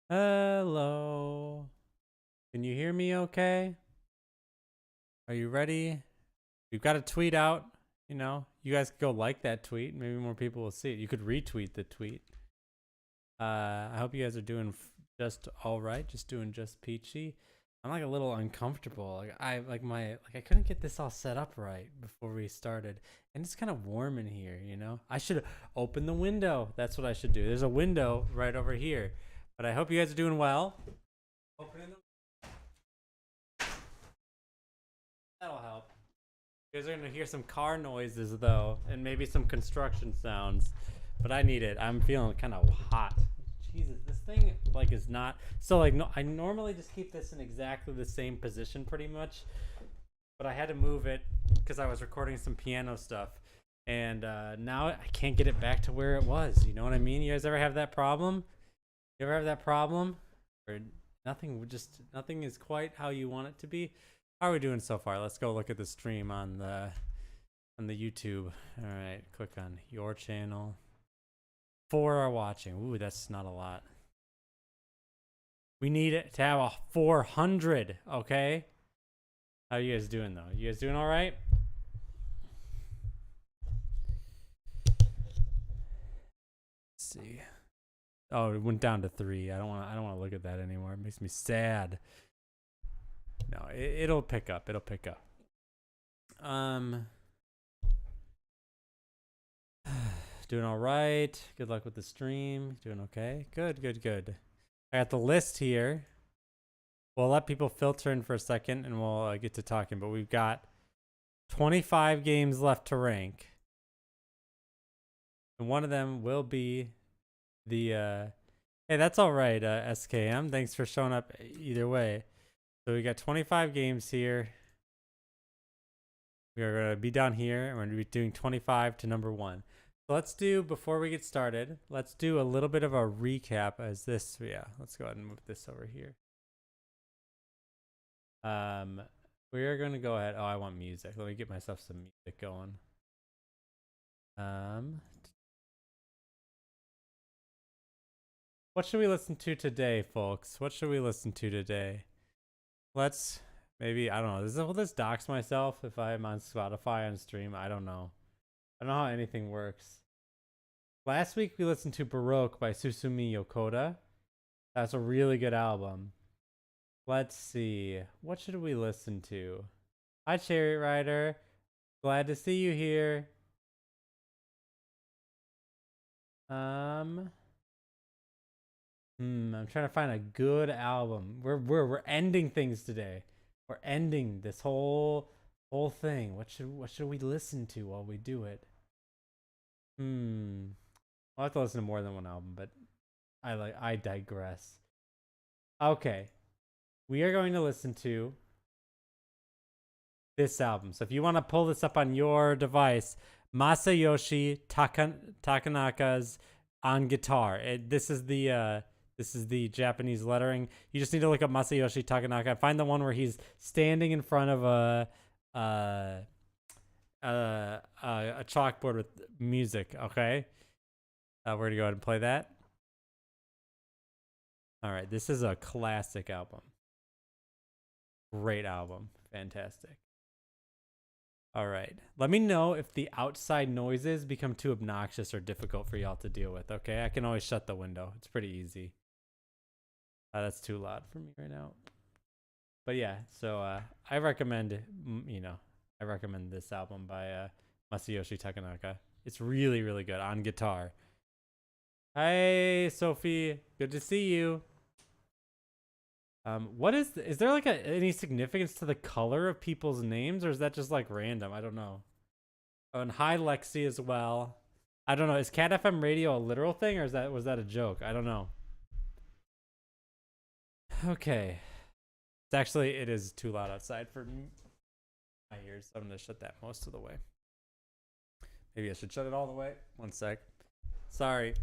Hello. Can you hear me okay? Are you ready? We've got a tweet out. You know, you guys could go like that tweet. Maybe more people will see it. You could retweet the tweet. I hope you guys are doing just all right. Just doing just peachy. I'm like a little uncomfortable. I couldn't get this all set up right before we started, and it's kind of warm in here. You know, I should open the window. That's what I should do. There's a window right over here. But I hope you guys are doing well. Opening the That'll help. You guys are gonna hear some car noises though, and maybe some construction sounds. But I need it. I'm feeling kind of hot. Jesus, this thing like is not so like no. I normally just keep this in exactly the same position pretty much, but I had to move it because I was recording some piano stuff, and now I can't get it back to where it was. You know what I mean? You guys ever have that problem? You ever have that problem? Or nothing is quite how you want it to be? How are we doing so far? Let's go look at the stream on the YouTube. All right, click on your channel. 4 are watching. Ooh, that's not a lot. We need it to have a 400, okay? How you guys doing though? You guys doing all right? Let's see. Oh, it went down to 3. I don't want to look at that anymore. It makes me sad. No, it'll pick up. It'll pick up. Doing all right. Good luck with the stream. Doing okay. Good, good, good. I got the list here. We'll let people filter in for a second and we'll get to talking, but we've got 25 games left to rank. And one of them will be the hey, that's all right, SKM. Thanks for showing up either way. So we got 25 games here. We are going to be down here and we're going to be doing 25 to number 1. So let's do, before we get started, let's do a little bit of a recap as this, yeah, let's go ahead and move this over here. We are going to go ahead. Oh, I want music. Let me get myself some music going. What should we listen to today, folks? What should we listen to today? Let's maybe, I don't know. Will this dox myself if I'm on Spotify on stream? I don't know. I don't know how anything works. Last week we listened to Baroque by Susumi Yokota. That's a really good album. Let's see. What should we listen to? Hi, Chariot Rider. Glad to see you here. I'm trying to find a good album. We're ending things today. We're ending this whole thing. What should we listen to while we do it? I'll have to listen to more than one album, but I digress. Okay. We are going to listen to this album. So if you want to pull this up on your device, Masayoshi Takanaka's On Guitar. This is the Japanese lettering. You just need to look up Masayoshi Takanaka. Find the one where he's standing in front of a chalkboard with music. Okay, we're gonna go ahead and play that. All right, this is a classic album. Great album, fantastic. All right, let me know if the outside noises become too obnoxious or difficult for y'all to deal with. Okay, I can always shut the window. It's pretty easy. That's too loud for me right now. But yeah, so I recommend, I recommend this album by Masayoshi Takanaka. It's really, really good on guitar. Hi, Sophie. Good to see you. What is there like any significance to the color of people's names, or is that just like random? I don't know. Oh, and hi, Lexi as well. I don't know. Is Cat FM radio a literal thing, or was that a joke? I don't know. Okay. It is too loud outside for my ears. I'm gonna shut that most of the way. Maybe I should shut it all the way. One sec. Sorry.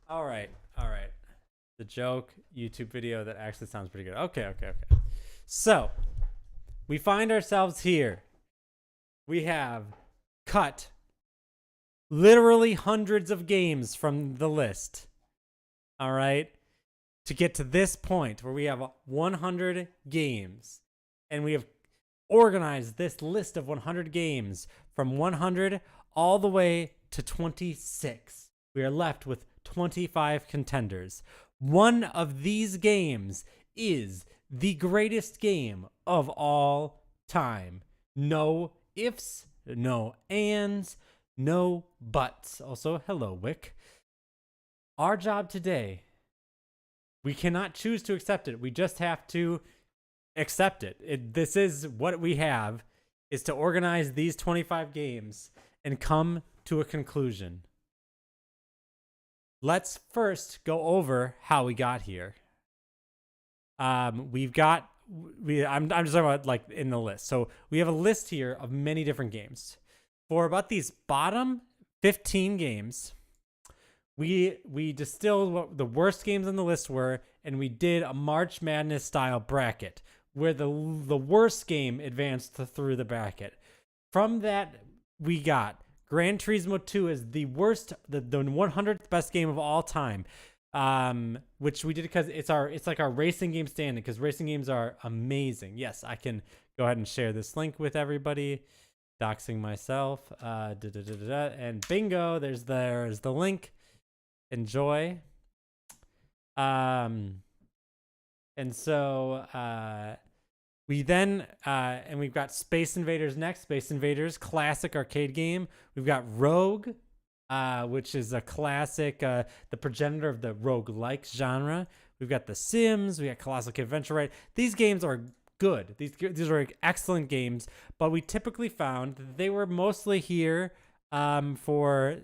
All right. The joke YouTube video that actually sounds pretty good. Okay. So, we find ourselves here. We have cut literally hundreds of games from the list. All right? To get to this point where we have 100 games. And we have organized this list of 100 games from 100 all the way to 26. We are left with 25 contenders. One of these games is the greatest game of all time. No ifs, no ands, no buts. Also, hello, Wick. Our job today, we cannot choose to accept it. We just have to accept it. This is what we have, is to organize these 25 games and come to a conclusion. Let's first go over how we got here. I'm just talking about like in the list. So we have a list here of many different games. For about these bottom 15 games, we distilled what the worst games on the list were, and we did a March Madness style bracket where the worst game advanced through the bracket. From that, we got Gran Turismo 2 is the worst, the 100th best game of all time. which we did because it's like our racing game standing, because racing games are amazing. Yes, I can go ahead and share this link with everybody. Doxing myself. And bingo, there's the link. Enjoy. And so we then and we've got Space Invaders next. Space Invaders, classic arcade game. We've got Rogue, which is a classic, the progenitor of the roguelike genre. We've got The Sims. We got Colossal Kid Adventure. Right, these games are good. These are excellent games, but we typically found that they were mostly here for,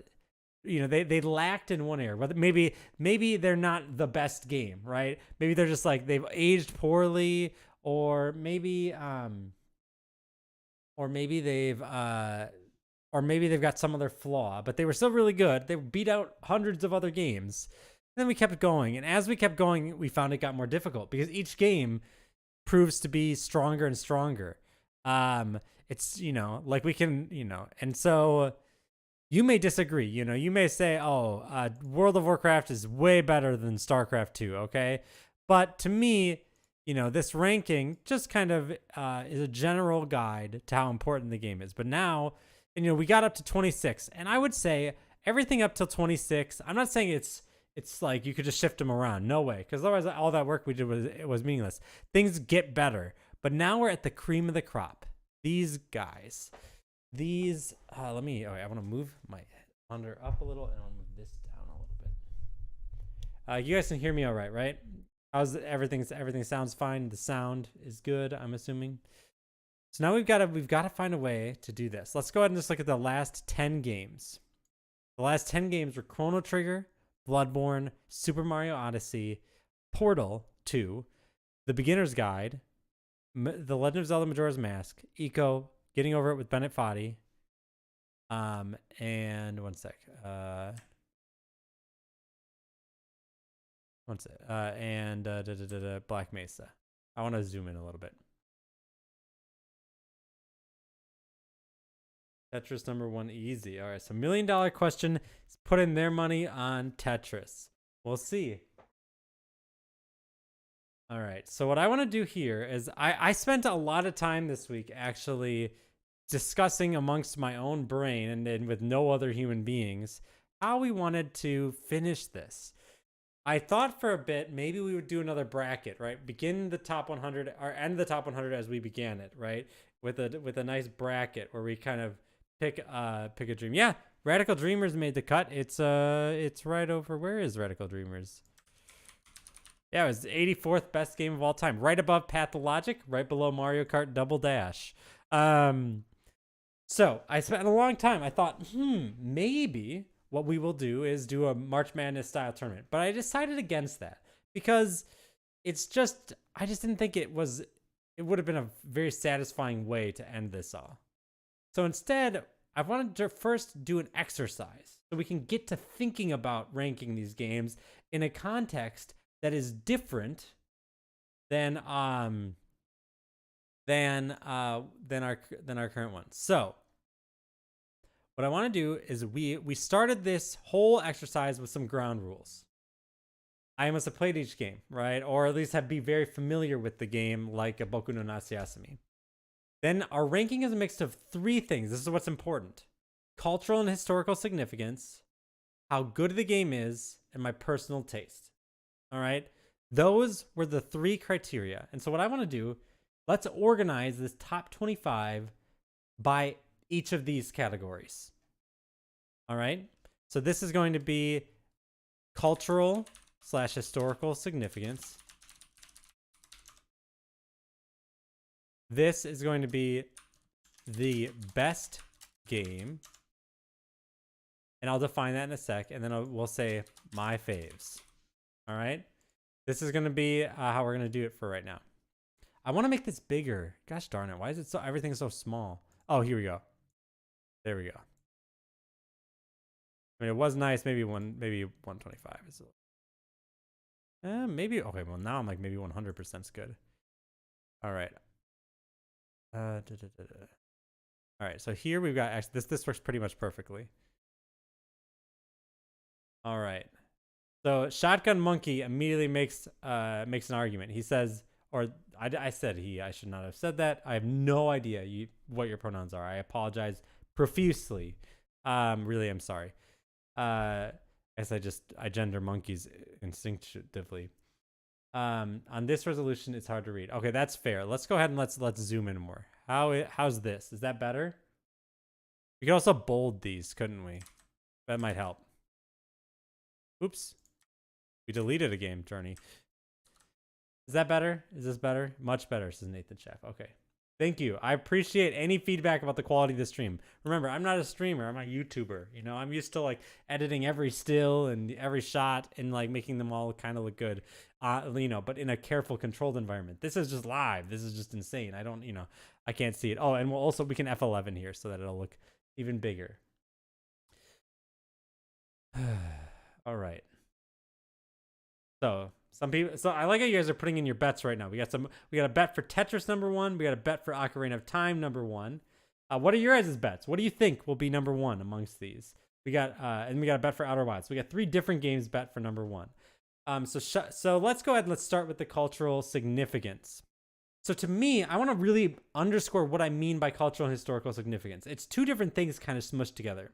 you know, they lacked in one area. But maybe they're not the best game, right? Maybe they're just like they've aged poorly, or maybe they've got some other flaw, but they were still really good. They beat out hundreds of other games. And then we kept going, and as we kept going, we found it got more difficult because each game proves to be stronger and stronger. It's, you know, like we can, you know, and so you may disagree. You know, you may say, oh, World of Warcraft is way better than StarCraft 2, okay? But to me, you know, this ranking just kind of is a general guide to how important the game is. But now, you know, we got up to 26, and I would say everything up till 26, I'm not saying it's like you could just shift them around. No way, because otherwise all that work we did was meaningless. Things get better, but now we're at the cream of the crop. These guys, these I want to move my monitor up a little, and I'll move this down a little bit. You guys can hear me all right? How's everything sounds fine. The sound is good, I'm assuming. So now we've got to find a way to do this. Let's go ahead and just look at the last 10 games. The last 10 games were Chrono Trigger, Bloodborne, Super Mario Odyssey, Portal 2, The Beginner's Guide, The Legend of Zelda Majora's Mask, Ico, Getting Over It with Bennett Foddy, and one sec. And Black Mesa. I want to zoom in a little bit. Tetris number 1, easy. All right, so $1 million question is putting their money on Tetris. We'll see. All right, so what I want to do here is I spent a lot of time this week actually discussing amongst my own brain and with no other human beings how we wanted to finish this. I thought for a bit maybe we would do another bracket, right? Begin the top 100 or end the top 100 as we began it, right? With a nice bracket where we kind of pick a dream. Yeah, Radical Dreamers made the cut. It's right over. Where is Radical Dreamers? Yeah, it was the 84th best game of all time, right above Pathologic, right below Mario Kart Double Dash. So I spent a long time. I thought, maybe what we will do is do a March Madness style tournament. But I decided against that because I just didn't think it would have been a very satisfying way to end this all. So instead, I wanted to first do an exercise so we can get to thinking about ranking these games in a context that is different than our current one. So what I want to do is we started this whole exercise with some ground rules. I must have played each game, right? Or at least be very familiar with the game, like a Boku no Natsu-Yasumi. Then our ranking is a mix of 3 things. This is what's important: cultural and historical significance, how good the game is, and my personal taste. All right? Those were the 3 criteria. And so what I want to do, let's organize this top 25 by each of these categories. All right? So this is going to be cultural / historical significance. This is going to be the best game. And I'll define that in a sec. And then we'll say my faves. All right? This is going to be how we're going to do it for right now. I want to make this bigger. Gosh darn it. Why is it everything's so small? Oh, here we go. There we go. I mean, it was nice. Maybe 125 is maybe. Okay, well, now I'm like maybe 100% is good. All right. All right, so here we've got this works pretty much perfectly. All right. So Shotgun Monkey immediately makes an argument. He says, or I said he. I should not have said that. I have no idea what your pronouns are. I apologize profusely. Really, I'm sorry. I guess I gender monkeys instinctively. On this resolution, it's hard to read. Okay, that's fair. Let's go ahead and let's zoom in more. How's this? Is that better? We could also bold these, couldn't we? That might help. Oops. We deleted a game, Journey. Is that better? Is this better? Much better, says Nathan Chef. Okay. Thank you. I appreciate any feedback about the quality of the stream. Remember, I'm not a streamer. I'm a YouTuber. You know, I'm used to like editing every still and every shot and like making them all kind of look good. You know, but in a careful, controlled environment. This is just live. This is just insane. I don't, you know, I can't see it. Oh, and we can F11 here so that it'll look even bigger. All right. So I like how you guys are putting in your bets right now. We got a bet for Tetris #1. We got a bet for Ocarina of Time #1. What are your guys' bets? What do you think will be #1 amongst these? We got and we got a bet for Outer Wilds. So we got 3 different games bet for #1. So let's go ahead and let's start with the cultural significance. So to me, I want to really underscore what I mean by cultural and historical significance. It's 2 different things kind of smushed together.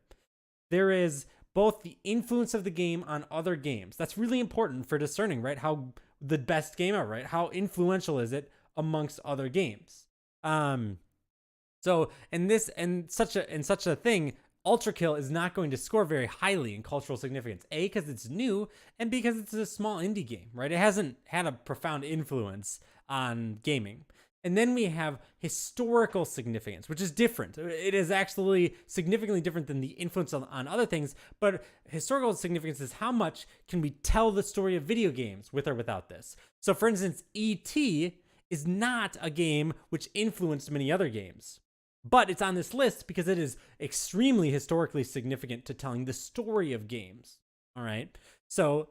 There is both the influence of the game on other games. That's really important for discerning, right? How the best game ever, right? How influential is it amongst other games? So in such a thing, Ultra Kill is not going to score very highly in cultural significance. A, because it's new, and B, because it's a small indie game, right? It hasn't had a profound influence on gaming. And then we have historical significance, which is different. It is actually significantly different than the influence on other things. But historical significance is how much can we tell the story of video games with or without this. So for instance, E.T. is not a game which influenced many other games. But it's on this list because it is extremely historically significant to telling the story of games. All right. So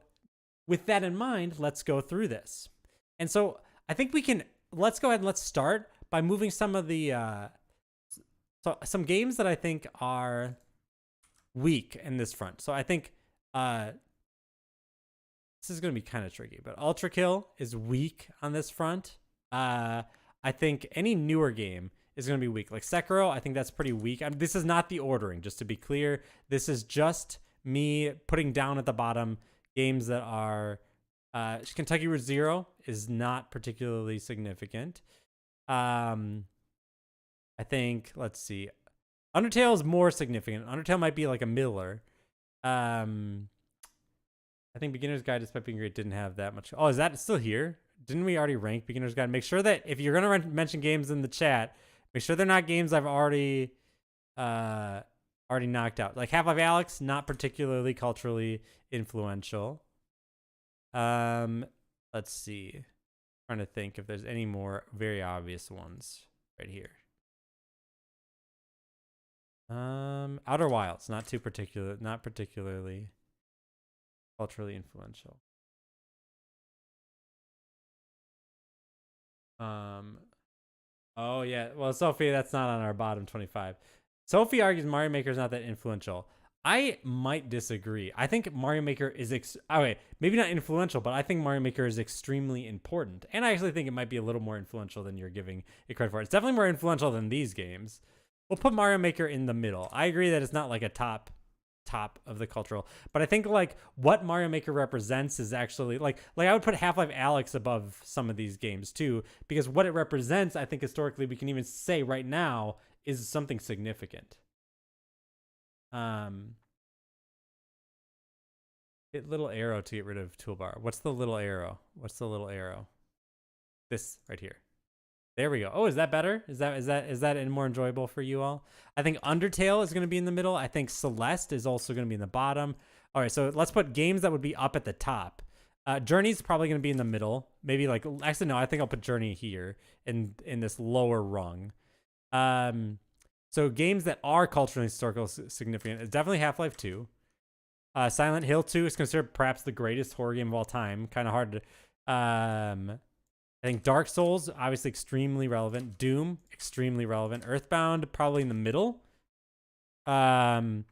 with that in mind, let's go through this. And so I think let's go ahead and let's start by moving some of the some games that I think are weak in this front. So I think this is going to be kind of tricky, but Ultra Kill is weak on this front. I think any newer game is going to be weak. Like Sekiro, I think that's pretty weak. I mean, this is not the ordering, just to be clear. This is just me putting down at the bottom games that are Kentucky Route Zero is not particularly significant. I think, let's see. Undertale is more significant. Undertale might be like a Miller. I think Beginner's Guide, despite being great, didn't have that much. Oh, is that still here? Didn't we already rank Beginner's Guide? Make sure that if you're going to mention games in the chat, make sure they're not games I've already knocked out. Like Half-Life Alyx, not particularly culturally influential. Let's see. Trying to think if there's any more very obvious ones right here. Outer Wilds, not particularly culturally influential. Oh yeah. Well, Sophie, that's not on our bottom 25. Sophie argues Mario Maker is not that influential. I might disagree. I think Mario Maker is maybe not influential, but I think Mario Maker is extremely important. And I actually think it might be a little more influential than you're giving it credit for. It's definitely more influential than these games. We'll put Mario Maker in the middle. I agree that it's not like a top of the cultural, but I think like what Mario Maker represents is actually like I would put Half-Life Alyx above some of these games too, because what it represents, I think historically we can even say right now, is something significant. Hit little arrow to get rid of toolbar. What's the little arrow? This right here. There we go. Oh, is that better? Is that more enjoyable for you all? I think Undertale is going to be in the middle. I think Celeste is also going to be in the bottom. All right, so let's put games that would be up at the top. Journey's probably going to be in the middle. Maybe like, actually no, I think I'll put Journey here in this lower rung. So games that are culturally historical significant is definitely Half-Life 2. Silent Hill 2 is considered perhaps the greatest horror game of all time. Kind of hard to... I think Dark Souls, obviously extremely relevant. Doom, extremely relevant. Earthbound, probably in the middle. Final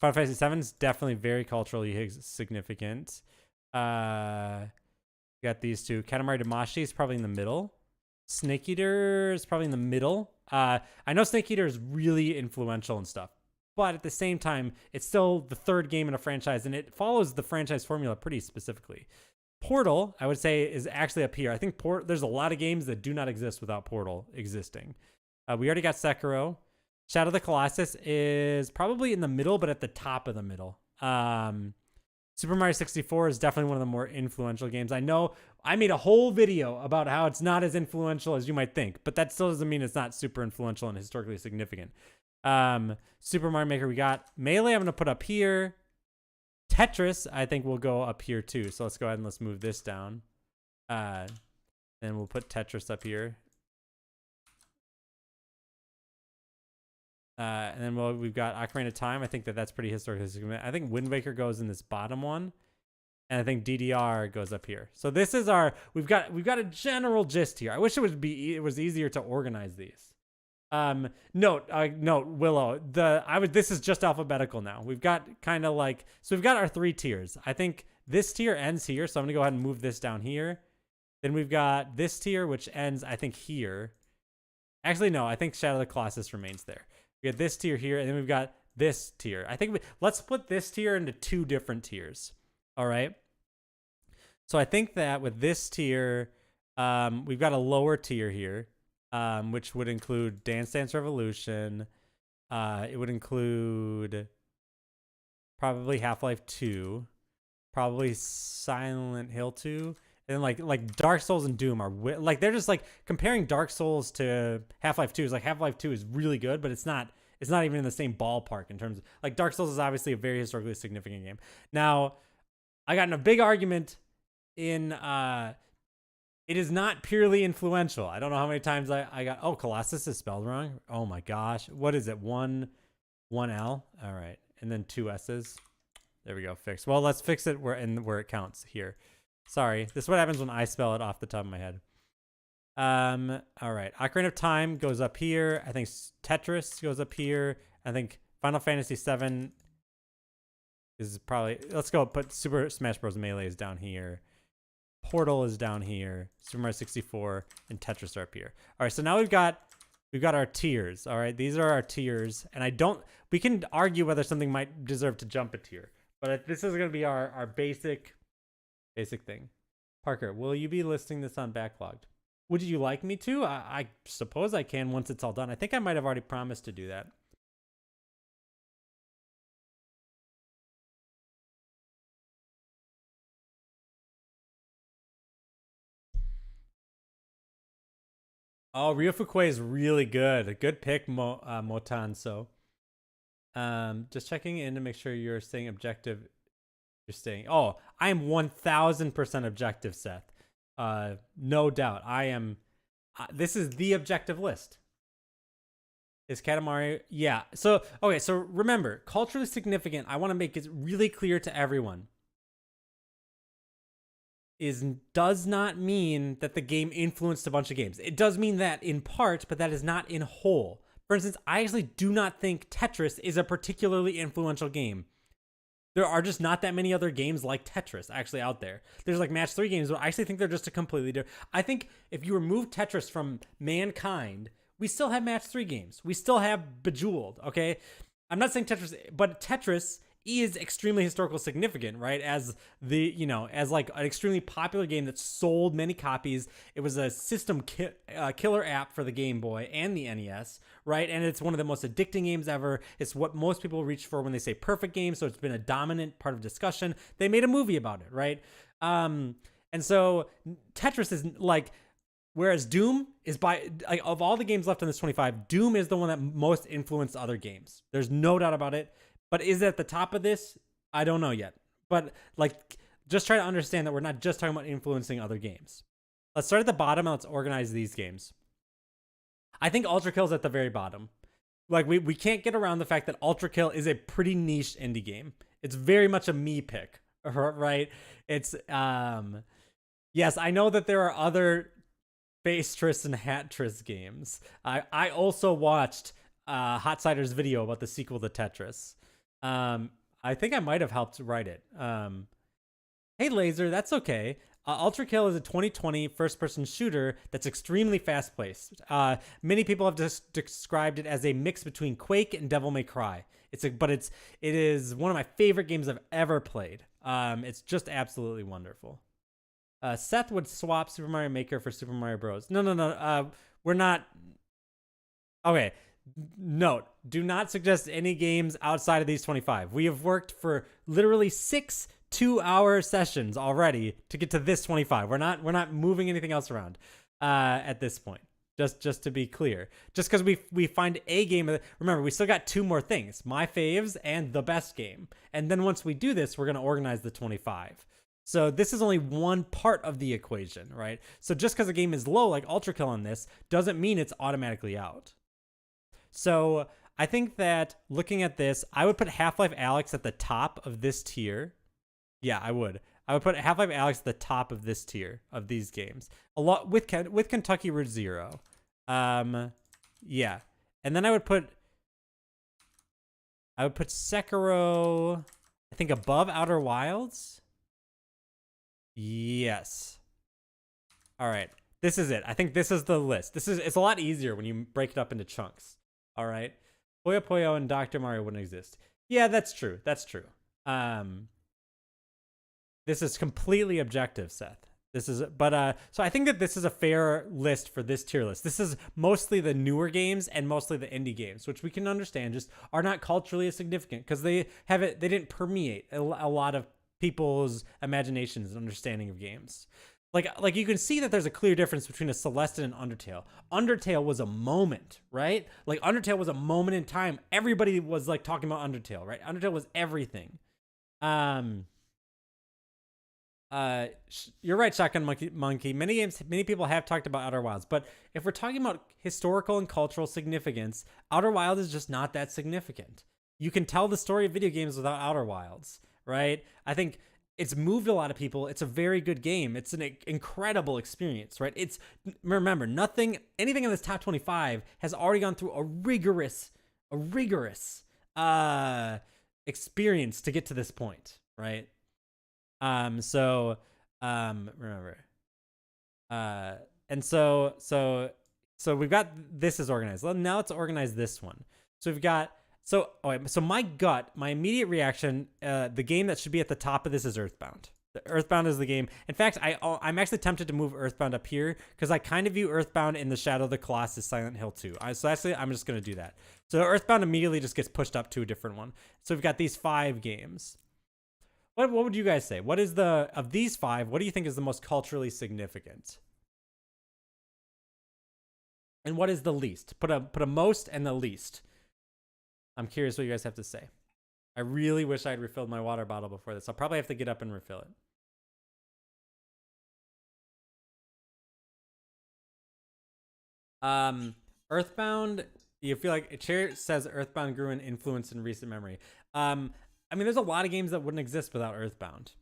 Fantasy VII is definitely very culturally significant. Got these two. Katamari Damacy is probably in the middle. Snake Eater is probably in the middle. I know Snake Eater is really influential and stuff, but at the same time, it's still the third game in a franchise, and it follows the franchise formula pretty specifically. Portal, I would say, is actually up here. I think there's a lot of games that do not exist without Portal existing. We already got Sekiro. Shadow of the Colossus is probably in the middle, but at the top of the middle. Super Mario 64 is definitely one of the more influential games. I know I made a whole video about how it's not as influential as you might think, but that still doesn't mean it's not super influential and historically significant. Super Mario Maker, we got Melee, I'm going to put up here. Tetris, I think will go up here too. So let's go ahead and let's move this down. Then we'll put Tetris up here. And then we've got Ocarina of Time. I think that's pretty historically significant. I think Wind Waker goes in this bottom one. And I think DDR goes up here. So this is we've got a general gist here. I wish it was easier to organize these. Note, Willow, this is just alphabetical now. We've got kind of so we've got our 3 tiers. I think this tier ends here. So I'm going to go ahead and move this down here. Then we've got this tier, which ends, I think, here. Actually, no, I think Shadow of the Colossus remains there. We got this tier here, and then we've got this tier. I think let's split this tier into 2 different tiers. All right. So I think that with this tier, we've got a lower tier here, which would include Dance Dance Revolution. It would include probably Half-Life 2, probably Silent Hill 2. And like Dark Souls and Doom are they're just comparing Dark Souls to Half-Life 2 is Half-Life 2 is really good, but it's not even in the same ballpark in terms of Dark Souls is obviously a very historically significant game. Now, I got in a big argument in it is not purely influential. I don't know how many times I got Colossus is spelled wrong. Oh my gosh. What is it? One L? All right. And then 2 S's. There we go. Fixed. Well, let's fix it where it counts here. Sorry, this is what happens when I spell it off the top of my head. All right, Ocarina of Time goes up here. I think Tetris goes up here. I think Final Fantasy VII is probably. Let's go put Super Smash Bros. Melee is down here. Portal is down here. Super Mario 64 and Tetris are up here. All right, so now we've got our tiers. All right, these are our tiers, and we can argue whether something might deserve to jump a tier, but this is going to be our basic thing. Parker, will you be listing this on Backlogged? Would you like me to? I suppose I can once it's all done. I think I might have already promised to do that. Oh, Ryo Fukui is really good. A good pick, Motan. So, just checking in to make sure you're staying objective. You're staying. Oh, I am 1000% objective, Seth. No doubt. I am. This is the objective list. Is Katamari? Yeah. So, okay. So remember, culturally significant. I want to make it really clear to everyone. Does not mean that the game influenced a bunch of games. It does mean that in part, but that is not in whole. For instance, I actually do not think Tetris is a particularly influential game. There are just not that many other games like Tetris actually out there. There's match 3 games, but I actually think they're just a completely different. I think if you remove Tetris from mankind, we still have match 3 games. We still have Bejeweled, okay? I'm not saying Tetris, but Tetris is extremely historical significant, right? As as an extremely popular game that sold many copies. It was a system killer app for the Game Boy and the NES, right? And it's one of the most addicting games ever. It's what most people reach for when they say perfect game. So it's been a dominant part of discussion. They made a movie about it, right? And so Tetris is whereas Doom is of all the games left in this 25, Doom is the one that most influenced other games. There's no doubt about it. But is it at the top of this? I don't know yet. But just try to understand that we're not just talking about influencing other games. Let's start at the bottom and let's organize these games. I think Ultra Kill is at the very bottom. We can't get around the fact that Ultra Kill is a pretty niche indie game. It's very much a me pick, right? It's yes, I know that there are other Face-Tris and Hat-Tris games. I also watched Hot Cider's video about the sequel to Tetris. I think I might have helped write it. Hey, Laser, that's okay. Ultra Kill is a 2020 first-person shooter that's extremely fast-paced. Many people have just described it as a mix between Quake and Devil May Cry. It is one of my favorite games I've ever played. It's just absolutely wonderful. Seth would swap Super Mario Maker for Super Mario Bros. No. We're not. Okay. Note: do not suggest any games outside of these 25. We have worked for literally 6 2-hour sessions already to get to this 25. We're not moving anything else around at this point. Just to be clear, just because we find a game. Remember, we still got 2 more things: my faves and the best game. And then once we do this, we're gonna organize the 25. So this is only one part of the equation, right? So just because a game is low, like Ultra Kill on this, doesn't mean it's automatically out. So I think that looking at this, I would put Half-Life Alyx at the top of this tier. Yeah, I would. I would put Half-Life Alyx at the top of this tier of these games, a lot with Kentucky Route Zero. Yeah, and then I would put Sekiro, I think, above Outer Wilds. Yes. All right. This is it. I think this is the list. It's a lot easier when you break it up into chunks. All right. Puyo Puyo and Dr. Mario wouldn't exist. Yeah, that's true. That's true. This is completely objective, Seth. So I think that this is a fair list for this tier list. This is mostly the newer games and mostly the indie games, which we can understand just are not culturally as significant because they didn't permeate a lot of people's imaginations and understanding of games. Like you can see that there's a clear difference between a Celeste and an Undertale. Undertale was a moment, right? Like Undertale was a moment in time. Everybody was like talking about Undertale, right? Undertale was everything. You're right, Shotgun Monkey. Many people have talked about Outer Wilds, but if we're talking about historical and cultural significance, Outer Wilds is just not that significant. You can tell the story of video games without Outer Wilds, right? I think it's moved a lot of people. It's a very good game. It's an incredible experience, right? Remember, anything in this top 25 has already gone through a rigorous experience to get to this point, right? Remember. And so we've got this is organized. Now let's organize this one. So we've got so my immediate reaction, the game that should be at the top of this is Earthbound. Earthbound is the game. In fact, I'm actually tempted to move Earthbound up here because I kind of view Earthbound in the Shadow of the Colossus Silent Hill 2. So actually, I'm just going to do that. So Earthbound immediately just gets pushed up to a different one. So we've got these 5 games. What would you guys say? What is of these 5, what do you think is the most culturally significant? And what is the least? Put a most and the least. I'm curious what you guys have to say. I really wish I'd refilled my water bottle before this. I'll probably have to get up and refill it. Earthbound, you feel like Chair says Earthbound grew in influence in recent memory. I mean, there's a lot of games that wouldn't exist without Earthbound.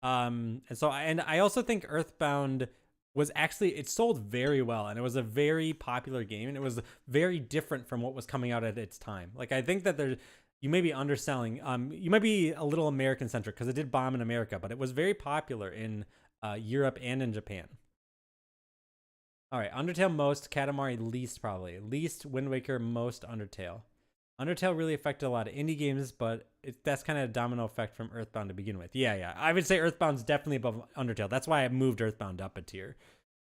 And I also think Earthbound was actually, it sold very well, and it was a very popular game, and it was very different from what was coming out at its time. Like, I think that you may be underselling. You might be a little American centric because it did bomb in America, but it was very popular in Europe and in Japan. All right, Undertale most, Katamari least probably. Least Wind Waker, most Undertale. Undertale really affected a lot of indie games, but that's kind of a domino effect from Earthbound to begin with. Yeah. I would say Earthbound's definitely above Undertale. That's why I moved Earthbound up a tier.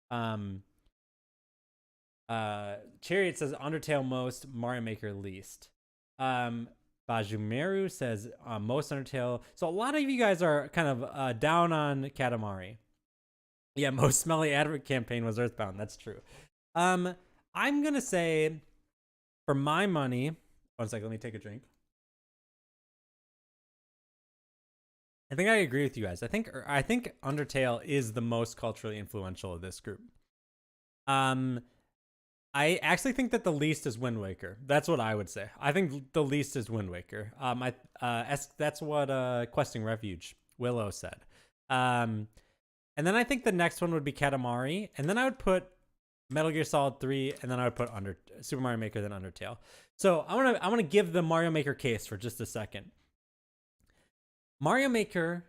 Chariot says Undertale most, Mario Maker least. Bajumeru says most Undertale. So a lot of you guys are kind of down on Katamari. Yeah, most smelly advert campaign was Earthbound. That's true. I'm going to say, for my money... One second, let me take a drink. I think I agree with you guys. I think Undertale is the most culturally influential of this group. I actually think that the least is Wind Waker. That's what I would say. I think the least is Wind Waker. That's what Questing Refuge Willow said. And then I think the next one would be Katamari, and then I would put Metal Gear Solid 3, and then I would put Super Mario Maker, then Undertale. So I want to give the Mario Maker case for just a second. Mario Maker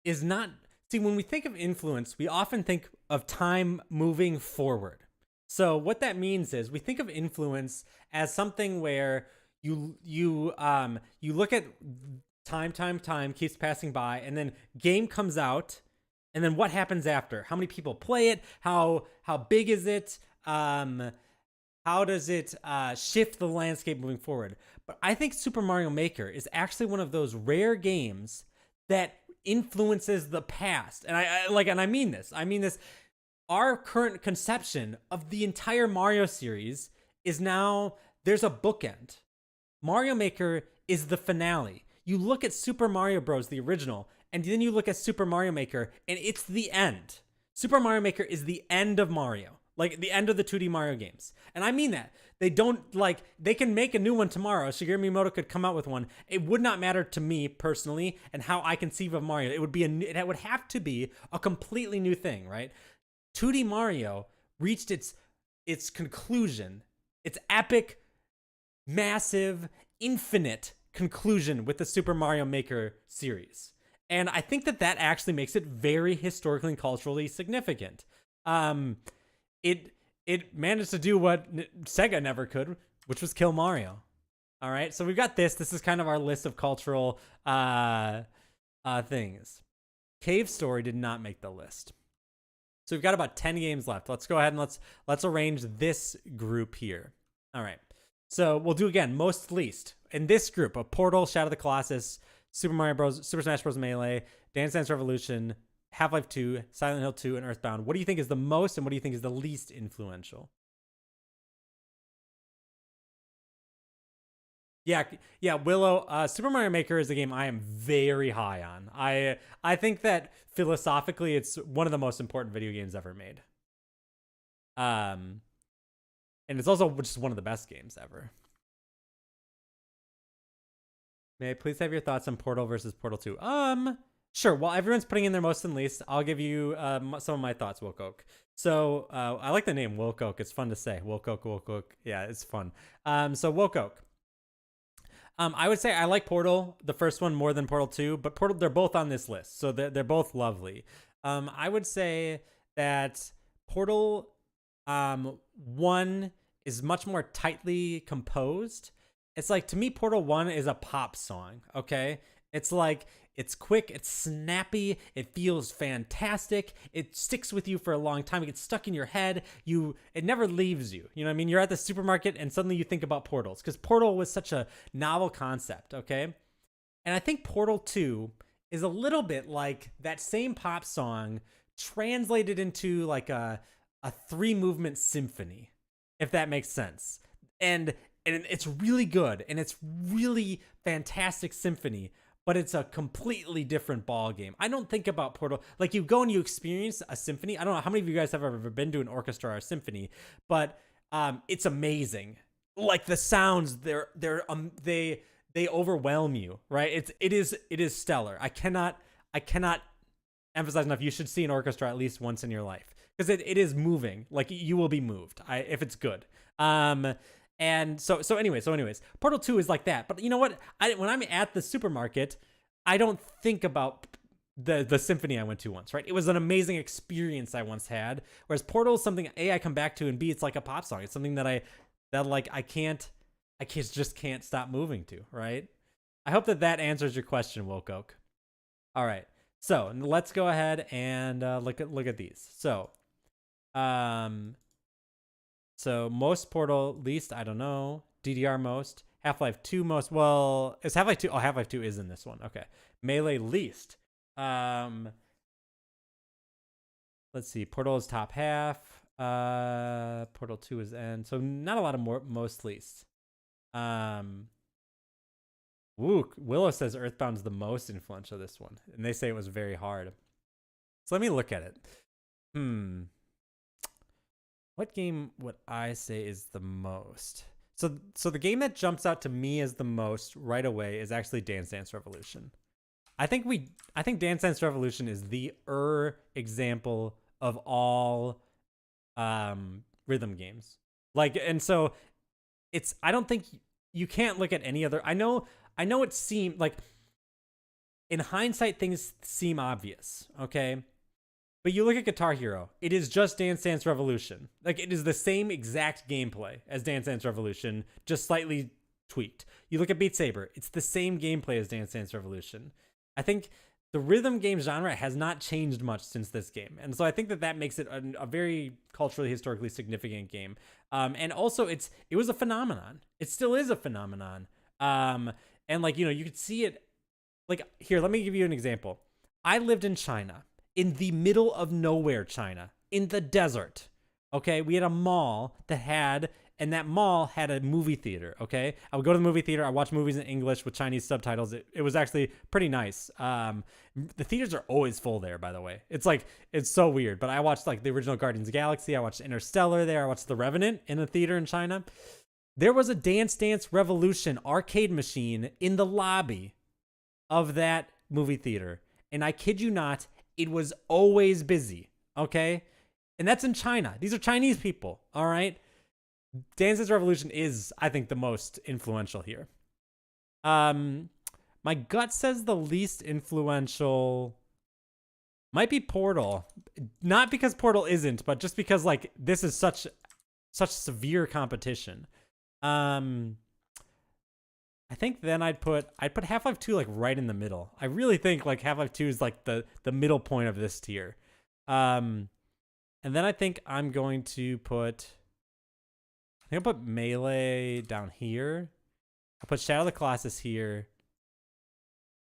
is not. See, when we think of influence, we often think of time moving forward. So what that means is we think of influence as something where you look at time keeps passing by, and then game comes out, and then what happens after? How many people play it? How big is it? How does it shift the landscape moving forward? But I think Super Mario Maker is actually one of those rare games that influences the past. And I mean this. Our current conception of the entire Mario series is now there's a bookend. Mario Maker is the finale. You look at Super Mario Bros., the original, and then you look at Super Mario Maker, and it's the end. Super Mario Maker is the end of Mario. Like, the end of the 2D Mario games. And I mean that. They don't, like, they can make a new one tomorrow. Shigeru Miyamoto could come out with one. It would not matter to me, personally, and how I conceive of Mario. It would have to be a completely new thing, right? 2D Mario reached its conclusion, its epic, massive, infinite conclusion with the Super Mario Maker series. And I think that actually makes it very historically and culturally significant. It managed to do what Sega never could, which was kill Mario. All right, so we've got this. This is kind of our list of cultural things. Cave Story did not make the list. So we've got about 10 games left. Let's go ahead and let's arrange this group here. All right. So we'll do again, most least. In this group of Portal, Shadow of the Colossus, Super Mario Bros., Super Smash Bros. Melee, Dance Dance Revolution, Half-Life 2, Silent Hill 2, and Earthbound. What do you think is the most, and what do you think is the least influential? Yeah, Willow. Super Mario Maker is a game I am very high on. I think that philosophically, it's one of the most important video games ever made. And it's also just one of the best games ever. May I please have your thoughts on Portal versus Portal 2? Sure. While everyone's putting in their most and least, I'll give you some of my thoughts, Wilcoke. So I like the name Wilcoke. It's fun to say. Wilcoke. Yeah, it's fun. So Wilcoke. I would say I like Portal, the first one, more than Portal 2, but Portal, they're both on this list, so they're both lovely. I would say that Portal 1 is much more tightly composed. It's like, to me, Portal 1 is a pop song, okay? It's like, it's quick, it's snappy, it feels fantastic, it sticks with you for a long time, it gets stuck in your head, it never leaves you. You know what I mean? You're at the supermarket and suddenly you think about portals, because Portal was such a novel concept, okay? And I think Portal 2 is a little bit like that same pop song translated into like a 3-movement symphony, if that makes sense. And it's really good, and it's really fantastic symphony, but it's a completely different ball game. I don't think about Portal like you go and you experience a symphony. I don't know how many of you guys have ever been to an orchestra or a symphony, but it's amazing. Like the sounds, they overwhelm you, right? It is stellar. I cannot emphasize enough. You should see an orchestra at least once in your life, because it is moving. Like, you will be moved if it's good. And so anyways, Portal 2 is like that. But you know what? When I'm at the supermarket, I don't think about the symphony I went to once, right? It was an amazing experience I once had. Whereas Portal is something, A, I come back to, and B, it's like a pop song. It's something that I just can't stop moving to, right? I hope that answers your question, Wilcoke. All right. So let's go ahead and look at these. So most Portal, least, I don't know. DDR most. Half-Life 2 most. Well, is Half-Life 2? Oh, Half-Life 2 is in this one. Okay. Melee least. Let's see. Portal is top half. Portal 2 is end. So not a lot of most least. Willow says Earthbound's the most influential of this one. And they say it was very hard. So let me look at it. What game would I say is the most? So the game that jumps out to me as the most right away is actually Dance Dance Revolution. I think Dance Dance Revolution is the example of all rhythm games. Like, and so I don't think you can't look at any other. I know it seemed like In hindsight, things seem obvious, okay? But you look at Guitar Hero, it is just Dance Dance Revolution. Like, it is the same exact gameplay as Dance Dance Revolution, just slightly tweaked. You look at Beat Saber, it's the same gameplay as Dance Dance Revolution. I think the rhythm game genre has not changed much since this game. And so I think that makes it a very culturally, historically significant game. And also, it was a phenomenon. It still is a phenomenon. And like, you could see it. Like, here, let me give you an example. I lived in China, in the middle of nowhere, China, in the desert. Okay, we had a mall and that mall had a movie theater. Okay, I would go to the movie theater. I watch movies in English with Chinese subtitles. It was actually pretty nice. The theaters are always full there, by the way. It's so weird. But I watched like the original Guardians of the Galaxy. I watched Interstellar there. I watched The Revenant in a theater in China. There was a Dance Dance Revolution arcade machine in the lobby of that movie theater. And I kid you not, it was always busy, okay? And that's in China. These are Chinese people, all right? Dance Dance Revolution is, I think, the most influential here. My gut says the least influential might be Portal. Not because Portal isn't, but just because, like, this is such severe competition. I think then I'd put Half-Life 2 like right in the middle. I really think like Half-Life 2 is like the middle point of this tier. And then I think I'm going to I'll put Melee down here. I'll put Shadow of the Colossus here.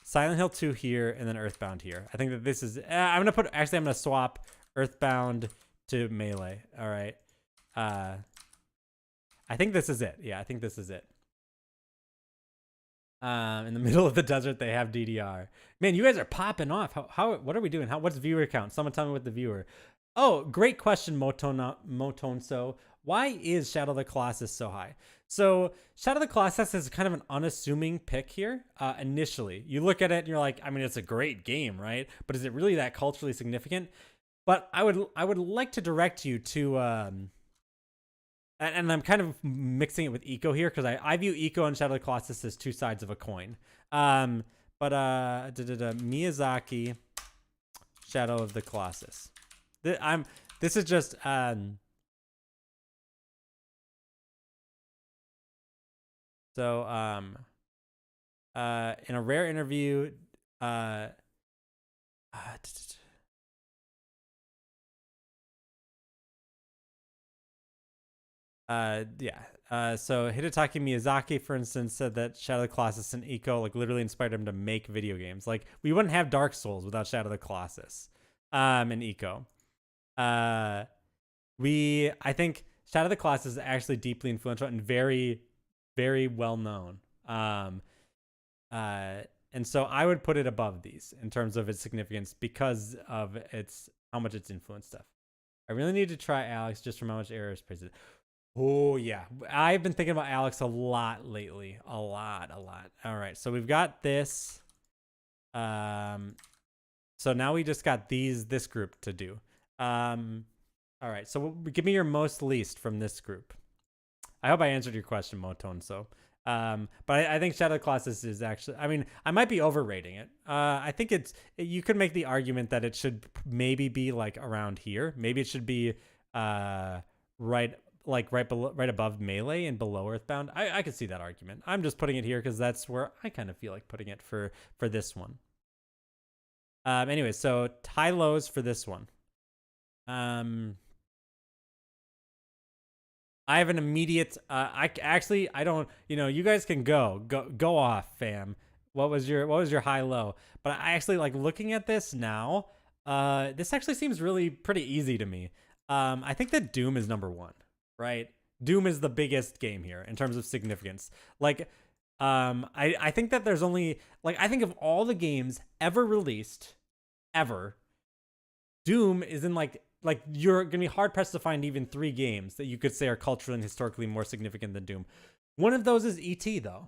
Silent Hill 2 here, and then Earthbound here. I think that this is I'm gonna swap Earthbound to Melee. All right. I think this is it. Yeah, I think this is it. In the middle of the desert, they have DDR. Man, you guys are popping off. What are we doing? What's viewer count? Someone tell me what the viewer. Oh, great question, Motonso. Why is Shadow of the Colossus so high? So Shadow of the Colossus is kind of an unassuming pick here. Initially, you look at it and you're like, I mean, it's a great game, right? But is it really that culturally significant? But I would like to direct you to and I'm kind of mixing it with Eco here because I view Eco and Shadow of the Colossus as two sides of a coin. Miyazaki, Shadow of the Colossus. This is just in a rare interview, so Hidetaka Miyazaki, for instance, said that Shadow of the Colossus and Eco like literally inspired him to make video games. Like, we wouldn't have Dark Souls without Shadow of the Colossus and Eco. I think Shadow of the Colossus is actually deeply influential and very, very well known. And so I would put it above these in terms of its significance because of how much it's influenced stuff. I really need to try Alex just from how much errors praised it. Oh, yeah. I've been thinking about Alex a lot lately. A lot. All right. So we've got this. So now we just got this group to do. All right. So give me your most least from this group. I hope I answered your question, Motone. So, but I think Shadow of the Colossus is actually, I mean, I might be overrating it. I think you could make the argument that it should maybe be like around here. Maybe it should be, right above Melee and below Earthbound. I could see that argument. I'm just putting it here because that's where I kind of feel like putting it for this one. Anyway, so high lows for this one. I have an immediate. I don't. You guys can go off, fam. What was your high low? But I actually like looking at this now. This actually seems really pretty easy to me. I think that Doom is number one. Right? Doom is the biggest game here in terms of significance. Like, I think that there's only, like, I think of all the games ever released, Doom is in, like, you're going to be hard-pressed to find even 3 games that you could say are culturally and historically more significant than Doom. One of those is E.T., though.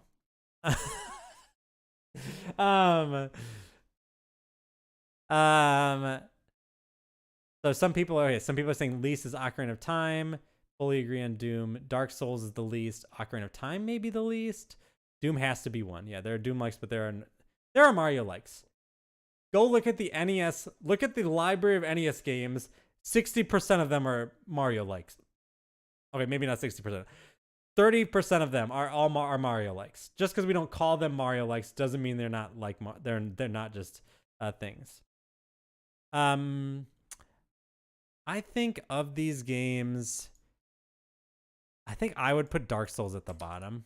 So some people are saying least is Ocarina of Time. Fully agree on Doom. Dark Souls is the least. Ocarina of Time may be the least. Doom has to be one. Yeah, there are Doom likes, but there are Mario likes. Go look at the NES. Look at the library of NES games. 60% of them are Mario likes. Okay, maybe not 60%. 30% of them are all are Mario likes. Just because we don't call them Mario likes doesn't mean they're not like they're not just things. I think of these games, I think I would put Dark Souls at the bottom.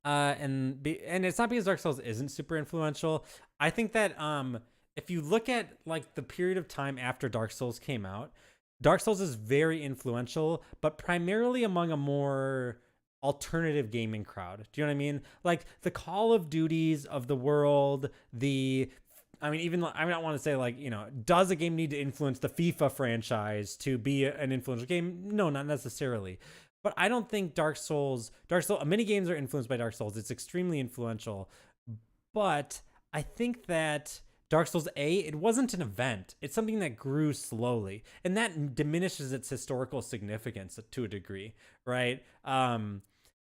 And it's not because Dark Souls isn't super influential. I think that if you look at like the period of time after Dark Souls came out, Dark Souls is very influential, but primarily among a more alternative gaming crowd. Do you know what I mean? Like the Call of Duties of the world, even I don't want to say like, does a game need to influence the FIFA franchise to be an influential game? No, not necessarily. But I don't think Dark Souls, many games are influenced by Dark Souls. It's extremely influential. But I think that Dark Souls it wasn't an event. It's something that grew slowly. And that diminishes its historical significance to a degree, right? And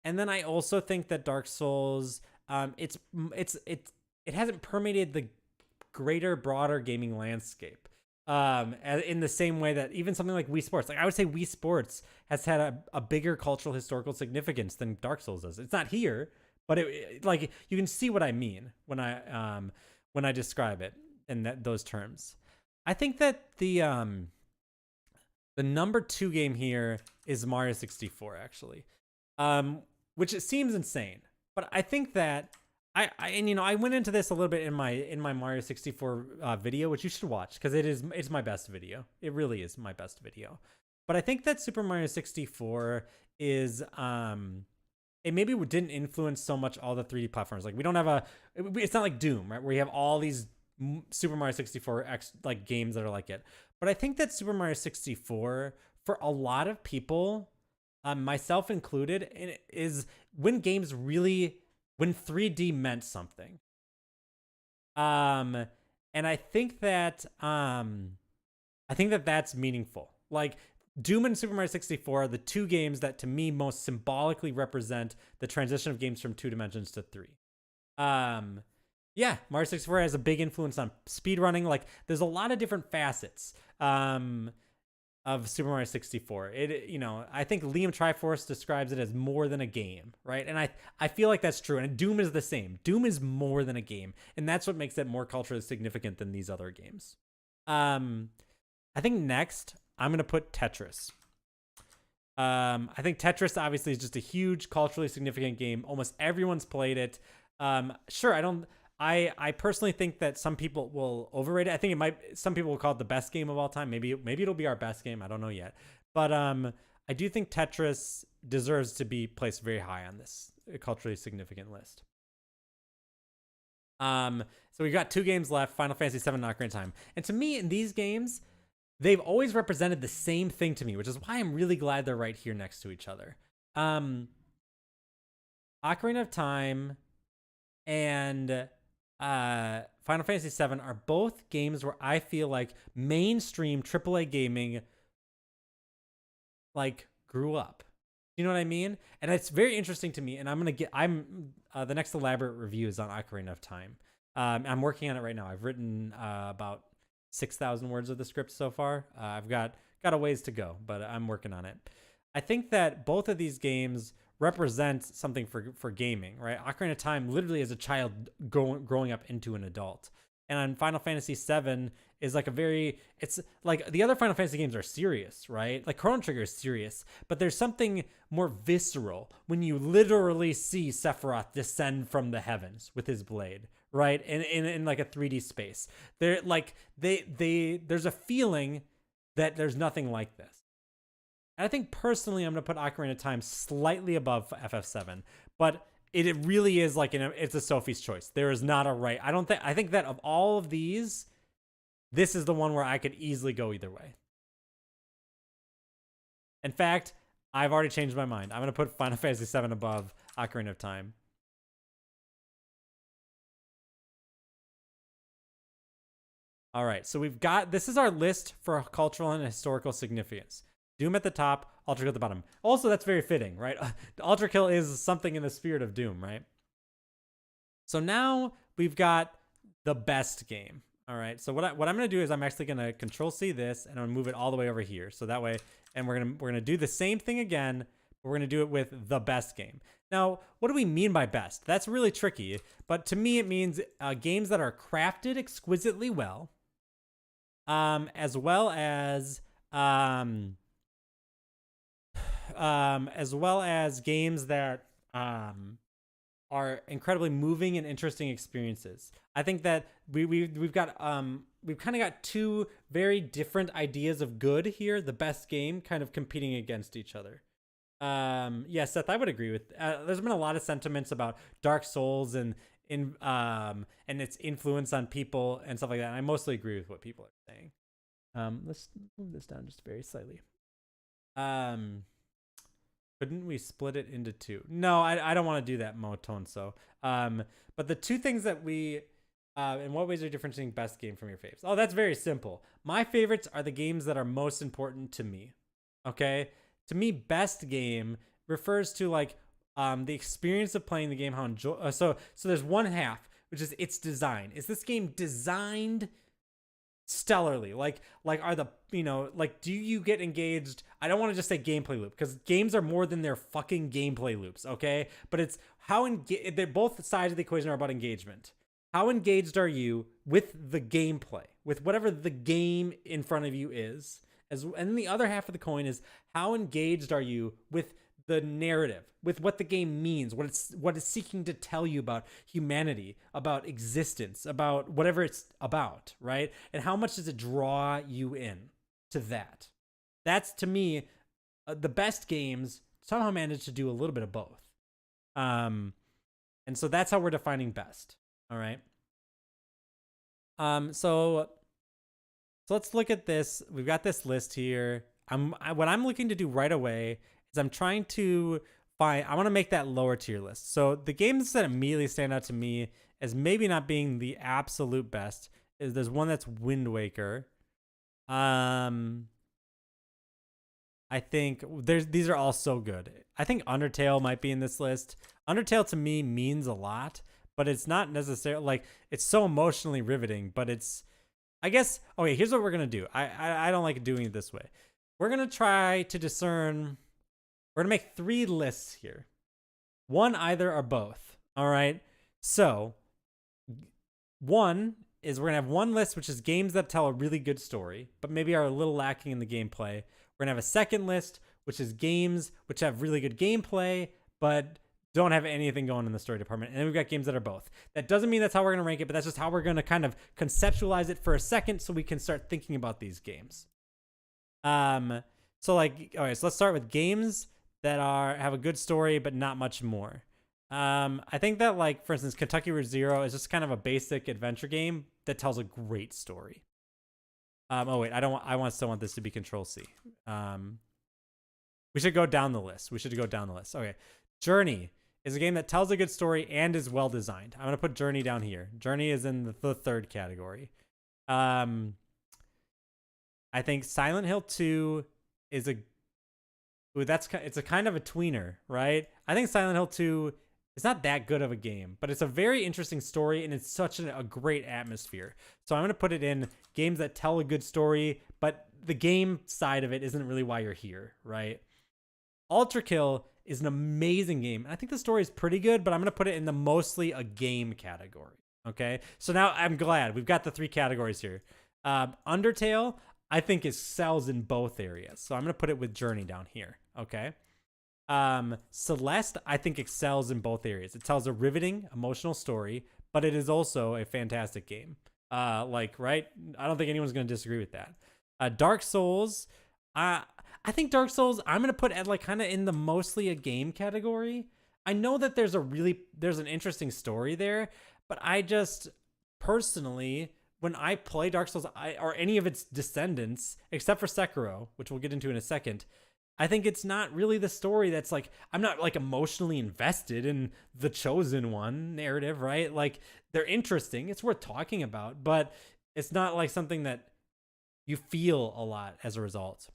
then I also think that Dark Souls, it hasn't permeated the greater, broader gaming landscape. In the same way that even something like Wii Sports, like I would say Wii Sports has had a bigger cultural historical significance than Dark Souls does. It's not here, but like you can see what I mean when I describe it in those terms. I think that the number 2 game here is Mario 64 actually, which it seems insane, but I think that I went into this a little bit in my Mario 64 video, which you should watch because it's my best video. It really is my best video. But I think that Super Mario 64 is it maybe didn't influence so much all the 3D platforms. Like we don't have it's not like Doom, right? Where you have all these Super Mario 64 like games that are like it. But I think that Super Mario 64 for a lot of people, myself included, is when 3D meant something. And I think that that's meaningful. Like Doom and Super Mario 64 are the 2 games that to me most symbolically represent the transition of games from 2 dimensions to 3. Yeah, Mario 64 has a big influence on speedrunning. Like there's a lot of different facets of Super Mario 64. I think Liam Triforce describes it as more than a game, right? And I feel like that's true. And Doom is the same. Doom is more than a game, and that's what makes it more culturally significant than these other games. I think next I'm gonna put Tetris. I think Tetris obviously is just a huge culturally significant game. Almost everyone's played it. Sure, I personally think that some people will overrate it. I think some people will call it the best game of all time. Maybe it'll be our best game. I don't know yet. But I do think Tetris deserves to be placed very high on this culturally significant list. So we got 2 games left, Final Fantasy VII and Ocarina of Time. And to me, in these games, they've always represented the same thing to me, which is why I'm really glad they're right here next to each other. Ocarina of Time and Final Fantasy VII are both games where I feel like mainstream AAA gaming like grew up. You know what I mean? And it's very interesting to me. And the next elaborate review is on Ocarina of Time. I'm working on it right now. I've written about 6,000 words of the script so far. I've got a ways to go, but I'm working on it. I think that both of these games represent something for gaming, right? Ocarina of Time literally as a child growing up into an adult. And on Final Fantasy VII is like it's like the other Final Fantasy games are serious, right? Like Chrono Trigger is serious, but there's something more visceral when you literally see Sephiroth descend from the heavens with his blade, right? In like a 3D space. There's a feeling that there's nothing like this. And I think personally, I'm going to put Ocarina of Time slightly above FF7, but it really is like it's a Sophie's choice. There is not a right. I think that of all of these, this is the one where I could easily go either way. In fact, I've already changed my mind. I'm going to put Final Fantasy VII above Ocarina of Time. All right, so this is our list for cultural and historical significance. Doom at the top, Ultra Kill at the bottom. Also, that's very fitting, right? Ultra Kill is something in the spirit of Doom, right? So now we've got the best game. All right. So what I'm going to do is I'm actually going to Control C this, and I'm going to move it all the way over here. So that way, and we're going to do the same thing again, but we're going to do it with the best game. Now, what do we mean by best? That's really tricky, but to me, it means games that are crafted exquisitely well, as well as games that are incredibly moving and interesting experiences. I think that we've got we've kind of got two very different ideas of good here. The best game kind of competing against each other. Yeah, Seth, I would agree with. There's been a lot of sentiments about Dark Souls and its influence on people and stuff like that. And I mostly agree with what people are saying. Let's move this down just very slightly. Couldn't we split it into two? No, I don't want to do that, Motone. So, but the two things that we, in what ways are you differentiating best game from your faves? Oh, that's very simple. My favorites are the games that are most important to me. Okay, to me, best game refers to like the experience of playing the game. How enjoy. So there's one half, which is its design. Is this game designed stellarly? Like are the, like, do you get engaged? I don't want to just say gameplay loop, because games are more than their fucking gameplay loops, okay? But it's how they're both sides of the equation are about engagement. How engaged are you with the gameplay, with whatever the game in front of you is? And then the other half of the coin is how engaged are you with the narrative, with what the game means, what it's seeking to tell you about humanity, about existence, about whatever it's about, right? And how much does it draw you in to that? That's, to me, the best games somehow manage to do a little bit of both. And so that's how we're defining best. All right. So let's look at this. We've got this list here. What I'm looking to do right away is I'm trying to find, I want to make that lower tier list. So the games that immediately stand out to me as maybe not being the absolute best is there's one that's Wind Waker. I think these are all so good. I think Undertale might be in this list. Undertale to me means a lot, but it's not necessarily like, it's so emotionally riveting, but it's, I guess, okay, here's what we're going to do. I don't like doing it this way. We're going to try to discern, we're going to make 3 lists here. One, either, or both. All right. So one is we're going to have one list, which is games that tell a really good story, but maybe are a little lacking in the gameplay. We're going to have a second list, which is games which have really good gameplay, but don't have anything going in the story department. And then we've got games that are both. That doesn't mean that's how we're going to rank it, but that's just how we're going to kind of conceptualize it for a second so we can start thinking about these games. So like, all right, so let's start with games that have a good story, but not much more. I think that, like, for instance, Kentucky Route Zero is just kind of a basic adventure game that tells a great story. Oh wait, I still want this to be Control C. We should go down the list. Okay. Journey is a game that tells a good story and is well designed. I'm going to put Journey down here. Journey is in the 3rd category. I think Silent Hill 2 is it's a kind of a tweener, right? I think Silent Hill 2 is not that good of a game, but it's a very interesting story and it's such a great atmosphere. So I'm going to put it in games that tell a good story, but the game side of it isn't really why you're here, right? Ultra Kill is an amazing game. And I think the story is pretty good, but I'm going to put it in the mostly a game category. Okay. So now I'm glad we've got the 3 categories here. Undertale, I think, excels in both areas. So I'm going to put it with Journey down here. Okay. Celeste, I think, excels in both areas. It tells a riveting, emotional story, but it is also a fantastic game. Right? I don't think anyone's going to disagree with that. Dark Souls, I think Dark Souls, I'm going to put at, like, kind of in the mostly a game category. I know that there's an interesting story there, but I just personally, when I play Dark Souls, or any of its descendants, except for Sekiro, which we'll get into in a second, I think it's not really the story that's like, I'm not like emotionally invested in the Chosen One narrative, right? Like, they're interesting. It's worth talking about, but it's not like something that you feel a lot as a result.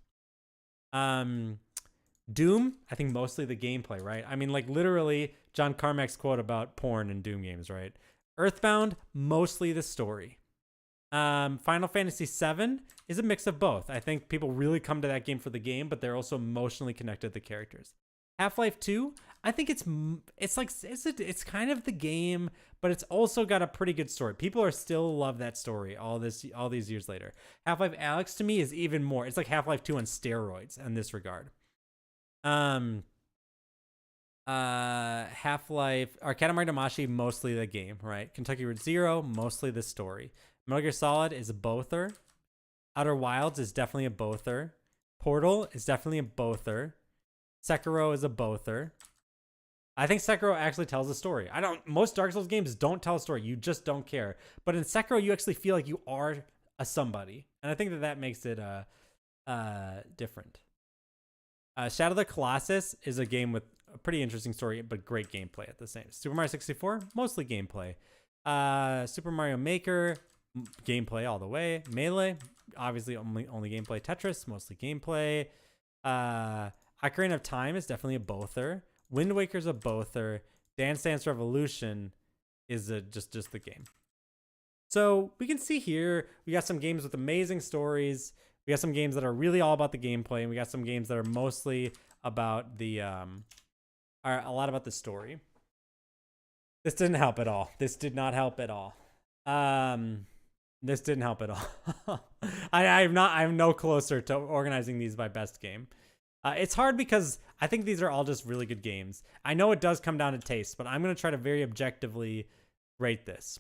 Doom, I think mostly the gameplay, right? I mean, like, literally John Carmack's quote about porn in Doom games, right? Earthbound, mostly the story. Final Fantasy VII is a mix of both. I think people really come to that game for the game, but they're also emotionally connected to the characters. Half-Life 2, I think it's kind of the game, but it's also got a pretty good story. People are still love that story all these years later. Half-Life Alyx to me is even more. It's like Half-Life 2 on steroids in this regard. Half-Life or Katamari Damacy, mostly the game, right? Kentucky Route Zero, mostly the story. Metal Gear Solid is a bother. Outer Wilds is definitely a bother. Portal is definitely a bother. Sekiro is a bother. I think Sekiro actually tells a story. Most Dark Souls games don't tell a story. You just don't care. But in Sekiro, you actually feel like you are a somebody. And I think that makes it different. Shadow of the Colossus is a game with a pretty interesting story, but great gameplay at the same. Super Mario 64, mostly gameplay. Super Mario Maker, gameplay all the way. Melee, obviously only gameplay. Tetris, mostly gameplay. Ocarina of Time is definitely a bother. Wind Waker's a bother. Dance Dance Revolution is just the game. So we can see here, we got some games with amazing stories. We got some games that are really all about the gameplay, and we got some games that are mostly about the are a lot about the story. This didn't help at all. This did not help at all. This didn't help at all. I'm no closer to organizing these by best game. It's hard because I think these are all just really good games. I know it does come down to taste, but I'm going to try to very objectively rate this.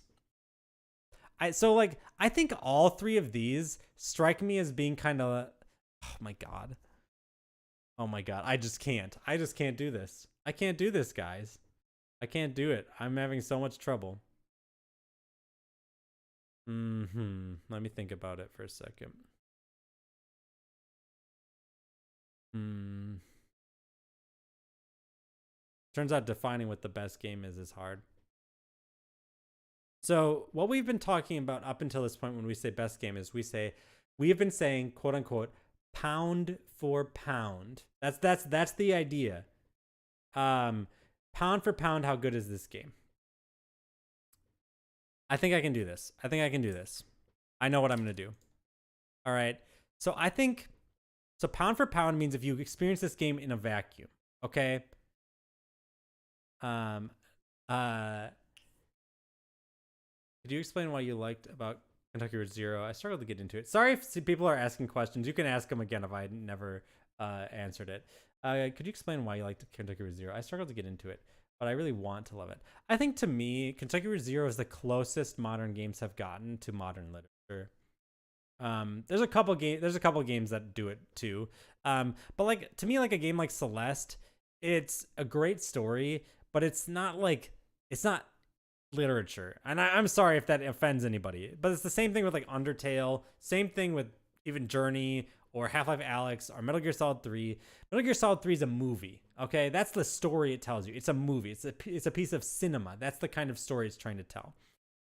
I think all three of these strike me as being kind of, oh my god. I just can't do this. I can't do this, guys. I can't do it. I'm having so much trouble. Let me think about it for a second. Turns out defining what the best game is hard. So what we've been talking about up until this point when we say best game is we have been saying, quote unquote, pound for pound. That's the idea. Pound for pound, how good is this game? I think I can do this. I know what I'm going to do. All right. So pound for pound means if you experience this game in a vacuum, okay? Could you explain why you liked about Kentucky Route Zero? I struggled to get into it. Sorry if people are asking questions. You can ask them again if I never answered it. Could you explain why you liked Kentucky Route Zero? I struggled to get into it, but I really want to love it. I think to me, Kentucky Route Zero is the closest modern games have gotten to modern literature. There's a couple games that do it too. But like to me, like a game like Celeste, it's a great story, but it's not literature. And I'm sorry if that offends anybody, but it's the same thing with like Undertale, same thing with even Journey or Half-Life Alyx or Metal Gear Solid 3. Metal Gear Solid 3 is a movie, okay? That's the story it tells you. It's a movie. It's a piece of cinema. That's the kind of story it's trying to tell.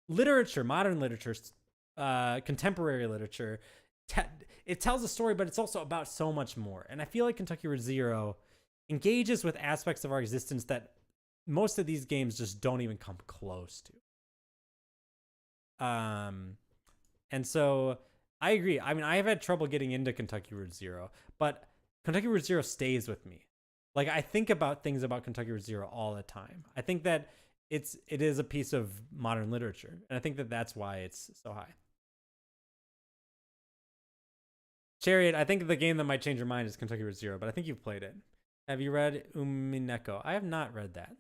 Literature, modern literature, contemporary literature, it tells a story, but it's also about so much more. And I feel like Kentucky Route Zero engages with aspects of our existence that most of these games just don't even come close to. And so I agree. I mean, I have had trouble getting into Kentucky Route Zero, but Kentucky Route Zero stays with me. Like I think about things about Kentucky Route Zero all the time. I think that it is a piece of modern literature, and I think that that's why it's so high. Chariot, I think the game that might change your mind is Kentucky Route Zero, but I think you've played it. Have you read Umineko? I have not read that.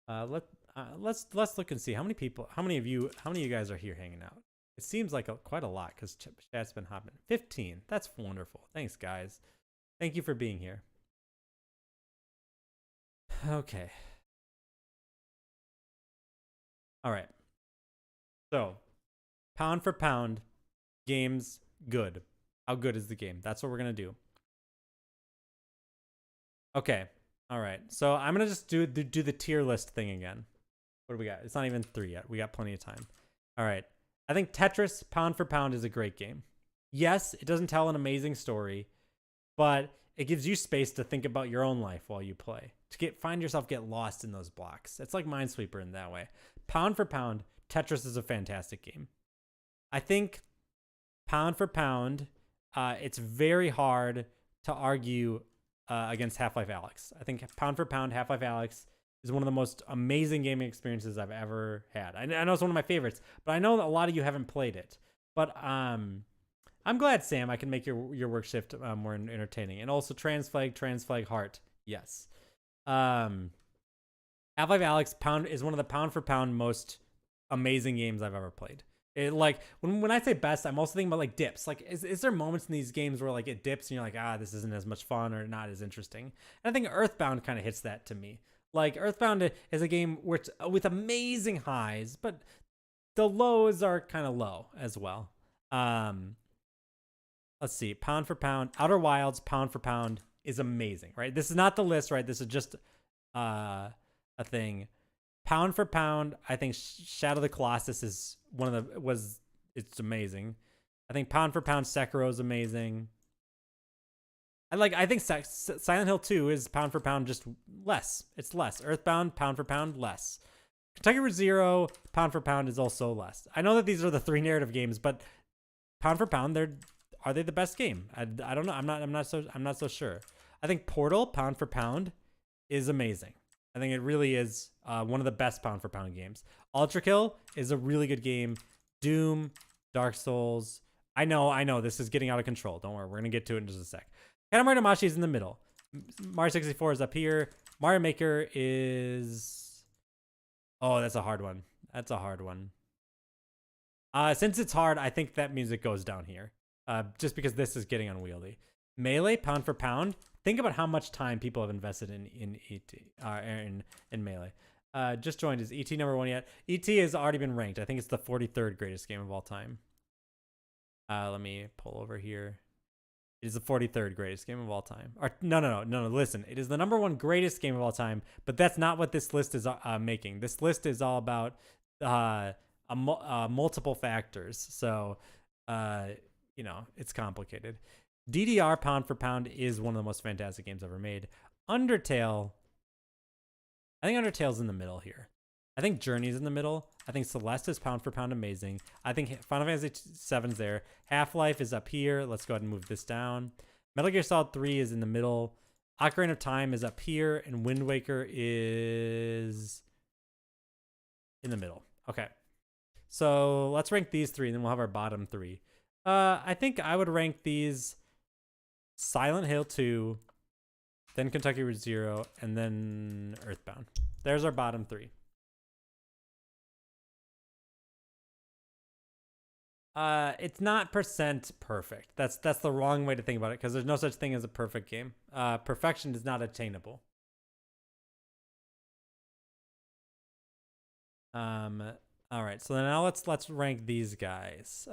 Let's look and see how many of you guys are here hanging out. It seems like quite a lot because chat's been hopping. 15. That's wonderful. Thanks, guys. Thank you for being here. Okay. All right. So, pound for pound, games good. How good is the game? That's what we're gonna do. Okay. All right. So I'm gonna just do the tier list thing again. What do we got? It's not even 3 yet. We got plenty of time. All right. I think Tetris, pound for pound, is a great game. Yes, it doesn't tell an amazing story, but it gives you space to think about your own life while you play. Find yourself get lost in those blocks. It's like Minesweeper in that way. pound for pound, Tetris is a fantastic game. I think pound for pound, it's very hard to argue against Half-Life Alyx. I think pound for pound, Half-Life Alyx is one of the most amazing gaming experiences I've ever had. I know it's one of my favorites, but I know that a lot of you haven't played it. But I'm glad, Sam, I can make your work shift more entertaining. And also Transflag Heart. Yes. Half-Life Alyx pound is one of the pound for pound most amazing games I've ever played. It, like when I say best, I'm also thinking about like dips. Like, is there moments in these games where like it dips and you're like, this isn't as much fun or not as interesting? And I think Earthbound kind of hits that to me. Like Earthbound is a game where it's with amazing highs, but the lows are kind of low as well. Let's see, pound for pound, Outer Wilds, pound for pound is amazing, right? This is not the list, right? This is just a thing. Pound for pound, I think Shadow of the Colossus is it's amazing. I think pound for pound Sekiro is amazing. I think Silent Hill 2 is pound for pound just less. It's less. Earthbound, pound for pound, less. Kentucky Route Zero, pound for pound is also less. I know that these are the 3 narrative games, but pound for pound, are they the best game? I don't know. I'm not so sure. I think Portal, pound for pound, is amazing. I think it really is one of the best pound for pound games. Ultra Kill is a really good game. Doom, Dark Souls. I know. This is getting out of control. Don't worry. We're gonna get to it in just a sec. Katamari Damacy is in the middle. Mario 64 is up here. Mario Maker is... Oh, that's a hard one. Since it's hard, I think that means it goes down here. Just because this is getting unwieldy. Melee, pound for pound. Think about how much time people have invested in ET, in Melee. Just joined. Is ET number 1 yet? ET has already been ranked. I think it's the 43rd greatest game of all time. Let me pull over here. It is the 43rd greatest game of all time. Or no. Listen, it is the number 1 greatest game of all time, but that's not what this list is making. This list is all about multiple factors. So, it's complicated. DDR pound for pound is one of the most fantastic games ever made. Undertale, I think Undertale's in the middle here. I think Journey's in the middle. I think Celeste is pound for pound amazing. I think Final Fantasy VII's there. Half-Life is up here. Let's go ahead and move this down. Metal Gear Solid 3 is in the middle. Ocarina of Time is up here, and Wind Waker is in the middle. Okay. So let's rank these 3, and then we'll have our bottom 3. I think I would rank these Silent Hill 2, then Kentucky Route Zero, and then Earthbound. There's our bottom 3. It's not percent perfect. That's the wrong way to think about it, because there's no such thing as a perfect game. Perfection is not attainable. All right, so now let's rank these guys.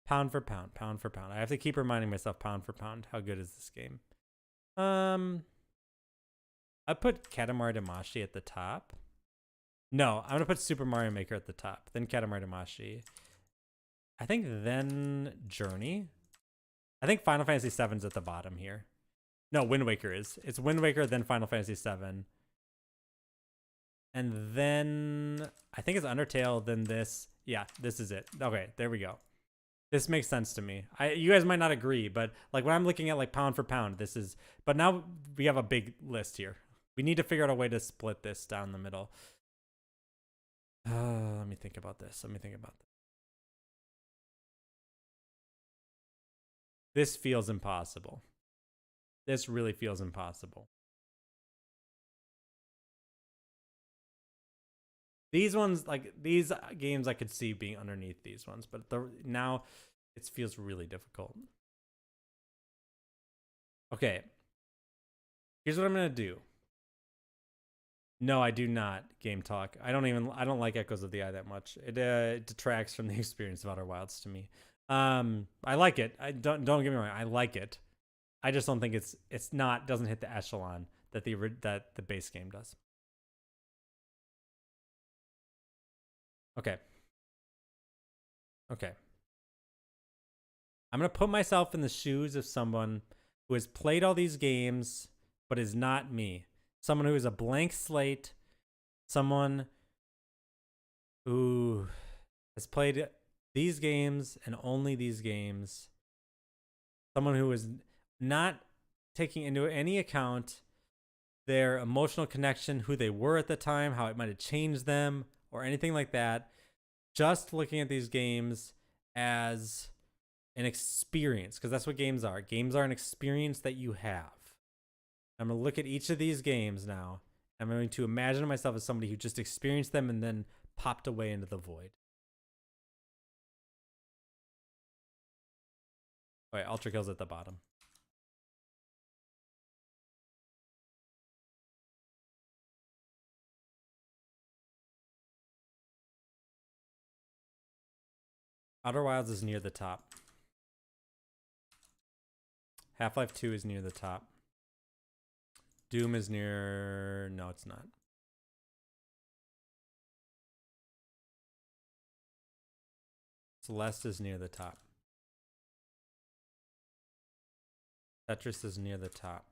Pound for pound. I have to keep reminding myself pound for pound. How good is this game? I put Katamari Damacy at the top. No, I'm gonna put Super Mario Maker at the top, then Katamari Damacy. I think then Journey. I think Final Fantasy VII's at the bottom here. No, Wind Waker is. It's Wind Waker, then Final Fantasy VII. And then I think it's Undertale, then this. Yeah, this is it. Okay, there we go. This makes sense to me. You guys might not agree, but like when I'm looking at like pound for pound, this is... But now we have a big list here. We need to figure out a way to split this down the middle. Let me think about this. This feels impossible. This really feels impossible. These ones, like these games I could see being underneath these ones, but now it feels really difficult. Okay. Here's what I'm going to do. No, I do not game talk. I don't like Echoes of the Eye that much. It detracts from the experience of Outer Wilds to me. I like it. Don't get me wrong. I like it. I just don't think doesn't hit the echelon that the base game does. Okay. I'm going to put myself in the shoes of someone who has played all these games but is not me. Someone who is a blank slate, someone who has played these games and only these games. Someone who is not taking into any account their emotional connection, who they were at the time, how it might have changed them, or anything like that. Just looking at these games as an experience, because that's what games are. Games are an experience that you have. I'm going to look at each of these games now. I'm going to imagine myself as somebody who just experienced them and then popped away into the void. All right, Ultra Kill's at the bottom. Outer Wilds is near the top. Half-Life 2 is near the top. Doom is near... No, it's not. Celeste is near the top. Tetris is near the top.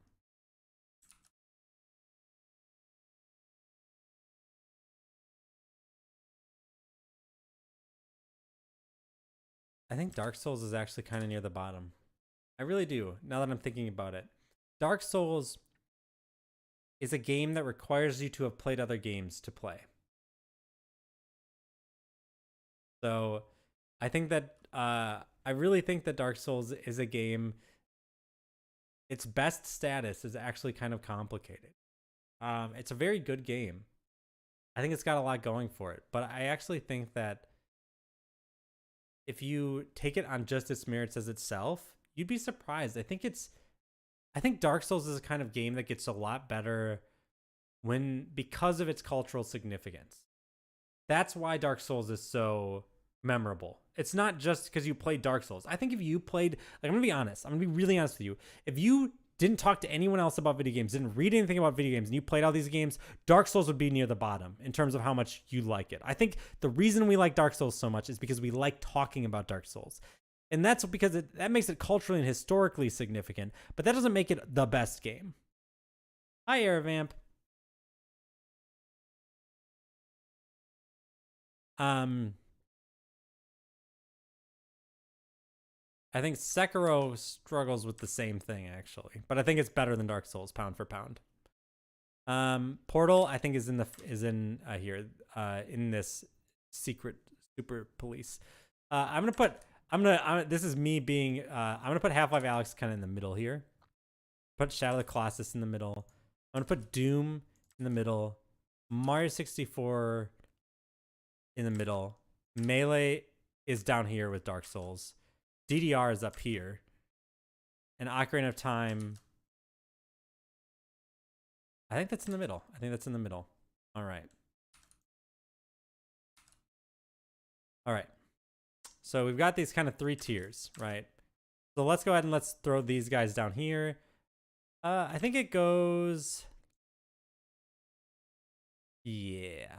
I think Dark Souls is actually kind of near the bottom. I really do, now that I'm thinking about it. Dark Souls is a game that requires you to have played other games to play. So I think that, I really think that Dark Souls is a game, its best status is actually kind of complicated. It's a very good game. I think it's got a lot going for it, but I actually think that if you take it on just its merits as itself, you'd be surprised. I think Dark Souls is a kind of game that gets a lot better because of its cultural significance. That's why Dark Souls is so memorable. It's not just because you played Dark Souls. I think if you played, like, I'm gonna be honest, I'm gonna be really honest with you. If you didn't talk to anyone else about video games, didn't read anything about video games, and you played all these games, Dark Souls would be near the bottom in terms of how much you like it. I think the reason we like Dark Souls so much is because we like talking about Dark Souls. And that's because that makes it culturally and historically significant, but that doesn't make it the best game. Hi, Airvamp. I think Sekiro struggles with the same thing, actually, but I think it's better than Dark Souls, pound for pound. Portal, I think, is in this secret super police. This is me being, I'm gonna put Half-Life Alyx kind of in the middle here. Put Shadow of the Colossus in the middle. I'm gonna put Doom in the middle. Mario 64 in the middle. Melee is down here with Dark Souls. DDR is up here. And Ocarina of Time, I think that's in the middle. All right. So we've got these kind of 3 tiers, right? So let's go ahead and let's throw these guys down here. I think it goes... Yeah.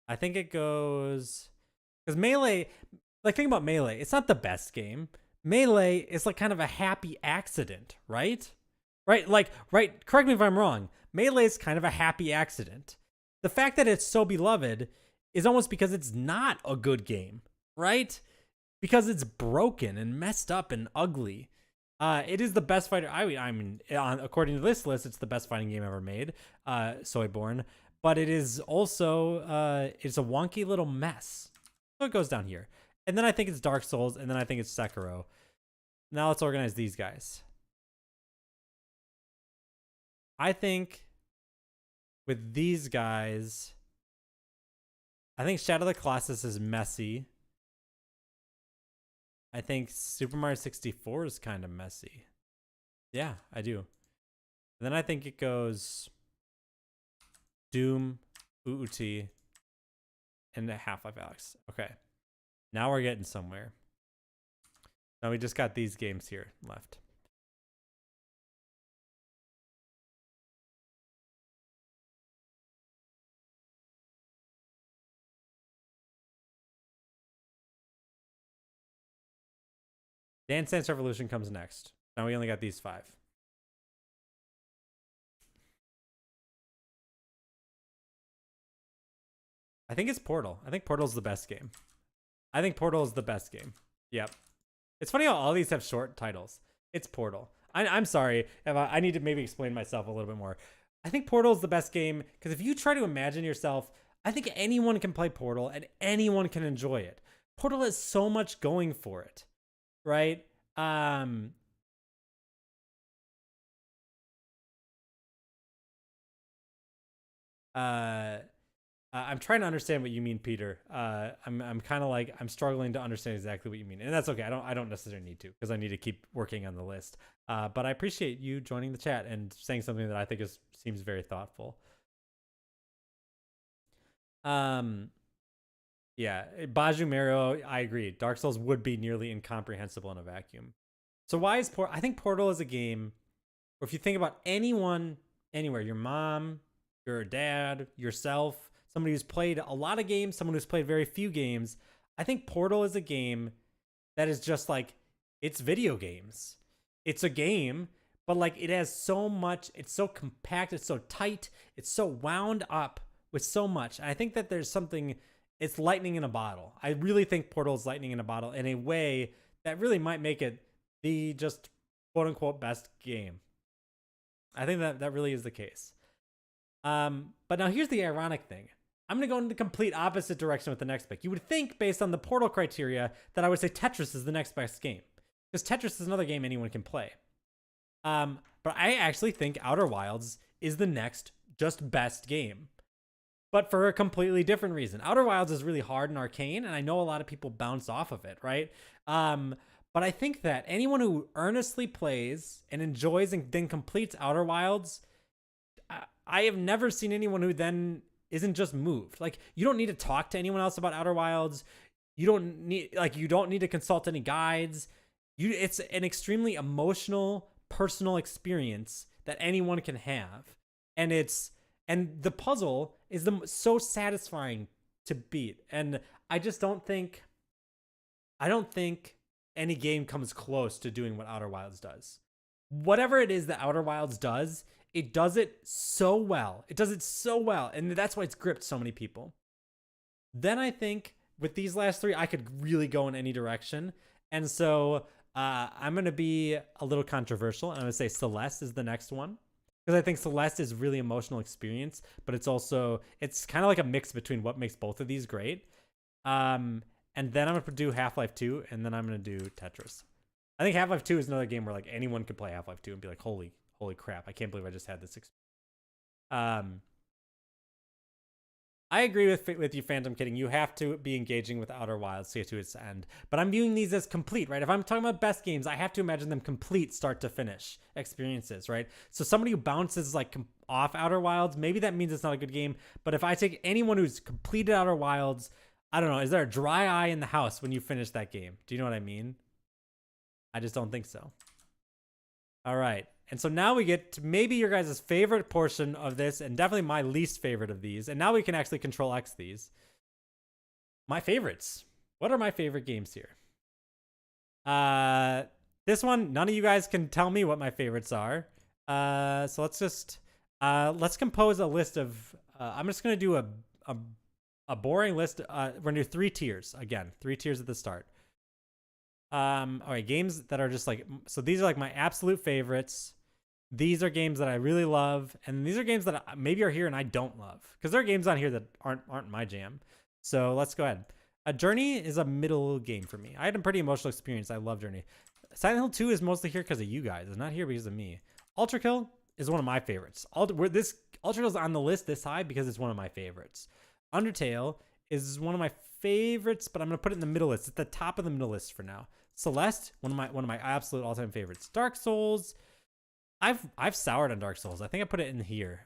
I think it goes... Because Melee... Like, think about Melee. It's not the best game. Melee is like kind of a happy accident, right? Right? Correct me if I'm wrong. Melee is kind of a happy accident. The fact that it's so beloved is almost because it's not a good game, right? Because it's broken and messed up and ugly. It is the best fighter. I mean, according to this list, it's the best fighting game ever made, Soyborn. But it is also, it's a wonky little mess. So it goes down here. And then I think it's Dark Souls, and then I think it's Sekiro. Now let's organize these guys. I think with these guys, I think Shadow of the Colossus is messy. I think Super Mario 64 is kind of messy. Yeah, I do. And then I think it goes Doom, Uti, and Half-Life Alyx. Okay. Now we're getting somewhere. Now we just got these games here left. Dance Dance Revolution comes next. Now we only got these 5. I think it's Portal. I think Portal's the best game. I think Portal is the best game. Yep. It's funny how all these have short titles. It's Portal. I'm sorry if I need to maybe explain myself a little bit more. I think Portal is the best game because if you try to imagine yourself, I think anyone can play Portal and anyone can enjoy it. Portal has so much going for it, right? I'm trying to understand what you mean, Peter. I'm kind of like I'm struggling to understand exactly what you mean, and that's okay. I don't necessarily need to because I need to keep working on the list. But I appreciate you joining the chat and saying something that I think seems very thoughtful. Yeah, Baju Mero, I agree. Dark Souls would be nearly incomprehensible in a vacuum. So why is Portal? I think Portal is a game where if you think about anyone, anywhere, your mom, your dad, yourself, somebody who's played a lot of games, someone who's played very few games, I think Portal is a game that is just like, it's video games. It's a game, but like it has so much, it's so compact, it's so tight, it's so wound up with so much. And I think that there's something, it's lightning in a bottle. I really think Portal is lightning in a bottle in a way that really might make it the just quote unquote best game. I think that really is the case. But now here's the ironic thing. I'm going to go in the complete opposite direction with the next pick. You would think, based on the Portal criteria, that I would say Tetris is the next best game. Because Tetris is another game anyone can play. But I actually think Outer Wilds is the next just best game. But for a completely different reason. Outer Wilds is really hard and arcane, and I know a lot of people bounce off of it, right? But I think that anyone who earnestly plays and enjoys and then completes Outer Wilds, I have never seen anyone who then isn't just moved. Like, you don't need to talk to anyone else about Outer Wilds. You don't need to consult any guides. It's an extremely emotional, personal experience that anyone can have. And the puzzle is so satisfying to beat. And I don't think any game comes close to doing what Outer Wilds does. Whatever it is that Outer Wilds does, it does it so well. It does it so well. And that's why it's gripped so many people. Then I think with these last three, I could really go in any direction. And so I'm going to be a little controversial. I'm going to say Celeste is the next one. Because I think Celeste is really emotional experience, but it's kind of like a mix between what makes both of these great. And then I'm going to do Half-Life 2, and then I'm going to do Tetris. I think Half-Life 2 is another game where like anyone could play Half-Life 2 and be like, holy crap, I can't believe I just had this experience. I agree with you, Phantom Kidding. You have to be engaging with Outer Wilds to get to its end. But I'm viewing these as complete, right? If I'm talking about best games, I have to imagine them complete start to finish experiences, right? So somebody who bounces like off Outer Wilds, maybe that means it's not a good game. But if I take anyone who's completed Outer Wilds, I don't know, is there a dry eye in the house when you finish that game? Do you know what I mean? I just don't think so. All right. And so now we get to maybe your guys' favorite portion of this, and definitely my least favorite of these. And now we can actually Control X these. My favorites. What are my favorite games here? This one, none of you guys can tell me what my favorites are. So let's compose a list of. I'm just gonna do a boring list. We're gonna do 3 tiers again. 3 tiers at the start. All right, games that are just like, so these are like my absolute favorites. These are games that I really love, and these are games that maybe are here and I don't love, because there are games on here that aren't my jam. So let's go ahead. A Journey is a middle game for me. I had a pretty emotional experience. I love Journey. Silent Hill 2 is mostly here because of you guys. It's not here because of me. Ultra Kill is one of my favorites. Ultra Kill is on the list this high because it's one of my favorites. Undertale is one of my favorites, but I'm gonna put it in the middle list. It's at the top of the middle list for now. Celeste, one of my absolute all-time favorites. Dark Souls, I've soured on Dark Souls. I think I put it in here.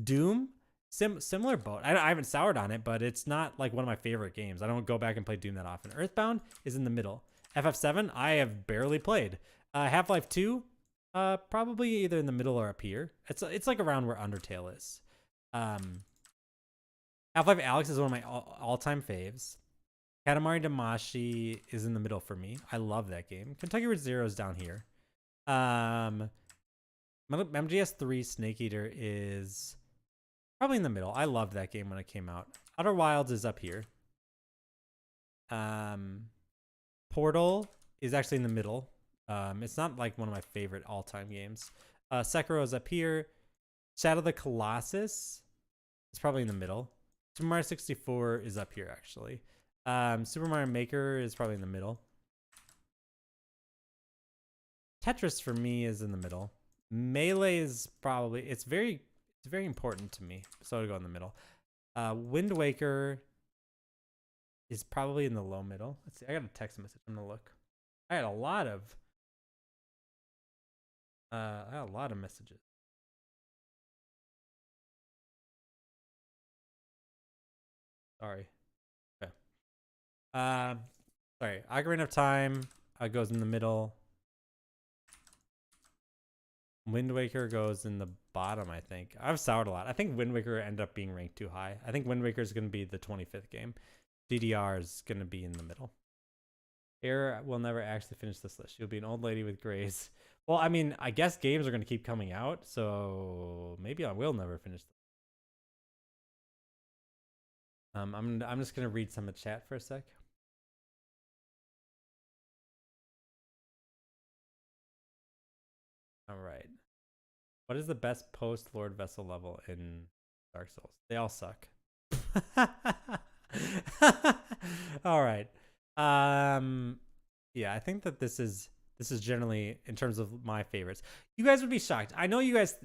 Doom, similar boat. I haven't soured on it, but it's not like one of my favorite games. I don't go back and play Doom that often. Earthbound is in the middle. FF7, I have barely played. Half-Life 2, probably either in the middle or up here. It's like around where Undertale is. Half-Life Alyx is one of my all-time faves. Katamari Damacy is in the middle for me. I love that game. Kentucky Route Zero is down here. MGS3 Snake Eater is probably in the middle. I loved that game when it came out. Outer Wilds is up here. Portal is actually in the middle. It's not like one of my favorite all-time games. Sekiro is up here. Shadow of the Colossus is probably in the middle. Super Mario 64 is up here, actually. Super Mario Maker is probably in the middle. Tetris for me is in the middle. Melee is probably, it's very important to me, so I'll go in the middle. Wind Waker is probably in the low middle. Let's see, I got a text message. I'm gonna look. I had a lot of messages. Sorry. Okay. Sorry. Ocarina of Time goes in the middle. Wind Waker goes in the bottom, I think. I've soured a lot. I think Wind Waker ended up being ranked too high. I think Wind Waker is going to be the 25th game. DDR is going to be in the middle. Air will never actually finish this list. She'll be an old lady with grays. Well, I mean, I guess games are going to keep coming out, so maybe I will never finish them. I'm just going to read some of the chat for a sec. All right. What is the best post Lord Vessel level in Dark Souls? They all suck. All right. Yeah, I think that this is generally in terms of my favorites. You guys would be shocked. I know you guys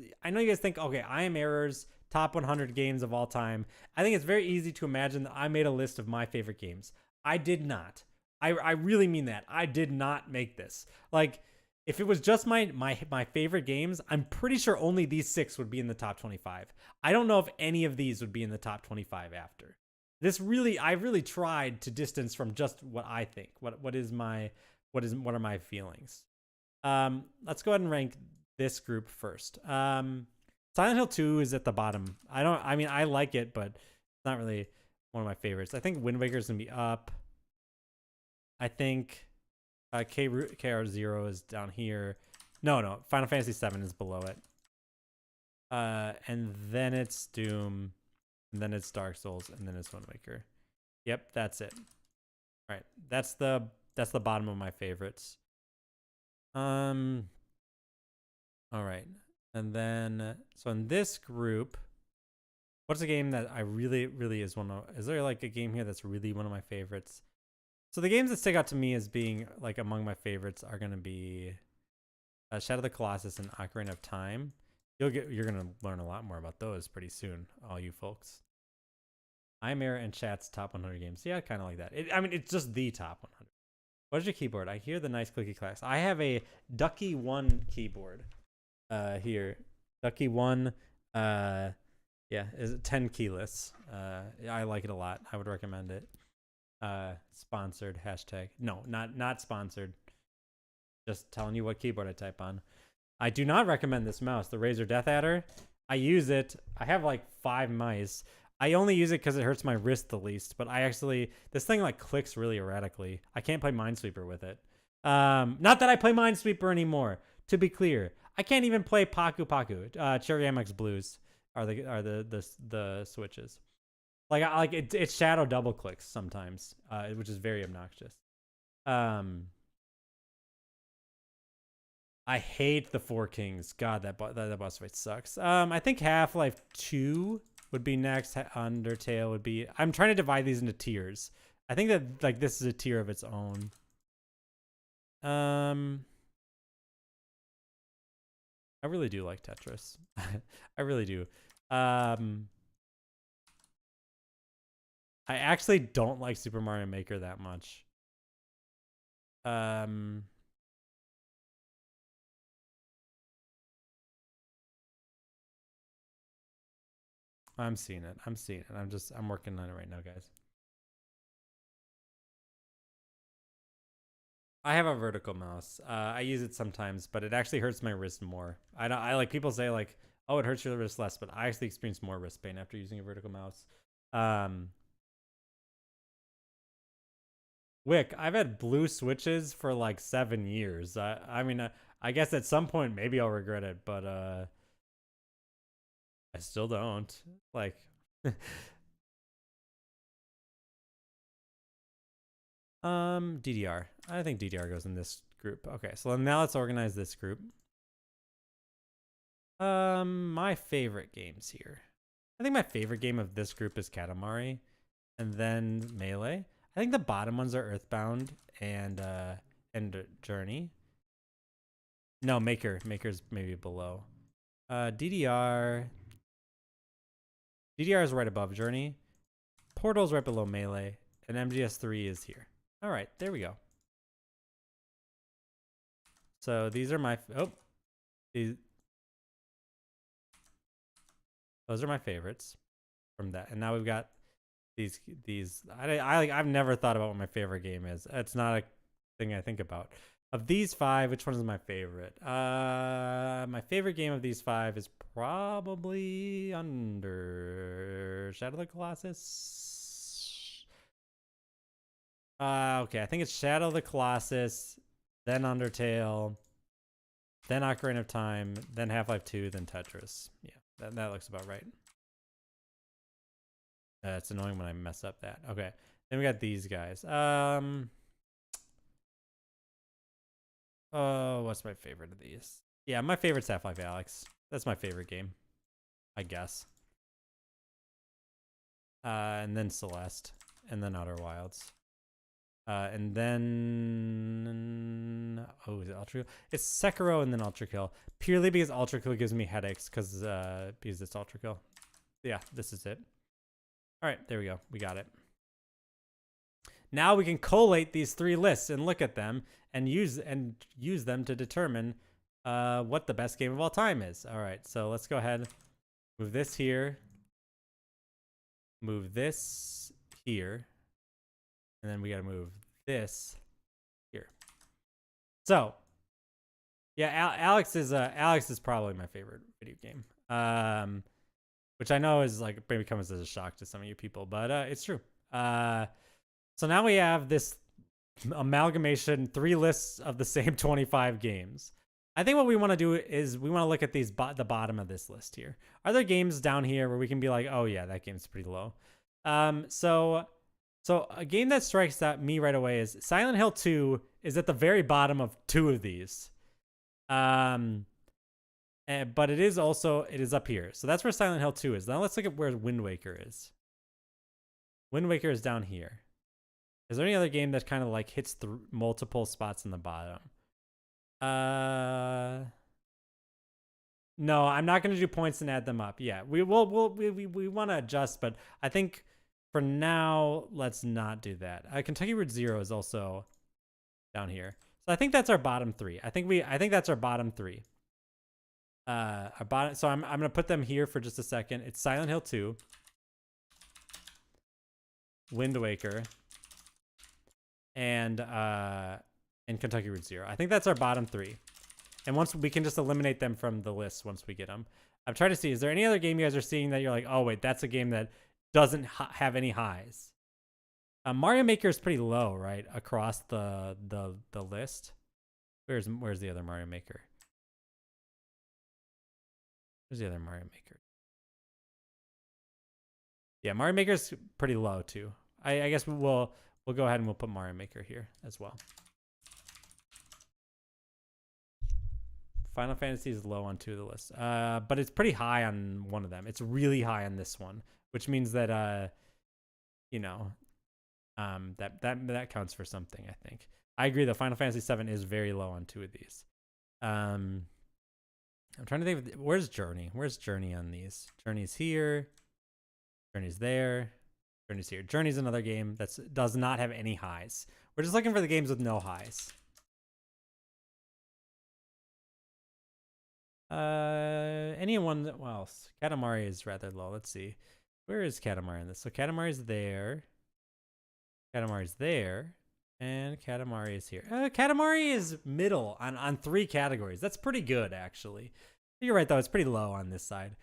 think, okay, I Am Error's top 100 games of all time. I think it's very easy to imagine that I made a list of my favorite games. I did not. I really mean that. I did not make this. Like, if it was just my favorite games, I'm pretty sure only these 6 would be in the top 25. I don't know if any of these would be in the top 25 after. I really tried to distance from just what I think. What are my feelings? Let's go ahead and rank this group first. Silent Hill 2 is at the bottom. I like it, but it's not really one of my favorites. I think Wind Waker is gonna be up. I think KR0 is down here. No, Final Fantasy 7 is below it. And then it's Doom, and then it's Dark Souls, and then it's Wind Waker. Yep, that's it. All right, that's the bottom of my favorites. All right, and then so in this group, what's a game that I really is one of? Is there like a game here that's really one of my favorites? So the games that stick out to me as being like among my favorites are gonna be Shadow of the Colossus and Ocarina of Time. You're gonna learn a lot more about those pretty soon, all you folks. I'm Error and chat's top 100 games. Yeah, kind of like that. It's just the top 100. What is your keyboard? I hear the nice clicky clacks. I have a Ducky 1 keyboard here. Ducky 1, yeah, is 10 keyless. I like it a lot. I would recommend it. Sponsored hashtag. No, not sponsored. Just telling you what keyboard I type on. I do not recommend this mouse, the Razer Death Adder. I use it. I have like 5 mice. I only use it because it hurts my wrist the least, but this thing like clicks really erratically. I can't play Minesweeper with it. Not that I play Minesweeper anymore. To be clear, I can't even play Paku Paku. Cherry MX Blues are the switches. Like it shadow double clicks sometimes, which is very obnoxious. I hate the Four Kings. God, that boss fight sucks. I think Half-Life 2 would be next. Undertale would be. I'm trying to divide these into tiers. I think that like this is a tier of its own. I really do like Tetris. I really do. I actually don't like Super Mario Maker that much. I'm seeing it. I'm working on it right now, guys. I have a vertical mouse. I use it sometimes, but it actually hurts my wrist more. I like people say like, oh, it hurts your wrist less, but I actually experience more wrist pain after using a vertical mouse. Wick, I've had blue switches for like 7 years. I guess at some point maybe I'll regret it, but I still don't. Like DDR. I think DDR goes in this group. Okay, so now let's organize this group. My favorite games here. I think my favorite game of this group is Katamari, and then Melee. I think the bottom ones are Earthbound and Journey. No, Maker. Maker's maybe below. DDR. DDR is right above Journey. Portal's right below Melee, and MGS3 is here. All right, there we go. So these are my those are my favorites from that. And now we've got these. I've never thought about what my favorite game is. It's not a thing I think about. Of these 5, which one is my favorite? My favorite game of these 5 is probably under Shadow of the Colossus. Okay, I think it's Shadow of the Colossus, then Undertale, then Ocarina of Time, then Half-Life 2, then Tetris. Yeah, that looks about right. It's annoying when I mess up that. Okay, then we got these guys. Oh, what's my favorite of these? Yeah, my favorite's Half-Life Alyx. That's my favorite game, I guess. And then Celeste, and then Outer Wilds. And then is it Ultra Kill? It's Sekiro and then Ultra Kill. Purely because Ultra Kill gives me headaches because it's Ultra Kill. Yeah, this is it. All right, there we go. We got it. Now we can collate these 3 lists and look at them and use them to determine what the best game of all time is. All right, so let's go ahead, move this here, move this here, and then we got to move this here. So, yeah, Alyx is probably my favorite video game. Which I know is like maybe comes as a shock to some of you people, but it's true. So now we have this amalgamation, 3 lists of the same 25 games. I think what we want to do is we want to look at these the bottom of this list here. Are there games down here where we can be like, oh yeah, that game's pretty low? So a game that strikes at me right away is Silent Hill 2 is at the very bottom of 2 of these. But it is up here. So that's where Silent Hill 2 is. Now let's look at where Wind Waker is. Wind Waker is down here. Is there any other game that kind of like hits multiple spots in the bottom? No, I'm not going to do points and add them up. Yeah, we want to adjust, but I think for now, let's not do that. Kentucky Route Zero is also down here. So I think that's our bottom 3. I think that's our bottom 3. Our bottom. So I'm gonna put them here for just a second. It's Silent Hill 2, Wind Waker, and Kentucky Route Zero. I think that's our bottom 3. And once we can just eliminate them from the list once we get them. I'm trying to see, is there any other game you guys are seeing that you're like, oh wait, that's a game that doesn't have any highs? Mario Maker is pretty low, right, across the list. Where's the other Mario Maker? Where's the other Mario Maker? Yeah, Mario Maker's pretty low too. I guess we'll go ahead and we'll put Mario Maker here as well. Final Fantasy is low on 2 of the lists, but it's pretty high on one of them. It's really high on this one, which means that you know, that counts for something. I think I agree. The Final Fantasy 7 is very low on 2 of these. I'm trying to think of where's Journey. Where's Journey on these? Journey's here. Journey's there. Journey's here. Journey's another game that does not have any highs. We're just looking for the games with no highs. Anyone that, well, Katamari is rather low. Let's see. Where is Katamari in this? So Katamari's there. Katamari's there. And Katamari is here. Katamari is middle on 3 categories. That's pretty good, actually. You're right, though. It's pretty low on this side.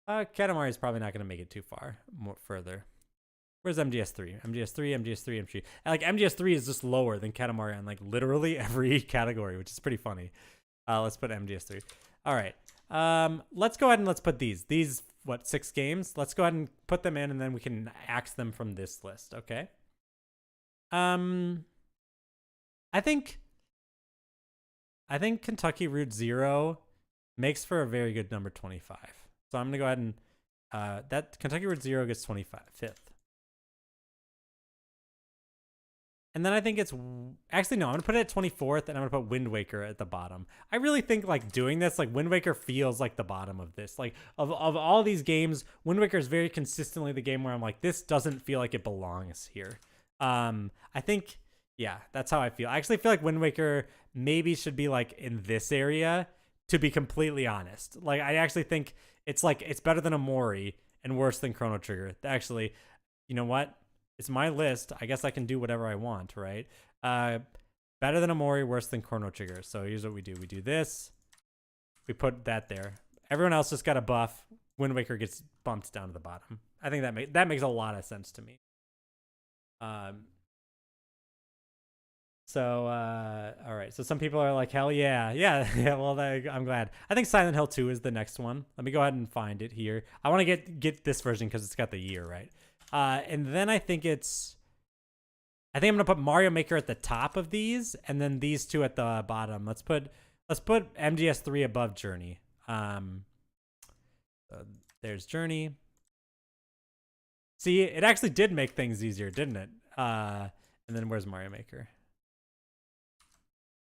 Katamari is probably not going to make it too further. Where's MGS3? MGS3, MGS3, MGS3. Like, MGS3 is just lower than Katamari on, like, literally every category, which is pretty funny. Let's put MGS3. All right. Let's go ahead and let's put these, what, 6 games? Let's go ahead and put them in, and then we can axe them from this list, okay? I think Kentucky Route Zero makes for a very good number 25. So I'm gonna go ahead and that Kentucky Route Zero gets 25th. And then I think it's actually no, I'm gonna put it at 24th, and I'm gonna put Wind Waker at the bottom. I really think like doing this, like Wind Waker feels like the bottom of this. Like of all these games, Wind Waker is very consistently the game where I'm like, this doesn't feel like it belongs here. I think, yeah, that's how I feel. I actually feel like Wind Waker maybe should be like in this area, to be completely honest. Like I actually think it's like it's better than Omori and worse than Chrono Trigger. Actually, you know what? It's my list. I guess I can do whatever I want, right? Better than Omori, worse than Chrono Trigger. So here's what we do. We do this. We put that there. Everyone else just got a buff. Wind Waker gets bumped down to the bottom. I think that makes a lot of sense to me. So, all right. So some people are like, hell yeah. Yeah. Well, I'm glad. I think Silent Hill 2 is the next one. Let me go ahead and find it here. I want to get this version because it's got the year, right? And then I think I'm going to put Mario Maker at the top of these, and then these two at the bottom. Let's put MGS3 above Journey. There's Journey. See, it actually did make things easier, didn't it? And then where's Mario Maker?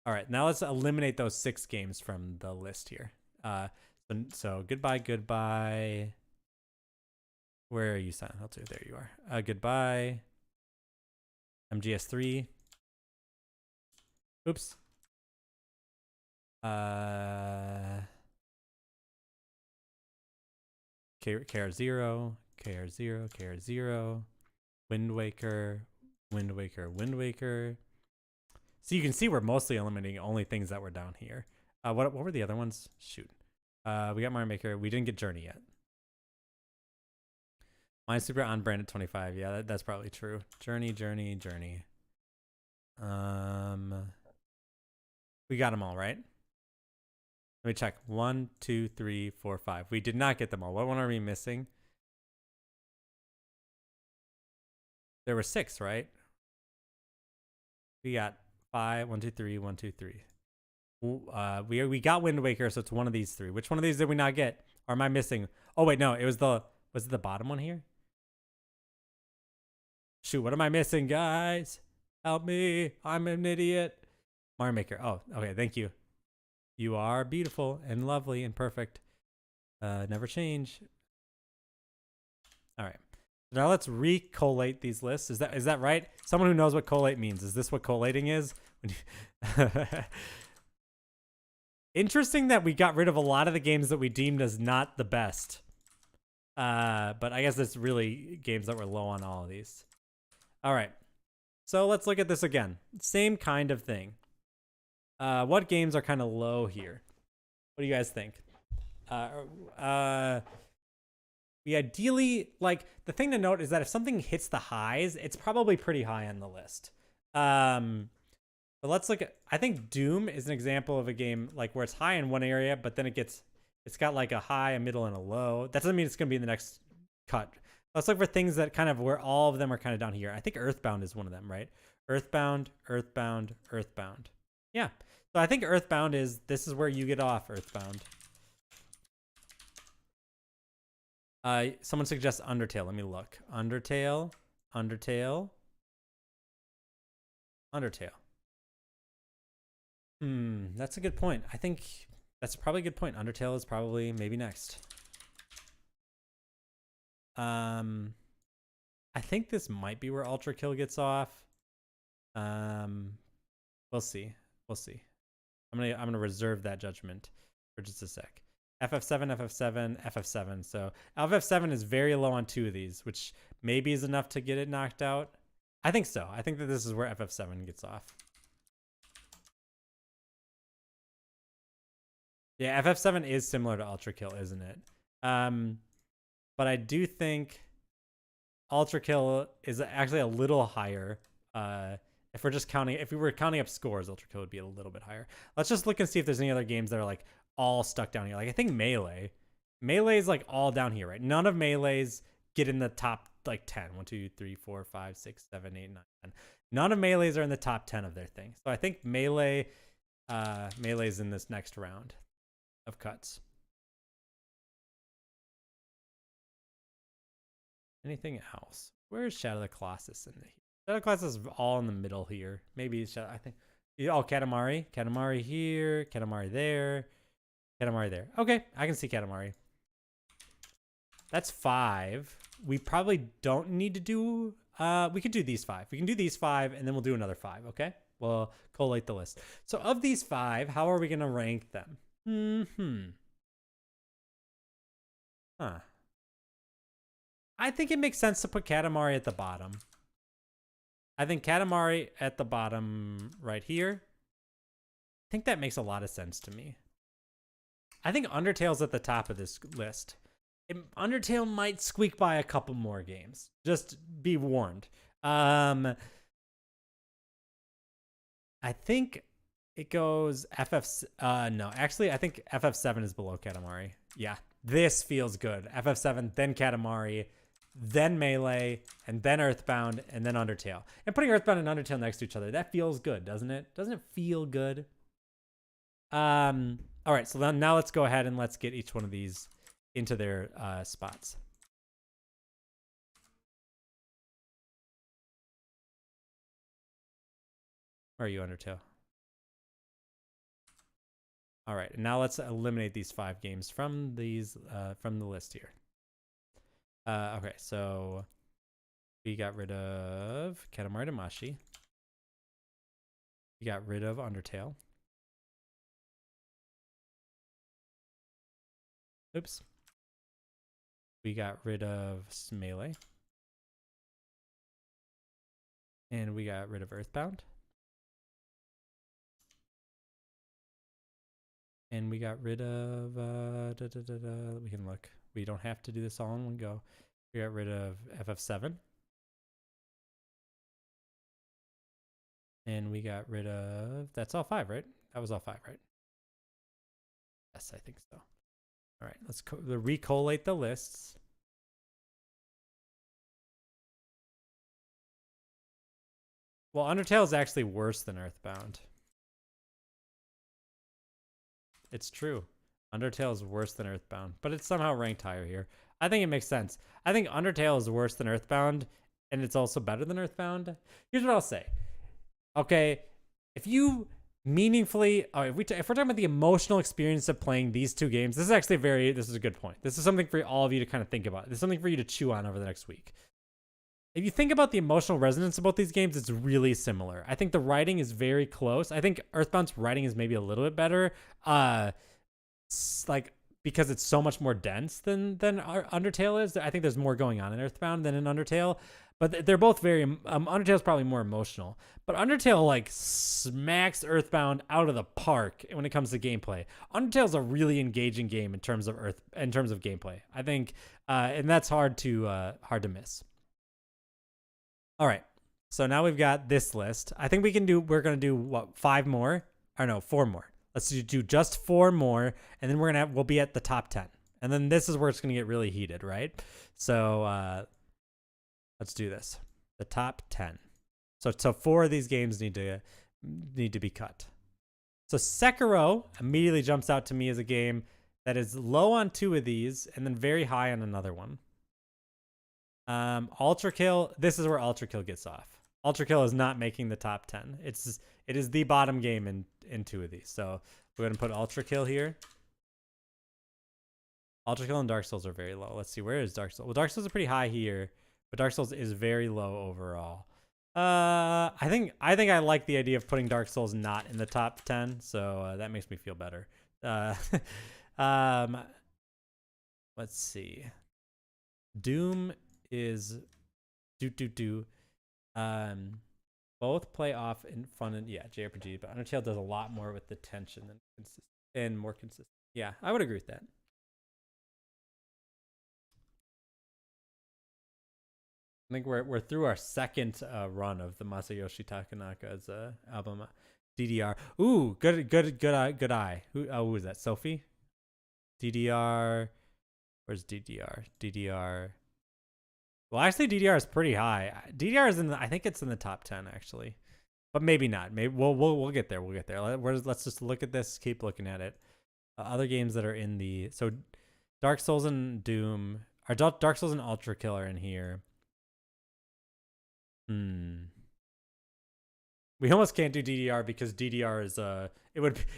All right, now let's eliminate those 6 games from the list here. So goodbye. Where are you, Silent Hill 2? There you are. Goodbye. MGS3. Oops. KR0. Wind Waker. So you can see we're mostly eliminating only things that were down here. What were the other ones? Shoot. We got Mario Maker. We didn't get Journey yet. Mine's super on brand at 25. Yeah, that's probably true. Journey. We got them all, right? Let me check. 1, 2, 3, 4, 5. We did not get them all. What one are we missing? There were 6, right? We got 5. 1, 2, 3. 1, 2, 3. We got Wind Waker, so it's one of these 3. Which one of these did we not get? Or am I missing? Oh wait, no. Was it the bottom one here? Shoot, what am I missing, guys? Help me. I'm an idiot. Mario Maker. Oh, okay. Thank you. You are beautiful and lovely and perfect. Never change. All right. Now let's recollate these lists. Is that right? Someone who knows what collate means. Is this what collating is? Interesting that we got rid of a lot of the games that we deemed as not the best. But I guess it's really games that were low on all of these. All right. So let's look at this again. Same kind of thing. What games are kind of low here? What do you guys think? We ideally, like, the thing to note is that if something hits the highs, it's probably pretty high on the list. But let's look at, I think Doom is an example of a game like where it's high in one area, but then it's got like a high, a middle, and a low. That doesn't mean it's going to be in the next cut. Let's look for things that kind of where all of them are kind of down here. I think Earthbound is one of them, right? Earthbound. Yeah. So I think Earthbound this is where you get off, Earthbound. Someone suggests Undertale. Let me look. Undertale. That's a good point. I think that's probably a good point. Undertale is probably maybe next. I think this might be where Ultra Kill gets off. We'll see. I'm gonna reserve that judgment for just a sec. FF7. So FF7 is very low on 2 of these, which maybe is enough to get it knocked out. I think so. I think that this is where FF7 gets off. Yeah, FF7 is similar to Ultra Kill, isn't it? But I do think Ultra Kill is actually a little higher. If we were counting up scores, Ultra Kill would be a little bit higher. Let's just look and see if there's any other games that are like all stuck down here. Like I think Melee is like all down here, right? None of Melee's get in the top like 10. 1, 2, 3, 4, 5, 6, 7, 8, 9, 10. None of Melee's are in the top 10 of their thing. So I think Melee's in this next round of cuts. Anything else? Where's Shadow of the Colossus in here? Shadow of the Colossus is all in the middle here. Maybe Shadow, I think. Oh, Katamari. Katamari here. Katamari there. Katamari there. Okay, I can see Katamari. That's 5. We probably don't need to do... we could do these 5. We can do these 5, and then we'll do another 5, okay? We'll collate the list. So of these 5, how are we going to rank them? Huh. I think it makes sense to put Katamari at the bottom. I think Katamari at the bottom right here. I think that makes a lot of sense to me. I think Undertale's at the top of this list. Undertale might squeak by a couple more games. Just be warned. I think it goes no, actually, I think FF7 is below Katamari. Yeah, this feels good. FF7, then Katamari, then Melee, and then Earthbound, and then Undertale. And putting Earthbound and Undertale next to each other, that feels good, doesn't it? Doesn't it feel good? All right, so then now let's go ahead and let's get each one of these into their spots. Where are you, Undertale? All right, now let's eliminate these 5 games from these from the list here. Okay, so we got rid of Katamari Damacy. We got rid of Undertale. Oops. We got rid of Melee. And we got rid of Earthbound. And we got rid of, we can look. We don't have to do this all in one go. We got rid of FF7. And we got rid of, that's all 5, right? That was all 5, right? Yes, I think so. All right, let's recollate the lists. Well, Undertale is actually worse than Earthbound. It's true. Undertale is worse than Earthbound, but it's somehow ranked higher here. I think it makes sense. I think Undertale is worse than Earthbound, and it's also better than Earthbound. Here's what I'll say. Okay, if you meaningfully, if we're talking about the emotional experience of playing these 2 games, this is actually this is a good point. This is something for all of you to kind of think about. This is something for you to chew on over the next week. If you think about the emotional resonance about these games, it's really similar. I think the writing is very close. I think Earthbound's writing is maybe a little bit better, like because it's so much more dense than Undertale is. I think there's more going on in Earthbound than in Undertale, but they're both very. Undertale's probably more emotional, but Undertale like smacks Earthbound out of the park when it comes to gameplay. Undertale's a really engaging game in terms of gameplay. I think, and that's hard to miss. All right, so now we've got this list. I think we're going to do what, 5 more? Or no, 4 more. Let's do just 4 more, and then we'll be at the top 10. And then this is where it's going to get really heated, right? So let's do this. The top 10. So 4 of these games need to be cut. So Sekiro immediately jumps out to me as a game that is low on 2 of these and then very high on another one. Ultra Kill, this is where Ultra Kill gets off. Ultra Kill is not making the top 10. It is the bottom game in 2 of these. So we're going to put Ultra Kill here. Ultra Kill and Dark Souls are very low. Let's see, where is Dark Souls? Well, Dark Souls is pretty high here, but Dark Souls is very low overall. I think I like the idea of putting Dark Souls not in the top 10, so that makes me feel better. Let's see. Doom is both play off in fun and JRPG, but Undertale does a lot more with the tension and more consistent. Yeah, I would agree with that. I think we're through our second run of the Masayoshi Takanaka's album, DDR. Ooh, good eye. Who was that? Sophie? DDR. Where's DDR? DDR. Well, actually, DDR is pretty high. DDR is in the, I think it's in the top 10 actually, but maybe not. Maybe we'll get there. We'll get there. Let's just look at this. Keep looking at it. Other games that are in the Dark Souls and Doom, or Dark Souls and Ultra Kill are in here. We almost can't do DDR because DDR is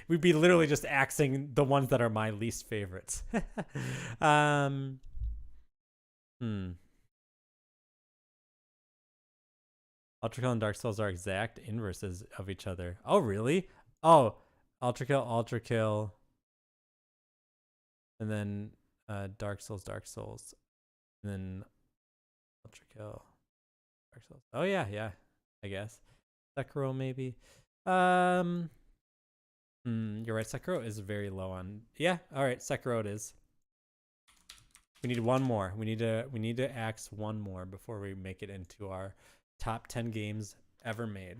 we'd be literally just axing the ones that are my least favorites. Ultra Kill and Dark Souls are exact inverses of each other. Oh, really? Oh, Ultra Kill, and then Dark Souls, and then Ultra Kill, Dark Souls. Oh yeah, I guess. Sekiro maybe. You're right. Sekiro is very low on. Yeah, all right. Sekiro it is. We need one more. We need to axe one more before we make it into our top 10 games ever made.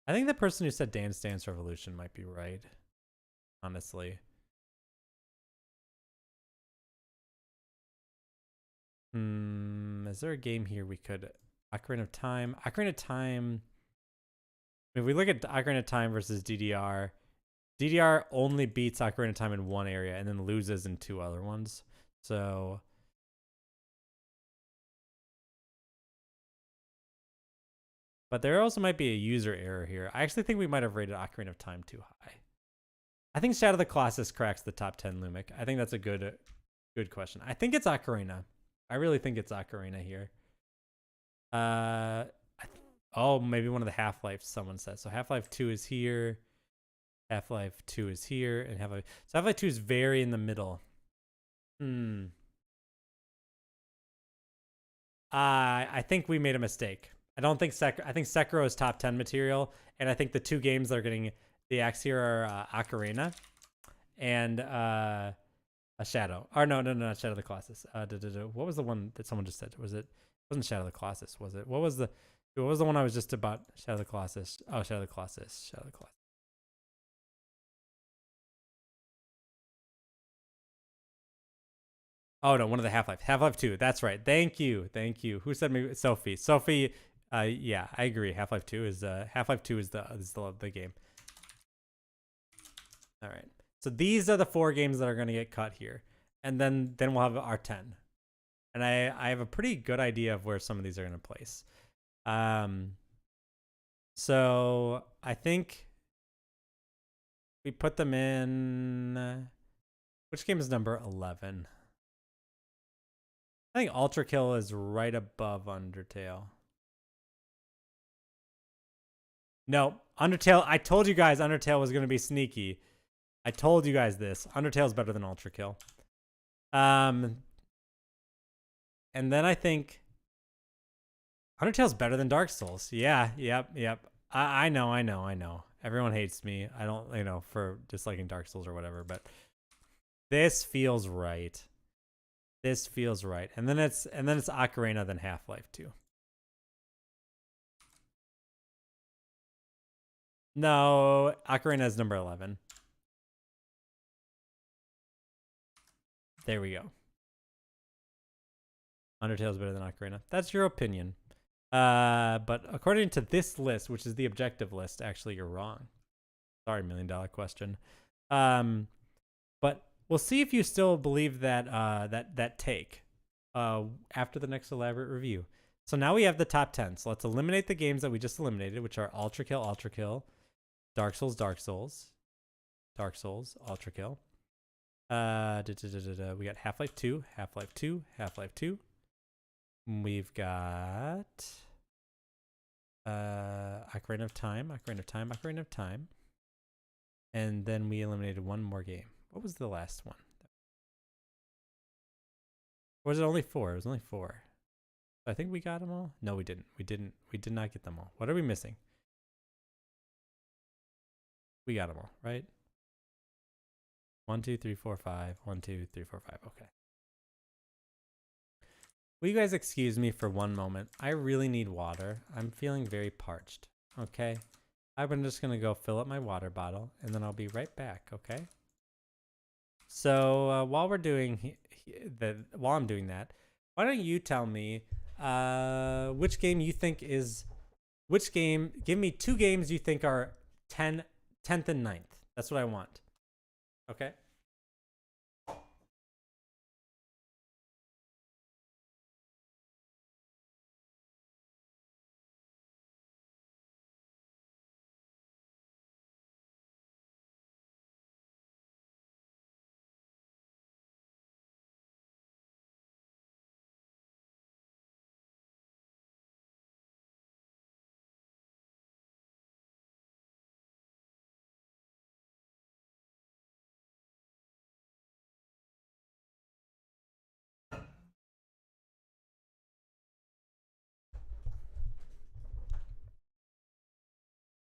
I think the person who said Dance Dance Revolution might be right. Honestly. Is there a game here we could... Ocarina of Time. Ocarina of Time... If we look at Ocarina of Time versus DDR, DDR only beats Ocarina of Time in one area and then loses in two other ones. So... But there also might be a user error here. I actually think we might have rated Ocarina of Time too high. I think Shadow of the Colossus cracks the top 10 Lumic. I think that's a good question. I think it's Ocarina. I really think it's Ocarina here. Oh, maybe one of the Half-Life someone says. So Half-Life 2 is here. Half-Life 2 is here. And Half-Life... So Half-Life 2 is very in the middle. I think we made a mistake. I don't think I think Sekiro is top 10 material, and I think the two games that are getting the axe here are Ocarina and a Shadow. Or no, not Shadow of the Colossus. What was the one that someone just said? It wasn't Shadow of the Colossus, was it? What was the one I was just about? Shadow of the Colossus. Oh, Shadow of the Colossus. Shadow of the Colossus. Oh no, one of the Half-Life. Half-Life 2. That's right. Thank you. Who said me? Sophie. Yeah, I agree. Half-Life 2 is the game. All right. So these are the 4 games that are going to get cut here. And then we'll have our 10. And I have a pretty good idea of where some of these are going to place. So I think we put them in... Which game is number 11? I think Ultra Kill is right above Undertale. No, Undertale. I told you guys Undertale was going to be sneaky. I told you guys this. Undertale's better than Ultra Kill. And then I think Undertale's better than Dark Souls. Yeah, yep. I know. Everyone hates me. I don't, for disliking Dark Souls or whatever, but this feels right. And then it's Ocarina, then Half-Life 2. No, Ocarina is number 11. There we go. Undertale's better than Ocarina. That's your opinion. But according to this list, which is the objective list, actually you're wrong. Sorry, $1 million question. But we'll see if you still believe that that take after the next elaborate review. So now we have the top 10. So let's eliminate the games that we just eliminated, which are Ultra Kill, Dark Souls, Ultra Kill. We got Half-Life 2. We've got Ocarina of Time. And then we eliminated one more game. What was the last one? Or was it only 4? It was only 4. I think we got them all. No, we didn't. We did not get them all. What are we missing? We got them all, right? 1, 2, 3, 4, 5. 1, 2, 3, 4, 5. Okay. Will you guys excuse me for one moment? I really need water. I'm feeling very parched. Okay. I'm just going to go fill up my water bottle and then I'll be right back. Okay. So while we're doing while I'm doing that, why don't you tell me which game you think is which game? Give me 2 games you think are 10th and 9th. That's what I want. Okay.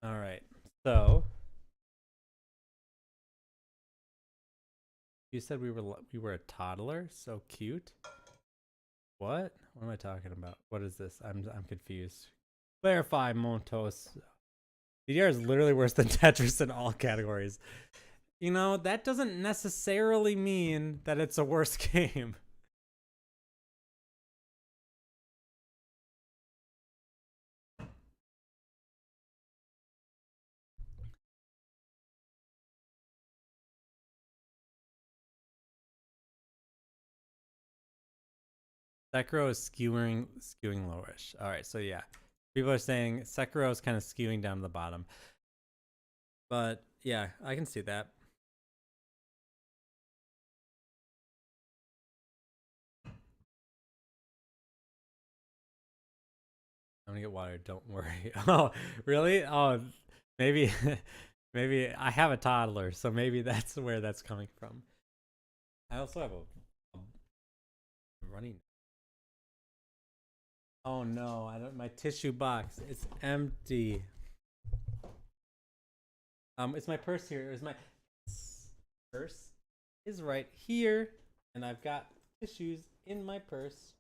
All right. So you said we were a toddler. So cute. What? What am I talking about? What is this? I'm confused. Clarify, Montos. DDR is literally worse than Tetris in all categories. You know, that doesn't necessarily mean that it's a worse game. Sekiro is skewing lowish. All right, so yeah, people are saying Sekiro is kind of skewing down to the bottom, but yeah, I can see that. I'm gonna get water. Don't worry. Oh, really? Oh, maybe, maybe I have a toddler, so maybe that's where that's coming from. I also have a running. Oh no, I don't. My tissue box. It's empty. It's my purse here. It's my purse is right here, and I've got tissues in my purse.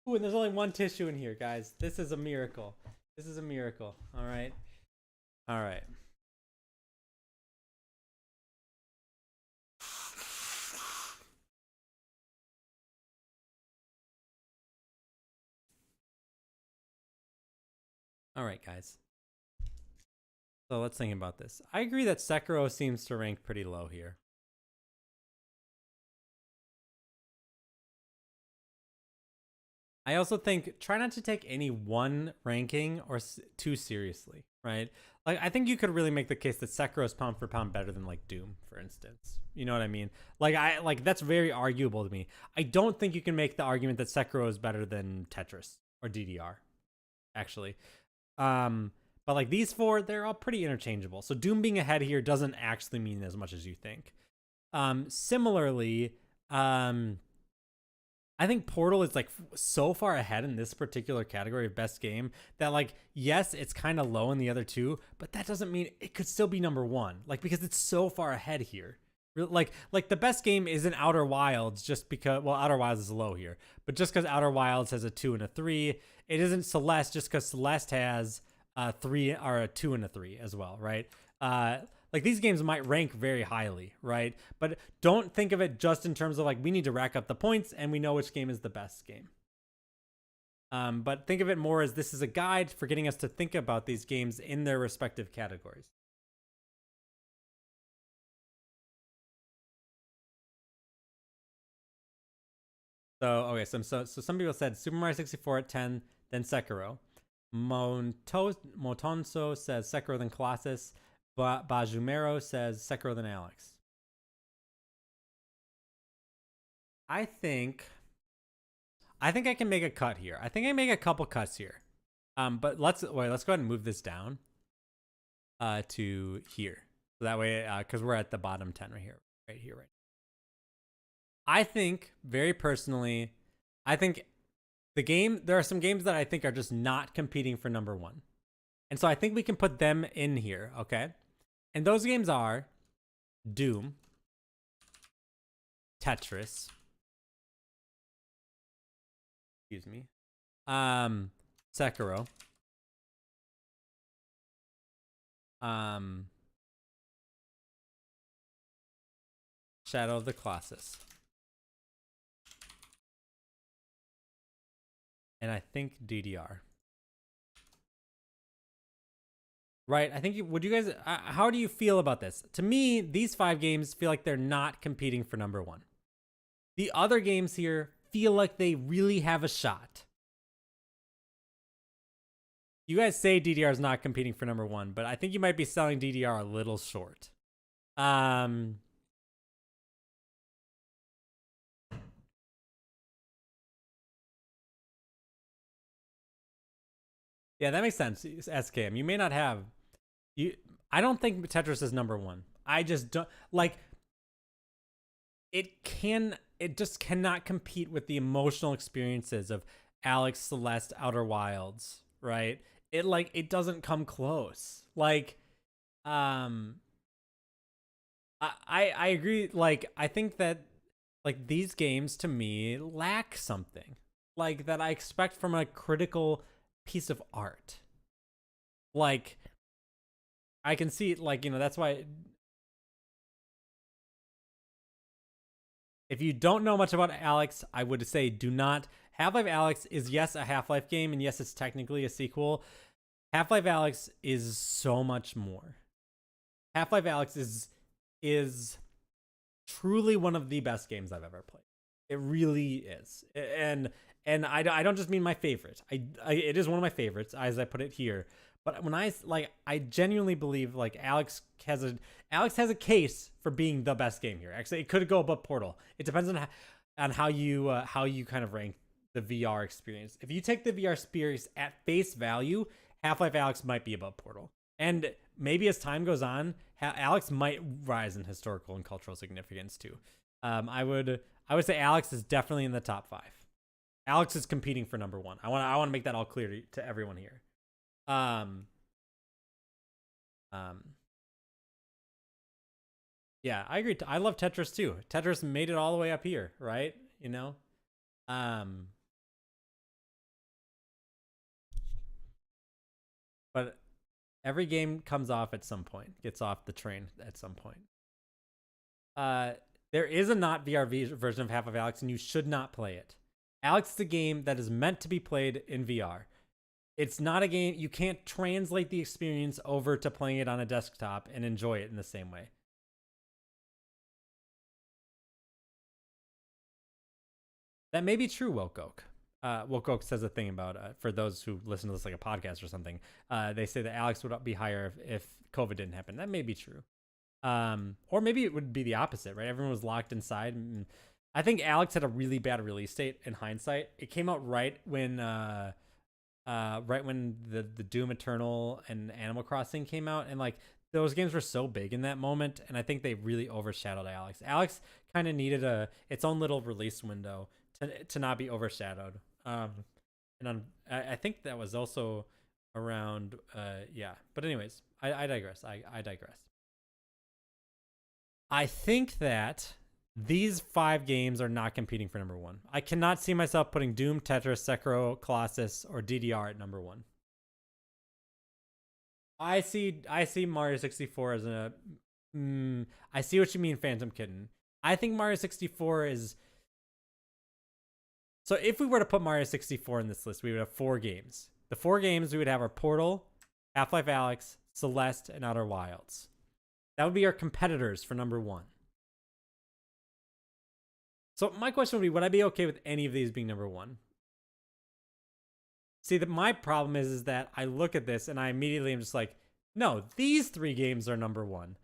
Ooh, and there's only one tissue in here, guys. This is a miracle. This is a miracle. All right. All right. All right, guys. So let's think about this. I agree that Sekiro seems to rank pretty low here. I also think try not to take any one ranking or too seriously, right? Like I think you could really make the case that Sekiro is pound for pound better than like Doom, for instance. You know what I mean? Like that's very arguable to me. I don't think you can make the argument that Sekiro is better than Tetris or DDR, actually. But like these four, they're all pretty interchangeable. So Doom being ahead here doesn't actually mean as much as you think. Similarly, I think Portal is like so far ahead in this particular category of best game that like yes, it's kind of low in the other two, but that doesn't mean it could still be number one. Like because it's so far ahead here. Like the best game isn't Outer Wilds just because Outer Wilds is low here, but just because Outer Wilds has a 2 and a 3, it isn't Celeste just because Celeste has a 3 or a 2 and a 3 as well, right? Like these games might rank very highly, right? But don't think of it just in terms of like we need to rack up the points and we know which game is the best game. But think of it more as this is a guide for getting us to think about these games in their respective categories. So okay, so some people said Super Mario 64 at 10, then Sekiro. Motonso says Sekiro then Colossus. Bajumero says Sekiro then Alex. I think I can make a cut here. I think I make a couple cuts here. But let's go ahead and move this down to here. So that way, because we're at the bottom 10 right here. I think, very personally, I think there are some games that I think are just not competing for number one. And so I think we can put them in here, okay? And those games are Doom, Tetris, excuse me, Sekiro, Shadow of the Colossus. And I think DDR. Right, I think would you guys how do you feel about this? To me, these 5 games feel like they're not competing for number 1. The other games here feel like they really have a shot. You guys say DDR is not competing for number 1, but I think you might be selling DDR a little short. Yeah, that makes sense. SKM, you may not have you. I don't think Tetris is number 1. I just don't like. It just cannot compete with the emotional experiences of Alex, Celeste, Outer Wilds, right? It doesn't come close. Like, I agree. Like, I think that like these games to me lack something like that I expect from a critical piece of art. Like, I can see it, like, that's why if you don't know much about Alex, I would say do not. Half-Life Alex is, yes, a Half-Life game, and yes, it's technically a sequel. Half-Life Alex is so much more. Half-Life Alex is truly one of the best games I've ever played. It really is. And I don't just mean my favorite. It is one of my favorites, as I put it here. But when I genuinely believe like Alex has a case for being the best game here. Actually, it could go above Portal. It depends on how you kind of rank the VR experience. If you take the VR experience at face value, Half-Life Alex might be above Portal. And maybe as time goes on, Alex might rise in historical and cultural significance too. I would say Alex is definitely in the top 5. Alex is competing for number 1. I want to make that all clear to everyone here. Yeah, I agree. I love Tetris too. Tetris made it all the way up here, right? But every game comes off at some point, gets off the train at some point. There is a not VR version of Half-Life Alex, and you should not play it. Alex is a game that is meant to be played in VR. It's not a game, you can't translate the experience over to playing it on a desktop and enjoy it in the same way. That may be true, Woke Oak. Woke Oak says a thing about, for those who listen to this like a podcast or something, they say that Alex would be higher if COVID didn't happen. That may be true. Or maybe it would be the opposite, right? Everyone was locked inside. And I think Alex had a really bad release date in hindsight. It came out right when the Doom Eternal and Animal Crossing came out, and like those games were so big in that moment, and I think they really overshadowed Alex. Alex kind of needed its own little release window to not be overshadowed. And I think that was also around yeah. But anyways, I digress. I digress. I think that these 5 games are not competing for number 1. I cannot see myself putting Doom, Tetris, Sekiro, Colossus, or DDR at number 1. I see Mario 64 as a. I see what you mean, Phantom Kitten. I think Mario 64 is. So if we were to put Mario 64 in this list, we would have 4 games. The 4 games we would have are Portal, Half-Life Alex, Celeste, and Outer Wilds. That would be our competitors for number 1. So my question would be, would I be okay with any of these being number 1? See, my problem is that I look at this and I immediately am just like, no, these 3 games are number 1.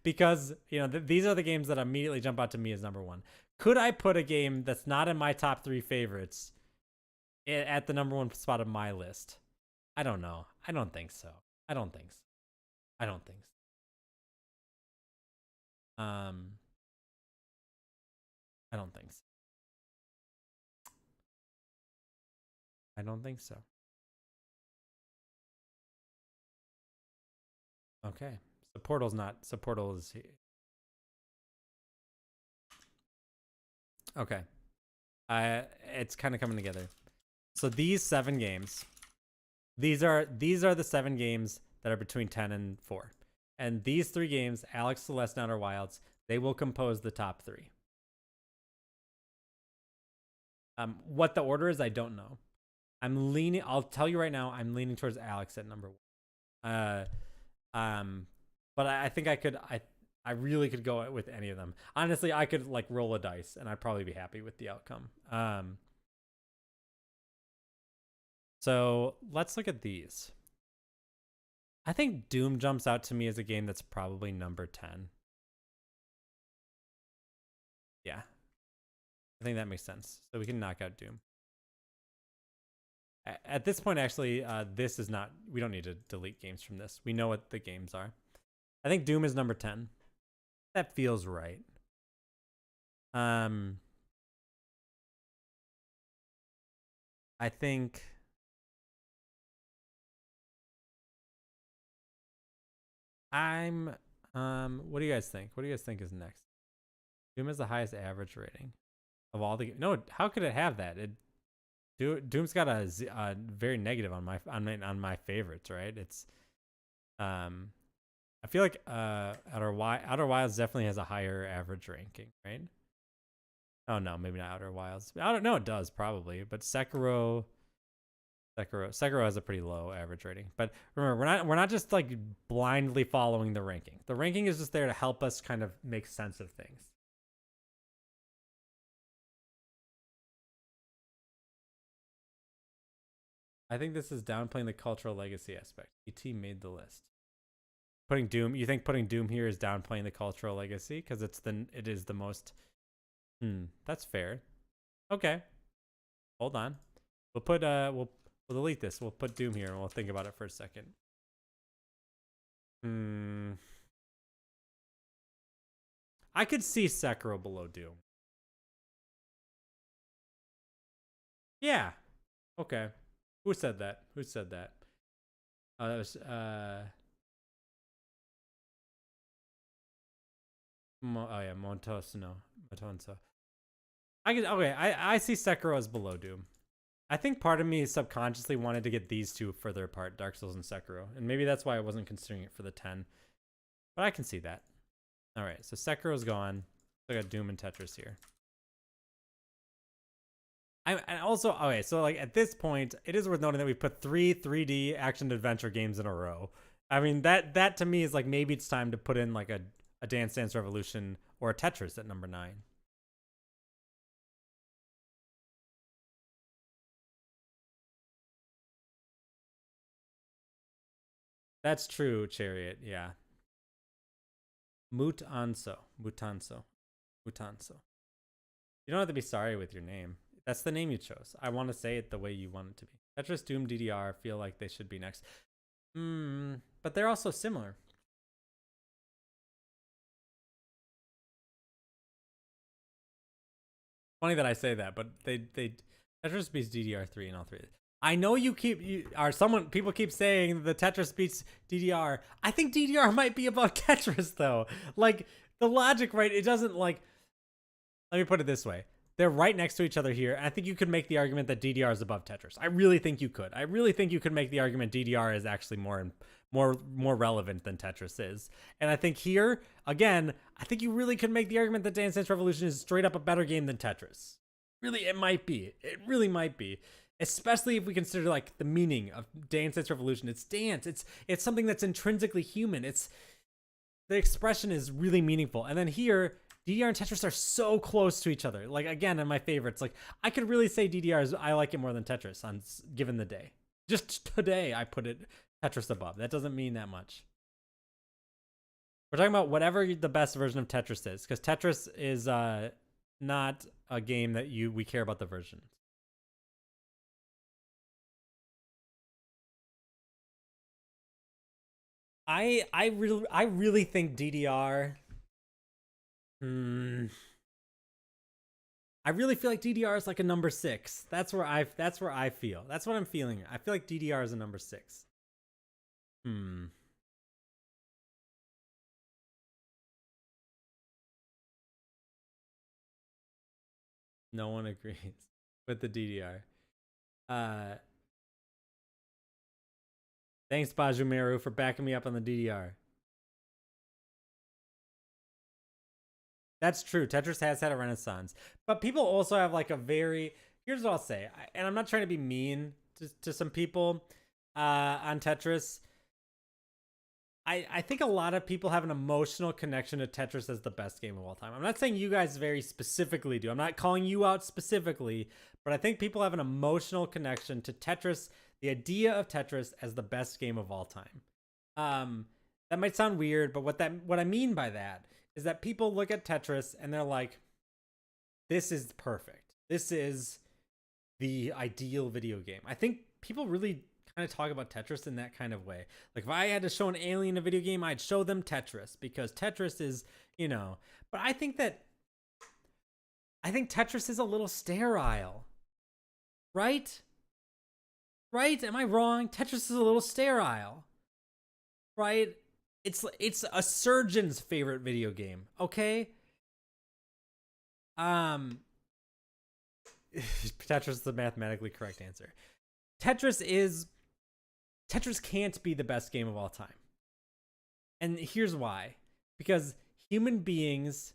Because, these are the games that immediately jump out to me as number 1. Could I put a game that's not in my top 3 favorites at the number 1 spot of my list? I don't know. I don't think so. I don't think so. I don't think so. I don't think so. I don't think so. Okay. So Portal's not. So Portal is. Okay. It's kind of coming together. So these 7 games. These are the 7 games that are between 10 and 4. And these 3 games, Alex, Celeste, and Outer Wilds, they will compose the top 3. What the order is, I don't know. I'll tell you right now, I'm leaning towards Alex at number 1. But I think I really could go with any of them. Honestly, I could like roll a dice and I'd probably be happy with the outcome. So let's look at these. I think Doom jumps out to me as a game that's probably number 10. Yeah. I think that makes sense. So we can knock out Doom. At this point, actually, this is not... We don't need to delete games from this. We know what the games are. I think Doom is number 10. That feels right. I think... what do you guys think? What do you guys think is next? Doom has the highest average rating of all the... No, how could it have that? Doom's got a very negative on my favorites, right? It's I feel like Outer Wilds definitely has a higher average ranking, right? Oh no, maybe not Outer Wilds. I don't know, it does probably, but Sekiro has a pretty low average rating. But remember, we're not just like blindly following the ranking. The ranking is just there to help us kind of make sense of things. I think this is downplaying the cultural legacy aspect. ET made the list. You think putting Doom here is downplaying the cultural legacy because it is the most. That's fair. Okay, hold on. We'll put we'll delete this. We'll put Doom here and we'll think about it for a second. I could see Sekiro below Doom. Yeah. Okay. Who said that? Who said that? That was Montosino. I see Sekiro as below Doom. I think part of me subconsciously wanted to get these two further apart, Dark Souls and Sekiro, and maybe that's why I wasn't considering it for the 10. But I can see that. All right, so Sekiro's gone. I got Doom and Tetris here. And also, okay, so like at this point, it is worth noting that we put 3 3D action adventure games in a row. I mean, that to me is like maybe it's time to put in like a Dance Dance Revolution or a Tetris at number 9. That's true, Chariot. Yeah. Mutanso. You don't have to be sorry with your name. That's the name you chose. I want to say it the way you want it to be. Tetris, Doom, DDR feel like they should be next. But they're also similar. Funny that I say that, but they Tetris beats DDR3 in all 3. I know people keep saying the Tetris beats DDR. I think DDR might be above Tetris though. Like the logic, right? It doesn't like. Let me put it this way. They're right next to each other here. And I think you could make the argument that DDR is above Tetris. I really think you could. I really think you could make the argument DDR is actually more relevant than Tetris is. And I think here, again, I think you really could make the argument that Dance Dance Revolution is straight up a better game than Tetris. Really, it might be. It really might be. Especially if we consider like the meaning of Dance Dance Revolution. It's dance. It's something that's intrinsically human. The expression is really meaningful. And then here, DDR and Tetris are so close to each other. Like again, in my favorites, like I could really say I like it more than Tetris on given the day. Just today, I put it Tetris above. That doesn't mean that much. We're talking about whatever the best version of Tetris is, because Tetris is not a game that we care about the version. I really think DDR. I really feel like DDR is like a number 6. That's where I feel. That's what I'm feeling. I feel like DDR is a number 6. No one agrees with the DDR. Thanks, Bajumeru, for backing me up on the DDR. That's true. Tetris has had a renaissance. But people also have like a very... Here's what I'll say. And I'm not trying to be mean to some people on Tetris. I think a lot of people have an emotional connection to Tetris as the best game of all time. I'm not saying you guys very specifically do. I'm not calling you out specifically, but I think people have an emotional connection to Tetris, the idea of Tetris as the best game of all time. That might sound weird, but what I mean by that is that people look at Tetris and they're like, this is perfect. This is the ideal video game. I think people really kind of talk about Tetris in that kind of way. Like if I had to show an alien a video game, I'd show them Tetris because Tetris is, but I think Tetris is a little sterile. Right? Right? Am I wrong? Tetris is a little sterile. Right? It's a surgeon's favorite video game, okay? Tetris is the mathematically correct answer. Tetris can't be the best game of all time. And here's why. Because human beings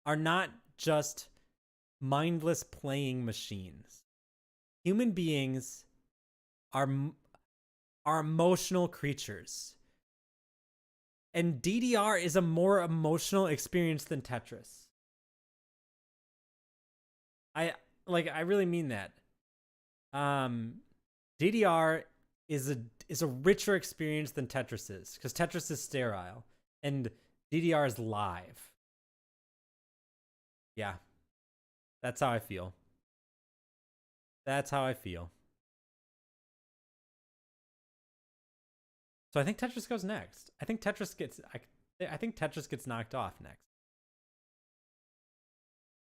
are not just mindless playing machines. Human beings are emotional creatures. And DDR is a more emotional experience than Tetris. I really mean that. DDR is a richer experience than Tetris is, because Tetris is sterile and DDR is live. Yeah. That's how I feel. That's how I feel. So I think Tetris goes next. I think Tetris gets knocked off next.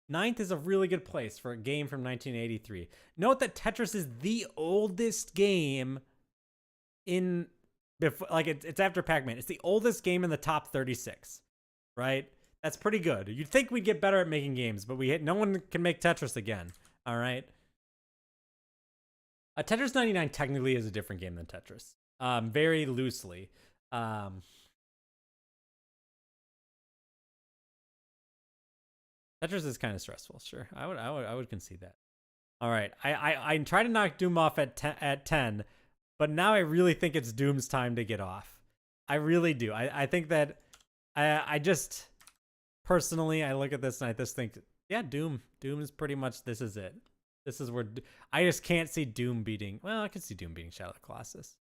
Ninth is a really good place for a game from 1983. Note that Tetris is the oldest game in, it's after Pac-Man. It's the oldest game in the top 36, right? That's pretty good. You'd think we'd get better at making games, but no one can make Tetris again. All right. Tetris 99 technically is a different game than Tetris. Very loosely. Tetris is kind of stressful. Sure, I would concede that. All right, I try to knock Doom off at 10, but now I really think it's Doom's time to get off. I really do. I think that I just personally I look at this and I just think, yeah, Doom is pretty much, this is it. This is where I just can't see Doom beating. Well, I could see Doom beating Shadow of the Colossus.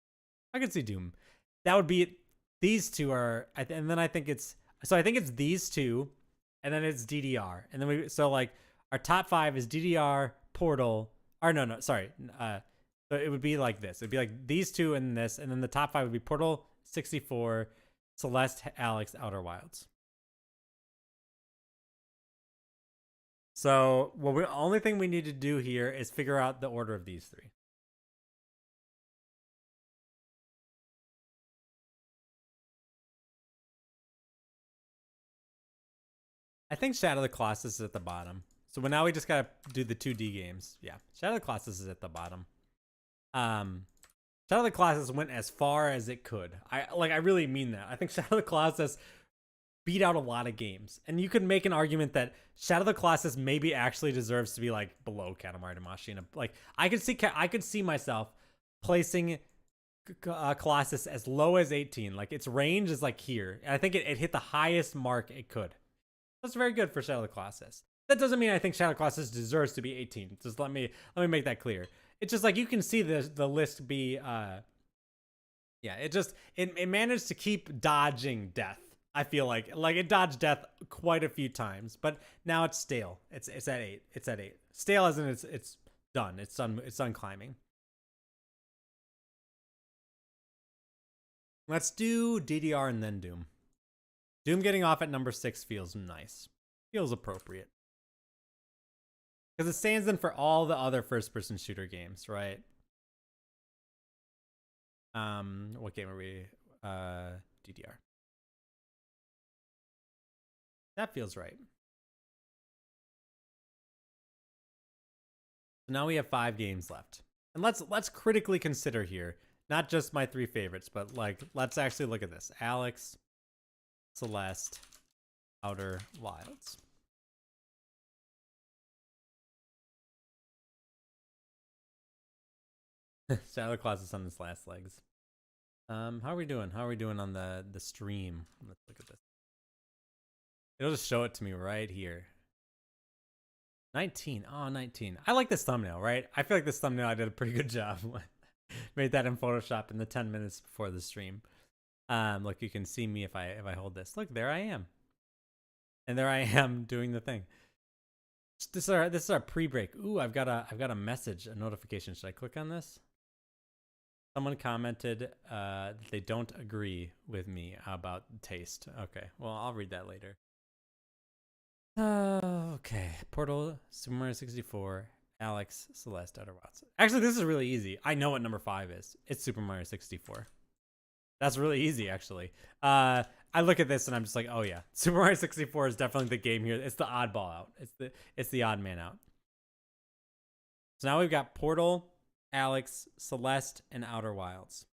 I could see Doom. That would be it. These two are, and then I think it's these two. And then it's DDR. And then our top 5 is DDR, Portal. Or no, sorry. So it would be like this. It'd be like these two and this. And then the top 5 would be Portal, 64, Celeste, Alex, Outer Wilds. So only thing we need to do here is figure out the order of these 3. I think Shadow of the Colossus is at the bottom. So now we just gotta do the 2D games. Yeah, Shadow of the Colossus is at the bottom. Shadow of the Colossus went as far as it could. I really mean that. I think Shadow of the Colossus beat out a lot of games. And you could make an argument that Shadow of the Colossus maybe actually deserves to be like below Katamari Damacy. Like I could see myself placing Colossus as low as 18. Like its range is like here. And I think it hit the highest mark it could. That's very good for Shadow of the Colossus. That doesn't mean I think Shadow of the Colossus deserves to be 18. Just let me make that clear. It's just like you can see the list be it managed to keep dodging death. I feel like it dodged death quite a few times, but now it's stale. It's at 8. It's at 8. Stale as in it's done. It's done climbing. Let's do DDR and then Doom. Doom getting off at number 6 feels nice. Feels appropriate. Because it stands in for all the other first-person shooter games, right? What game are we? DDR. That feels right. So now we have 5 games left. And let's critically consider here. not just my 3 favorites, but like let's actually look at this. Alex, Celeste, Outer Wilds. Santa Claus is on his last legs. How are we doing? How are we doing on the stream? Let's look at this. It'll just show it to me right here. 19. Oh, 19. I like this thumbnail, right? I feel like this thumbnail I did a pretty good job. Made that in Photoshop in the 10 minutes before the stream. Look, you can see me if I hold this. Look, there I am. And there I am doing the thing. This is our pre-break. Ooh, I've got a message, a notification. Should I click on this? Someone commented that they don't agree with me about taste. Okay, well, I'll read that later. Okay, Portal, Super Mario 64, Alex, Celeste, Outer Wilds. Actually, this is really easy. I know what number 5 is. It's Super Mario 64. That's really easy, actually. I look at this and I'm just like, oh yeah, Super Mario 64 is definitely the game here. It's the oddball out. It's the odd man out. So now we've got Portal, Alex, Celeste, and Outer Wilds.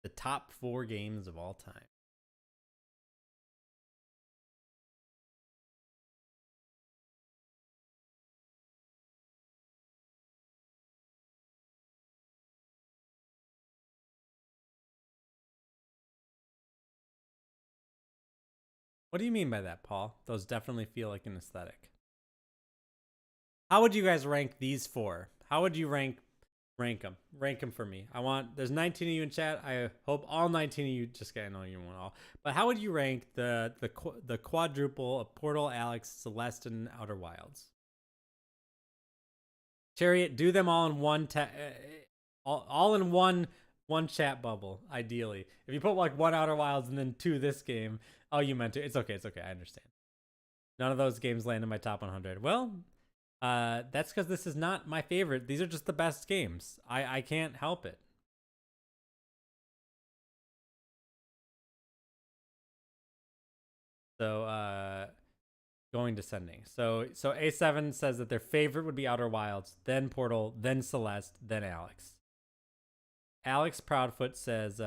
The top 4 games of all time. What do you mean by that, Paul? Those definitely feel like an aesthetic. How would you guys rank these 4? How would you rank them? Rank them for me. There's 19 of you in chat. I hope all 19 of you, just kidding, I know you want all. But how would you rank the quadruple of Portal, Alex, Celeste, and Outer Wilds? Chariot, do them all in one all in one chat bubble, ideally. If you put like 1 Outer Wilds and then 2 this game, oh, you meant to. It's okay. I understand. None of those games land in my top 100. Well, that's because this is not my favorite. These are just the best games. I can't help it. So, going descending. So A7 says that their favorite would be Outer Wilds, then Portal, then Celeste, then Alex. Alex Proudfoot says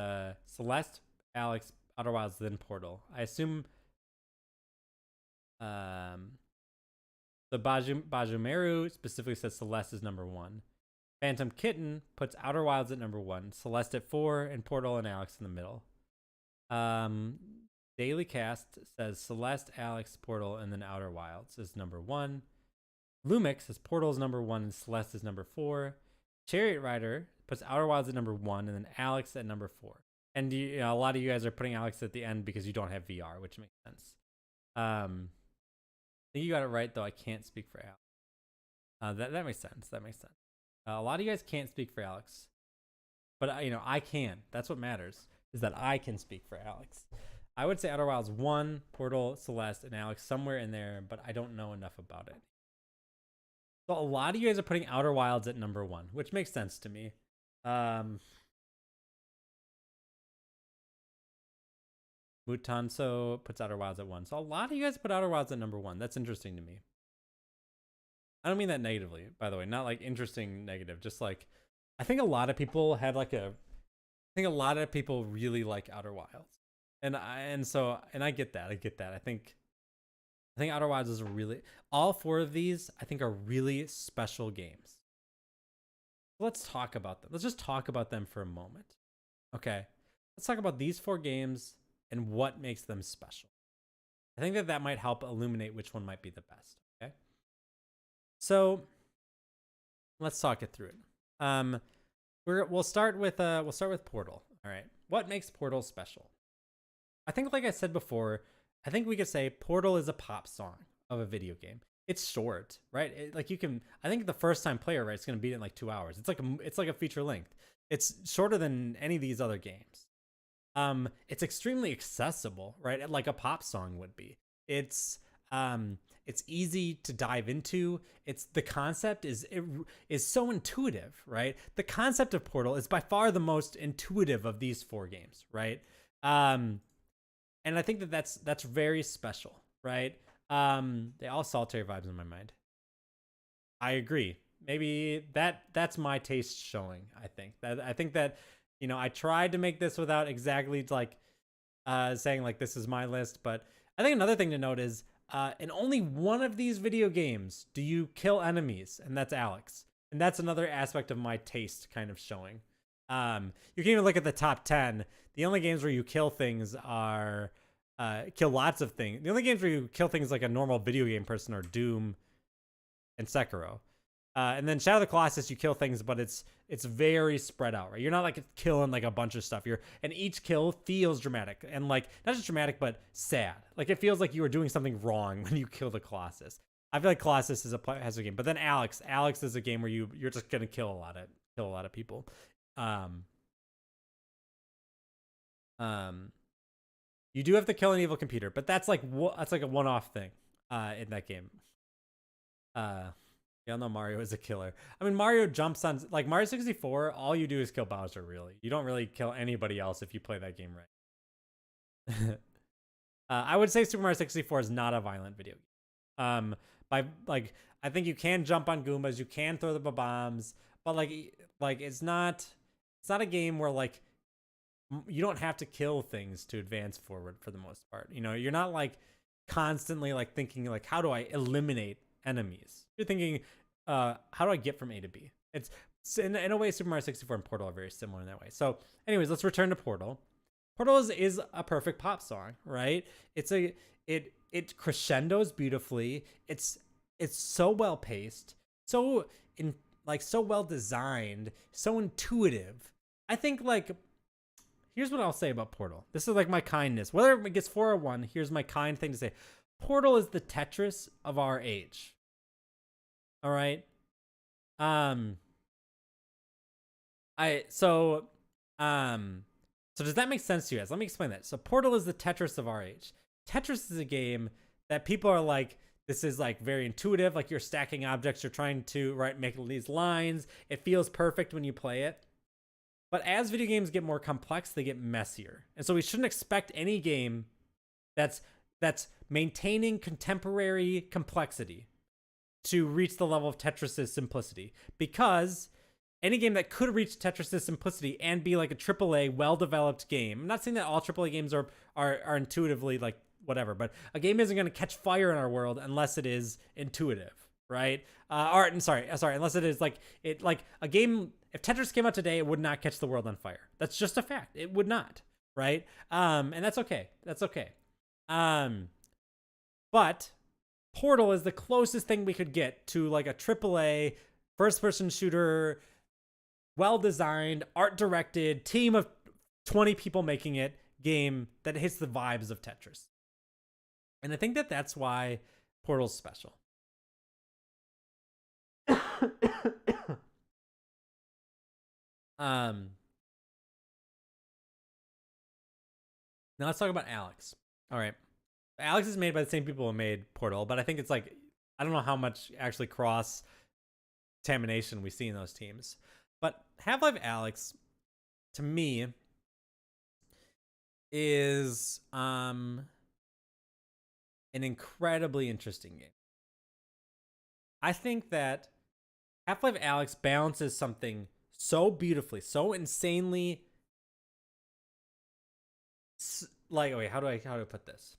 Celeste, Alex, Outer Wilds, then Portal. I assume the Bajumeru specifically says Celeste is number 1. Phantom Kitten puts Outer Wilds at number 1, Celeste at 4, and Portal and Alex in the middle. Daily Cast says Celeste, Alex, Portal, and then Outer Wilds is number 1. Lumix says Portal is number 1 and Celeste is number 4. Chariot Rider puts Outer Wilds at number 1 and then Alex at number 4. And a lot of you guys are putting Alex at the end because you don't have VR, which makes sense. I think you got it right, though. I can't speak for Alex. That makes sense. A lot of you guys can't speak for Alex, but I can. That's what matters, is that I can speak for Alex. I would say Outer Wilds 1, Portal, Celeste, and Alex somewhere in there, but I don't know enough about it. So a lot of you guys are putting Outer Wilds at number 1, which makes sense to me. Mutanso puts Outer Wilds at 1. So a lot of you guys put Outer Wilds at number 1. That's interesting to me. I don't mean that negatively, by the way. Not like interesting negative. Just like, I think a lot of people have like I think a lot of people really like Outer Wilds. And I get that. I think Outer Wilds is all 4 of these I think are really special games. Let's talk about them. Let's just talk about them for a moment. Okay. Let's talk about these 4 games and what makes them special. I think that might help illuminate which one might be the best. Okay. So let's talk it through it. We'll start with Portal. All right. What makes Portal special? I think, like I said before, I think we could say Portal is a pop song of a video game. It's short, right? I think the first time player, right, is going to beat it in like 2 hours. It's like a feature length. It's shorter than any of these other games. It's extremely accessible, right? Like a pop song would be. It's easy to dive into. The concept is so intuitive, right? The concept of Portal is by far the most intuitive of these 4 games, right? And I think that's very special, right? They all solitary vibes in my mind. I agree. maybe that's my taste showing. I think that I tried to make this without exactly like saying like this is my list, but I think another thing to note is in only one of these video games do you kill enemies, and that's Alex. And that's another aspect of my taste kind of showing. You can even look at the top 10. The only games where you kill things are kill lots of things. The only games where you kill things like a normal video game person are Doom and Sekiro. And then Shadow of the Colossus, you kill things, but it's very spread out, right? You're not like killing like a bunch of stuff. And each kill feels dramatic, and like not just dramatic, but sad. Like it feels like you are doing something wrong when you kill the Colossus. I feel like Colossus has a game, but then Alex is a game where you're just gonna kill a lot of people. You do have to kill an evil computer, but that's like a one-off thing in that game. Y'all know Mario is a killer. I mean, Mario jumps on like Mario 64. All you do is kill Bowser. Really, you don't really kill anybody else if you play that game right. I would say Super Mario 64 is not a violent video game. I think you can jump on Goombas, you can throw the bombs, but like it's not a game where like you don't have to kill things to advance forward for the most part. You're not like constantly like thinking like, how do I eliminate enemies? You're thinking, how do I get from A to B? It's in a way, Super Mario 64 and Portal are very similar in that way. So anyways, let's return to Portal. Portal is a perfect pop song, right? It crescendos beautifully. It's so well paced, so well designed, so intuitive. I think like here's what I'll say about Portal. This is like my kindness. Whether it gets 4 or 1, here's my kind thing to say. Portal is the Tetris of our age. All right. So does that make sense to you guys? Let me explain that. So Portal is the Tetris of our age. Tetris is a game that people are like, this is like very intuitive. Like you're stacking objects. You're trying to make these lines. It feels perfect when you play it. But as video games get more complex, they get messier. And so we shouldn't expect any game that's maintaining contemporary complexity to reach the level of Tetris's simplicity. Because any game that could reach Tetris's simplicity and be like a AAA, well-developed game, I'm not saying that all AAA games are intuitively like whatever, but a game isn't going to catch fire in our world unless it is intuitive, right? Sorry, unless it is like a game. If Tetris came out today, it would not catch the world on fire. That's just a fact. It would not, right? And that's okay. That's okay. But Portal is the closest thing we could get to like a AAA first-person shooter, well-designed, art-directed, team of 20 people making it game that hits the vibes of Tetris. And I think that's why Portal's special. Now let's talk about Alex. All right. Alex is made by the same people who made Portal, but I think it's like, I don't know how much actually cross-contamination we see in those teams. But Half-Life Alex, to me, is an incredibly interesting game. I think that Half-Life Alex balances something so beautifully, so insanely like, wait, how do I put this?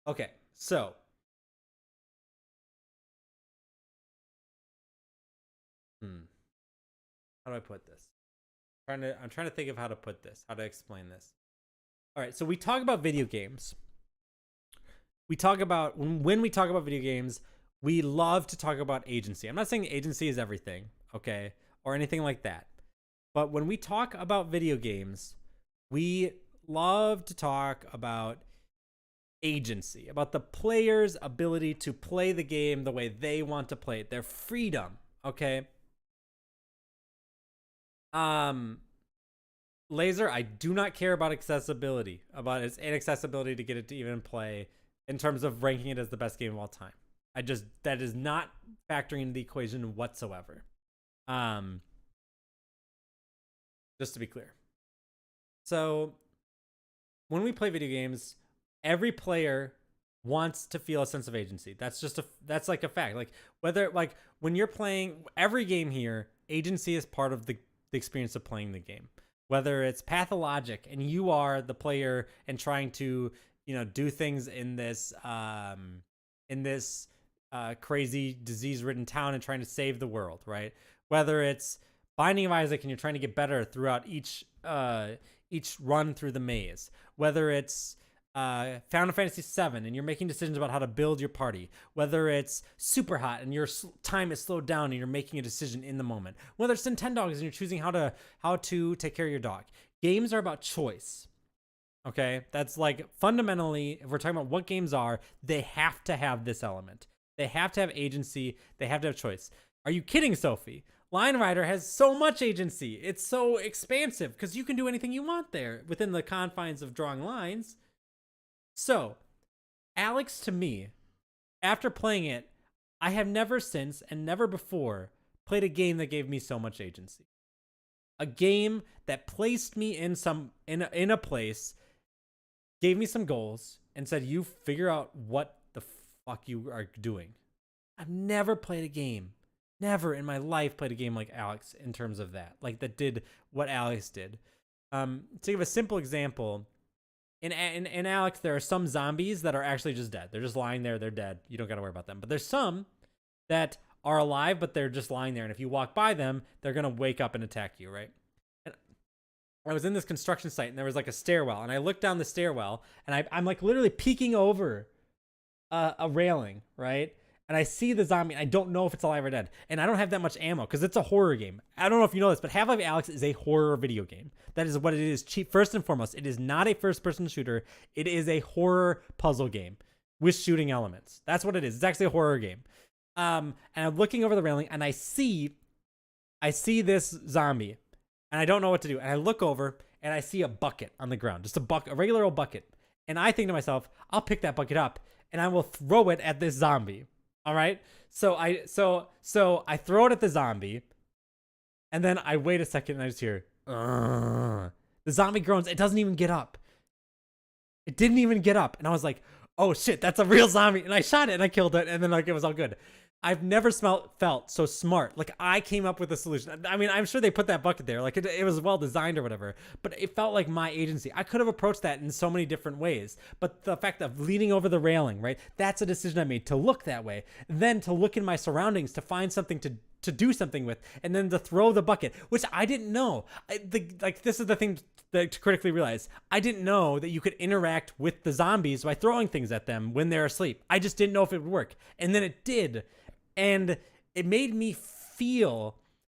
Okay, so how do I put this? I'm trying to think of how to put this, how to explain this. All right, so we talk about video games. We talk about when we talk about video games, we love to talk about agency. I'm not saying agency is everything, okay, or anything like that. But when we talk about video games, we love to talk about agency, about the player's ability to play the game the way they want to play it, their freedom, okay? Laser, I do not care about accessibility, about its inaccessibility to get it to even play in terms of ranking it as the best game of all time. That is not factoring into the equation whatsoever. Just to be clear. So when we play video games, every player wants to feel a sense of agency. That's like a fact. Like whether like when you're playing every game here, agency is part of the experience of playing the game. Whether it's pathologic and you are the player and trying to, do things in this crazy disease-ridden town and trying to save the world, right? Whether it's Binding of Isaac and you're trying to get better throughout each run through the maze, whether it's Final Fantasy VII and you're making decisions about how to build your party, whether it's Super Hot and your time is slowed down and you're making a decision in the moment, whether it's Nintendogs and you're choosing how to take care of your dog. Games are about choice. Okay, that's like fundamentally, if we're talking about what games are, they have to have this element. They have to have agency. They have to have choice. Are you kidding, Sophie? Line Rider has so much agency. It's so expansive because you can do anything you want there within the confines of drawing lines. So, Alex, to me, after playing it, I have never since and never before played a game that gave me so much agency. A game that placed me in a place, gave me some goals, and said, you figure out what the fuck you are doing. I've never played a game, never in my life played a game like Alex in terms of that, like that did what Alex did. To give a simple example, in Alex, there are some zombies that are actually just dead. They're just lying there. They're dead. You don't got to worry about them. But there's some that are alive, but they're just lying there. And if you walk by them, they're going to wake up and attack you, right? And I was in this construction site, and there was like a stairwell. And I looked down the stairwell, and I'm like literally peeking over a railing, right? And I see the zombie, and I don't know if it's alive or dead. And I don't have that much ammo because it's a horror game. I don't know if you know this, but Half-Life Alyx is a horror video game. That is what it is. First and foremost, it is not a first-person shooter. It is a horror puzzle game with shooting elements. That's what it is. It's actually a horror game. And I'm looking over the railing, and I see this zombie, and I don't know what to do. And I look over, and I see a bucket on the ground, just a regular old bucket. And I think to myself, I'll pick that bucket up, and I will throw it at this zombie. All right. So I throw it at the zombie, and then I wait a second, and I just hear, the zombie groans. It doesn't even get up. It didn't even get up, and I was like, oh shit, that's a real zombie. And I shot it, and I killed it, and then like it was all good. I've never felt so smart. Like I came up with a solution. I mean, I'm sure they put that bucket there. Like it was well designed or whatever, but it felt like my agency. I could have approached that in so many different ways, but the fact of leaning over the railing, right? That's a decision I made to look that way. Then to look in my surroundings, to find something to do something with, and then to throw the bucket, which I didn't know. This is the thing to critically realize. I didn't know that you could interact with the zombies by throwing things at them when they're asleep. I just didn't know if it would work. And then it did. And it made me feel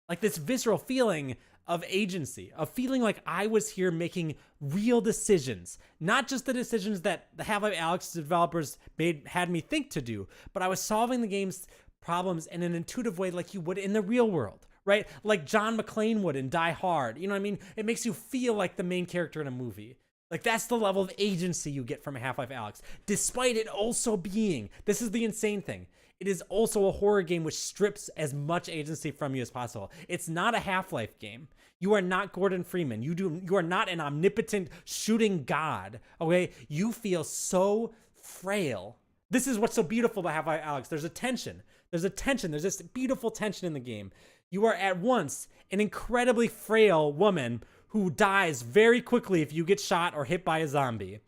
like this visceral feeling of agency, of feeling like I was here making real decisions, not just the decisions that the Half-Life Alyx developers had me think to do, but I was solving the game's problems in an intuitive way like you would in the real world, right? Like John McClane would in Die Hard. You know what I mean? It makes you feel like the main character in a movie. Like that's the level of agency you get from Half-Life Alyx, despite it also being, this is the insane thing, it is also a horror game which strips as much agency from you as possible. It's not a Half-Life game. You are not Gordon Freeman. You are not an omnipotent shooting god. Okay? You feel so frail. This is what's so beautiful about Half-Life Alyx. There's a tension. There's this beautiful tension in the game. You are at once an incredibly frail woman who dies very quickly if you get shot or hit by a zombie.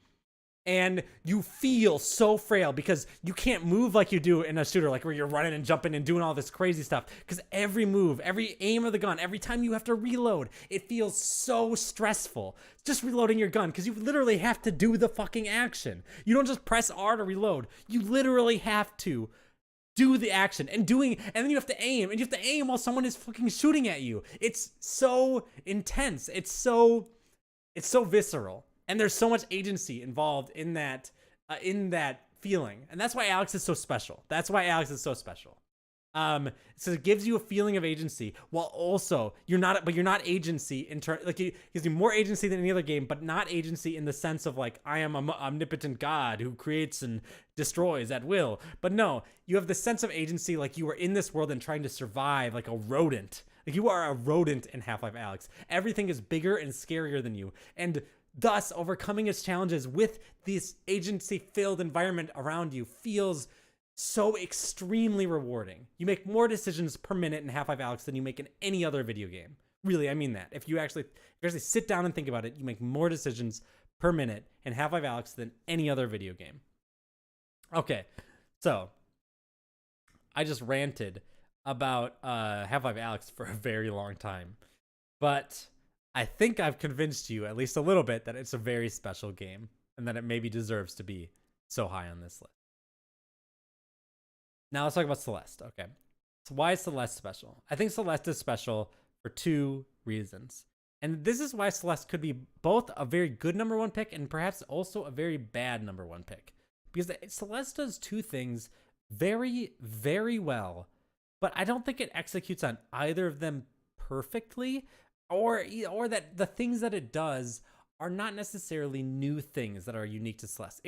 And you feel so frail because you can't move like you do in a shooter, like where you're running and jumping and doing all this crazy stuff. Because every move, every aim of the gun, every time you have to reload, it feels so stressful. Just reloading your gun, because you literally have to do the fucking action. You don't just press R to reload. You literally have to do the action and then you have to aim, and you have to aim while someone is fucking shooting at you. It's so intense. It's so visceral. And there's so much agency involved in that feeling. And that's why Alyx is so special. So it gives you a feeling of agency while also you're not agency in turn, like it gives you more agency than any other game, but not agency in the sense of like, I am an omnipotent god who creates and destroys at will. But no, you have the sense of agency like you are in this world and trying to survive like a rodent. Like you are a rodent in Half-Life Alyx. Everything is bigger and scarier than you. And Thus, overcoming its challenges with this agency-filled environment around you feels so extremely rewarding. You make more decisions per minute in Half-Life Alyx than you make in any other video game. Really, I mean that. If you actually sit down and think about it, you make more decisions per minute in Half-Life Alyx than any other video game. Okay, so I just ranted about Half-Life Alyx for a very long time, but I think I've convinced you at least a little bit that it's a very special game and that it maybe deserves to be so high on this list. Now let's talk about Celeste. Okay, so why is Celeste special? I think Celeste is special for two reasons. And this is why Celeste could be both a very good number one pick and perhaps also a very bad number one pick. Because Celeste does two things very, very well, but I don't think it executes on either of them perfectly, or that the things that it does are not necessarily new things that are unique to Celeste.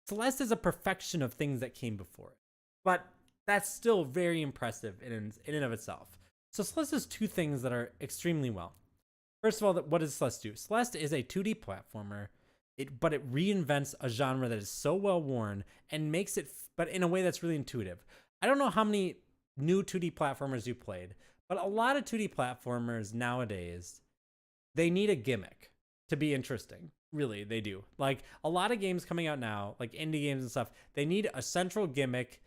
Celeste is a perfection of things that came before it, but that's still very impressive in and of itself. So Celeste does two things that are extremely well. First of all, what does Celeste do? Celeste is a 2D platformer, but it reinvents a genre that is so well worn and makes it, but in a way that's really intuitive. I don't know how many new 2D platformers you played, but a lot of 2D platformers nowadays, they need a gimmick to be interesting. Really, they do. Like a lot of games coming out now, like indie games and stuff, they need a central gimmick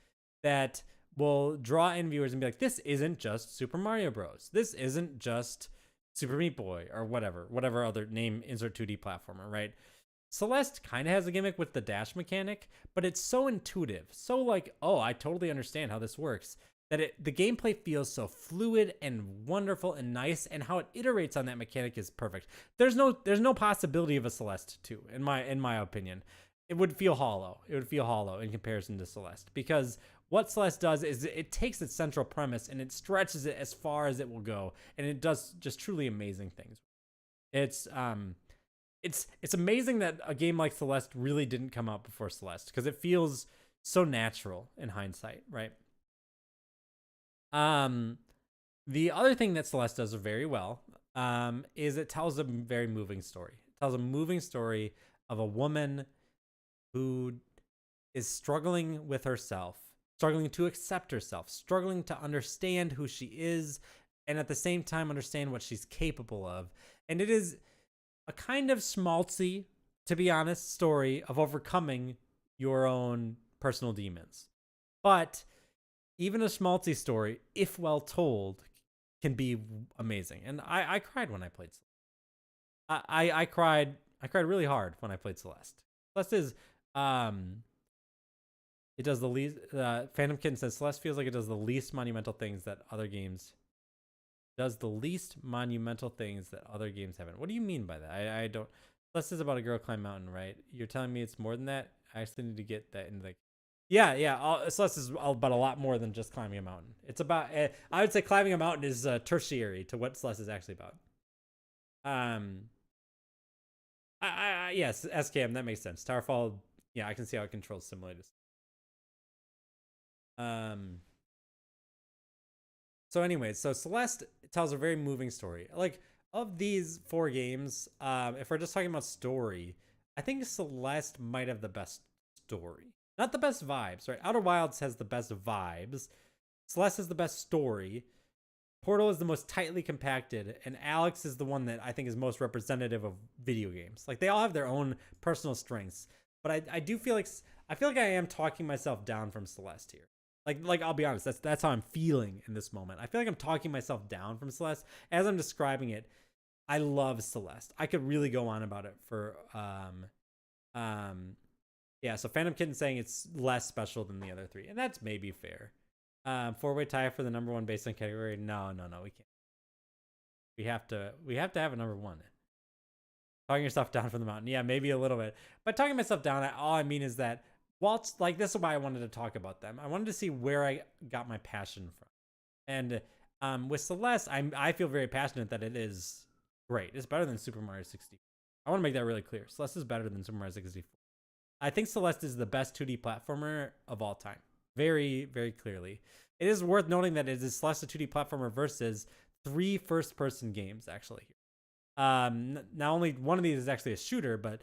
that will draw in viewers and be like, this isn't just Super Mario Bros. This isn't just Super Meat Boy or whatever other name insert 2D platformer, right? Celeste kind of has a gimmick with the dash mechanic, but it's so intuitive, so like, oh, I totally understand how this works, that the gameplay feels so fluid and wonderful and nice, and how it iterates on that mechanic is perfect. There's no possibility of a Celeste 2, in my opinion. It would feel hollow. It would feel hollow in comparison to Celeste, because what Celeste does is it takes its central premise and it stretches it as far as it will go, and it does just truly amazing things. It's amazing that a game like Celeste really didn't come out before Celeste, because it feels so natural in hindsight, right? The other thing that Celeste does very well is it tells a very moving story. It tells a moving story of a woman who is struggling with herself, struggling to accept herself, struggling to understand who she is, and at the same time understand what she's capable of. And it is a kind of schmaltzy, to be honest, story of overcoming your own personal demons. But even a schmaltzy story, if well told, can be amazing. And I cried when I played Celeste. I cried really hard when I played Celeste. Celeste is it does the least. Phantom Kitten says Celeste feels like it does the least monumental things that other games. Does the least monumental things that other games haven't. What do you mean by that? I don't. Celeste is about a girl climb mountain, right? You're telling me it's more than that? I actually need to get that in the. Yeah. Celeste is about a lot more than just climbing a mountain. It's about. I would say climbing a mountain is tertiary to what Celeste is actually about. Yes, SKM, that makes sense. Towerfall, yeah, I can see how it controls simulators. So anyways, so Celeste tells a very moving story. Like, of these four games, if we're just talking about story, I think Celeste might have the best story. Not the best vibes, right? Outer Wilds has the best vibes. Celeste has the best story. Portal is the most tightly compacted, and Alyx is the one that I think is most representative of video games. Like, they all have their own personal strengths, but I do feel like I am talking myself down from Celeste here. Like I'll be honest, that's how I'm feeling in this moment. I feel like I'm talking myself down from Celeste as I'm describing it. I love Celeste. I could really go on about it for yeah. So Phantom Kitten saying it's less special than the other three, and that's maybe fair. Four-way tie for the number one based on category. No, we can't. We have to have a number one. Talking yourself down from the mountain. Yeah, maybe a little bit. But talking myself down, all I mean is that whilst, like, this is why I wanted to talk about them. I wanted to see where I got my passion from. And with Celeste, I feel very passionate that it is great. It's better than Super Mario 64. I want to make that really clear. Celeste is better than Super Mario 64. I think Celeste is the best 2D platformer of all time. Very, very clearly. It is worth noting that it is Celeste a 2D platformer versus 3 first-person games, actually. Now only one of these is actually a shooter, but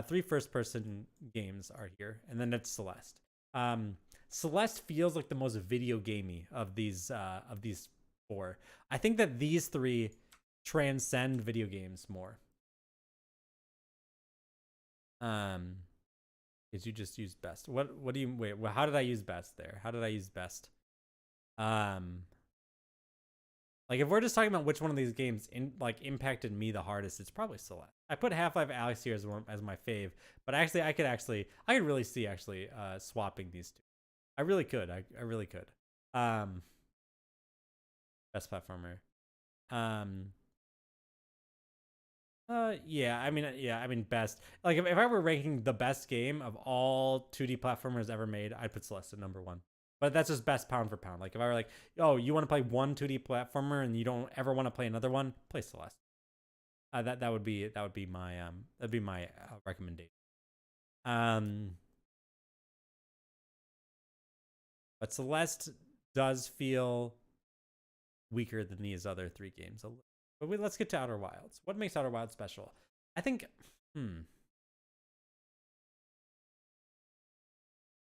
3 first-person games are here, and then it's Celeste. Celeste feels like the most video gamey of these 4. I think that these 3 transcend video games more. Because you just used best. What do you wait? Well, how did I use best there? How did I use best? Like if we're just talking about which one of these games impacted me the hardest, it's probably Celeste. I put Half-Life Alyx here as my fave, but I could really see swapping these 2. I really could. I really could. Best platformer. Yeah. I mean, best. Like if I were ranking the best game of all 2D platformers ever made, I'd put Celeste at number 1. But that's just best pound for pound. Like if I were like, oh, you want to play one 2D platformer and you don't ever want to play another one, play Celeste. That would be my recommendation. But Celeste does feel weaker than these other 3 games. But let's get to Outer Wilds. What makes Outer Wilds special? I think,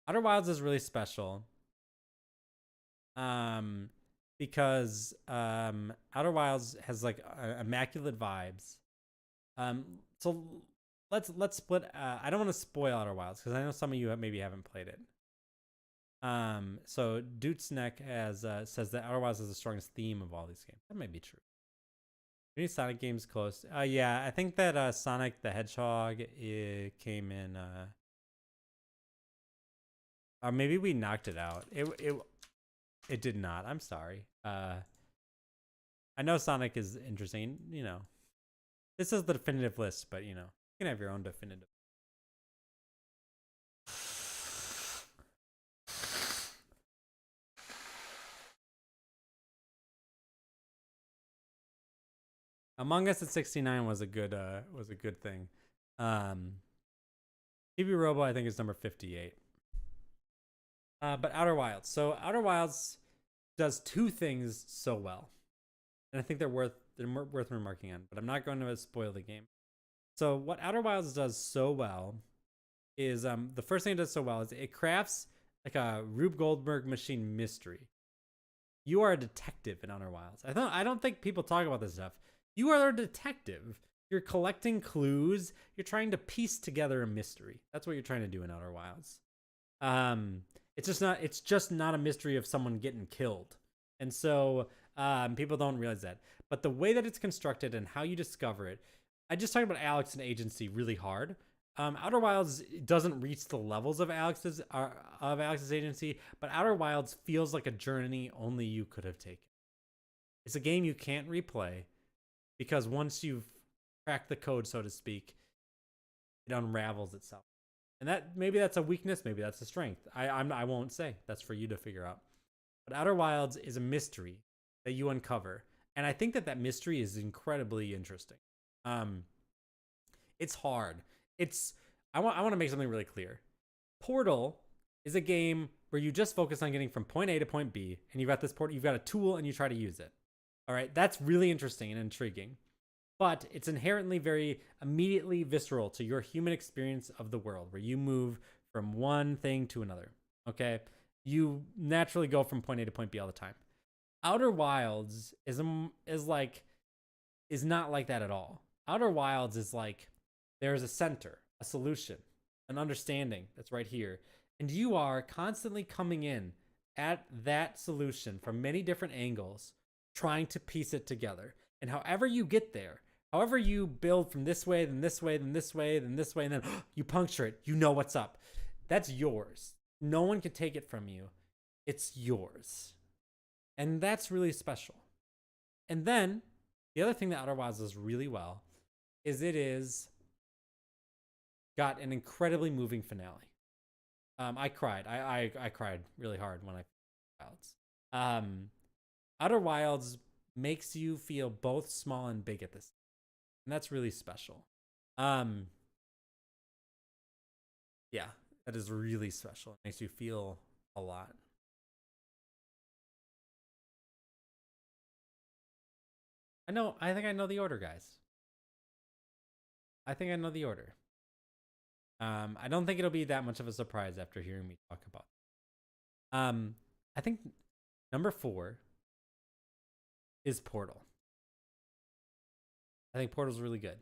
Outer Wilds is really special. Because Outer Wilds has like immaculate vibes. So let's split. I don't want to spoil Outer Wilds because I know some of you maybe haven't played it. So Dutesneck says that Outer Wilds is the strongest theme of all these games. That may be true. Any Sonic games close? Yeah, I think that Sonic the Hedgehog came in. Or maybe we knocked it out. It did not. I'm sorry. I know Sonic is interesting. You know, this is the definitive list, but you know, you can have your own definitive. Among Us at 69 was a good thing. TV Robo I think is number 58. But Outer Wilds. So Outer Wilds does 2 things so well, and I think they're worth remarking on. But I'm not going to spoil the game. So what Outer Wilds does so well is the first thing it does so well is it crafts like a Rube Goldberg machine mystery. You are a detective in Outer Wilds. I don't think people talk about this stuff. You are a detective. You're collecting clues. You're trying to piece together a mystery. That's what you're trying to do in Outer Wilds. It's just not a mystery of someone getting killed. And so people don't realize that. But the way that it's constructed and how you discover it, I just talked about Alyx and Agency really hard. Outer Wilds doesn't reach the levels of Alyx's Agency, but Outer Wilds feels like a journey only you could have taken. It's a game you can't replay because once you've cracked the code, so to speak, it unravels itself. And maybe that's a weakness, maybe that's a strength. I won't say. That's for you to figure out. But Outer Wilds is a mystery that you uncover, and I think that mystery is incredibly interesting. It's hard. I want to make something really clear. Portal is a game where you just focus on getting from point A to point B, and you've got a tool and you try to use it. All right, that's really interesting and intriguing. But it's inherently very immediately visceral to your human experience of the world, where you move from one thing to another. Okay, you naturally go from point A to point B all the time. Outer Wilds is not like that at all. Outer Wilds is like there's a center, a solution, an understanding that's right here, and you are constantly coming in at that solution from many different angles, trying to piece it together. And however you get there, however you build from this way, then this way, then this way, then this way, and then you puncture it, you know what's up. That's yours. No one can take it from you. It's yours. And that's really special. And then the other thing that Outer Wilds does really well is it is got an incredibly moving finale. I cried. I cried really hard when I Wilds. Outer Wilds makes you feel both small and big at this, and that's really special. Yeah, that is really special. It makes you feel a lot. I think I know the order, guys. I think I know the order. I don't think it'll be that much of a surprise after hearing me talk about it. I think number 4 is Portal. I think Portal's really good.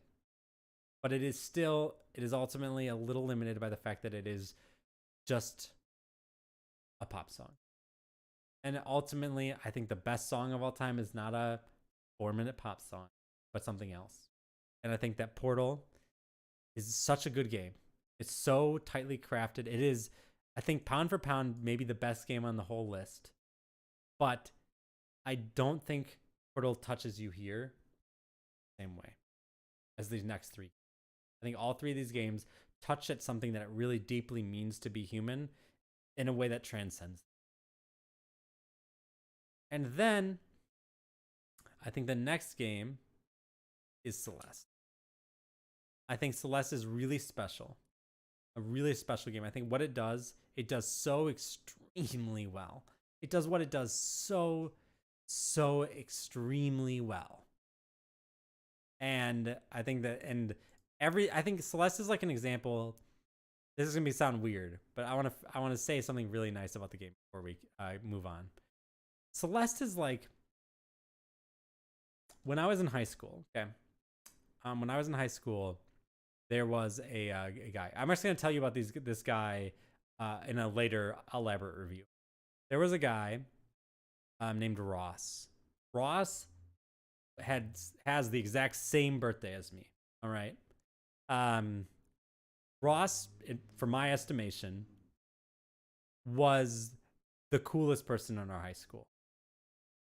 But it is ultimately a little limited by the fact that it is just a pop song. And ultimately, I think the best song of all time is not a 4-minute pop song, but something else. And I think that Portal is such a good game. It's so tightly crafted. It is, I think, pound for pound, maybe the best game on the whole list. But I don't think Portal touches you here the same way as these next 3. I think all 3 of these games touch at something that it really deeply means to be human in a way that transcends. And then I think the next game is Celeste. I think Celeste is really special. A really special game. I think what it does so extremely well. It does what it does so extremely well. And I think that, I think Celeste is like an example. This is gonna sound weird, but I want to say something really nice about the game before we move on. Celeste is like, when I was in high school. Okay, when I was in high school, there was a guy. I'm actually gonna tell you about this guy in a later elaborate review. There was a guy named Ross. Ross has the exact same birthday as me. All right. Ross, for my estimation, was the coolest person in our high school.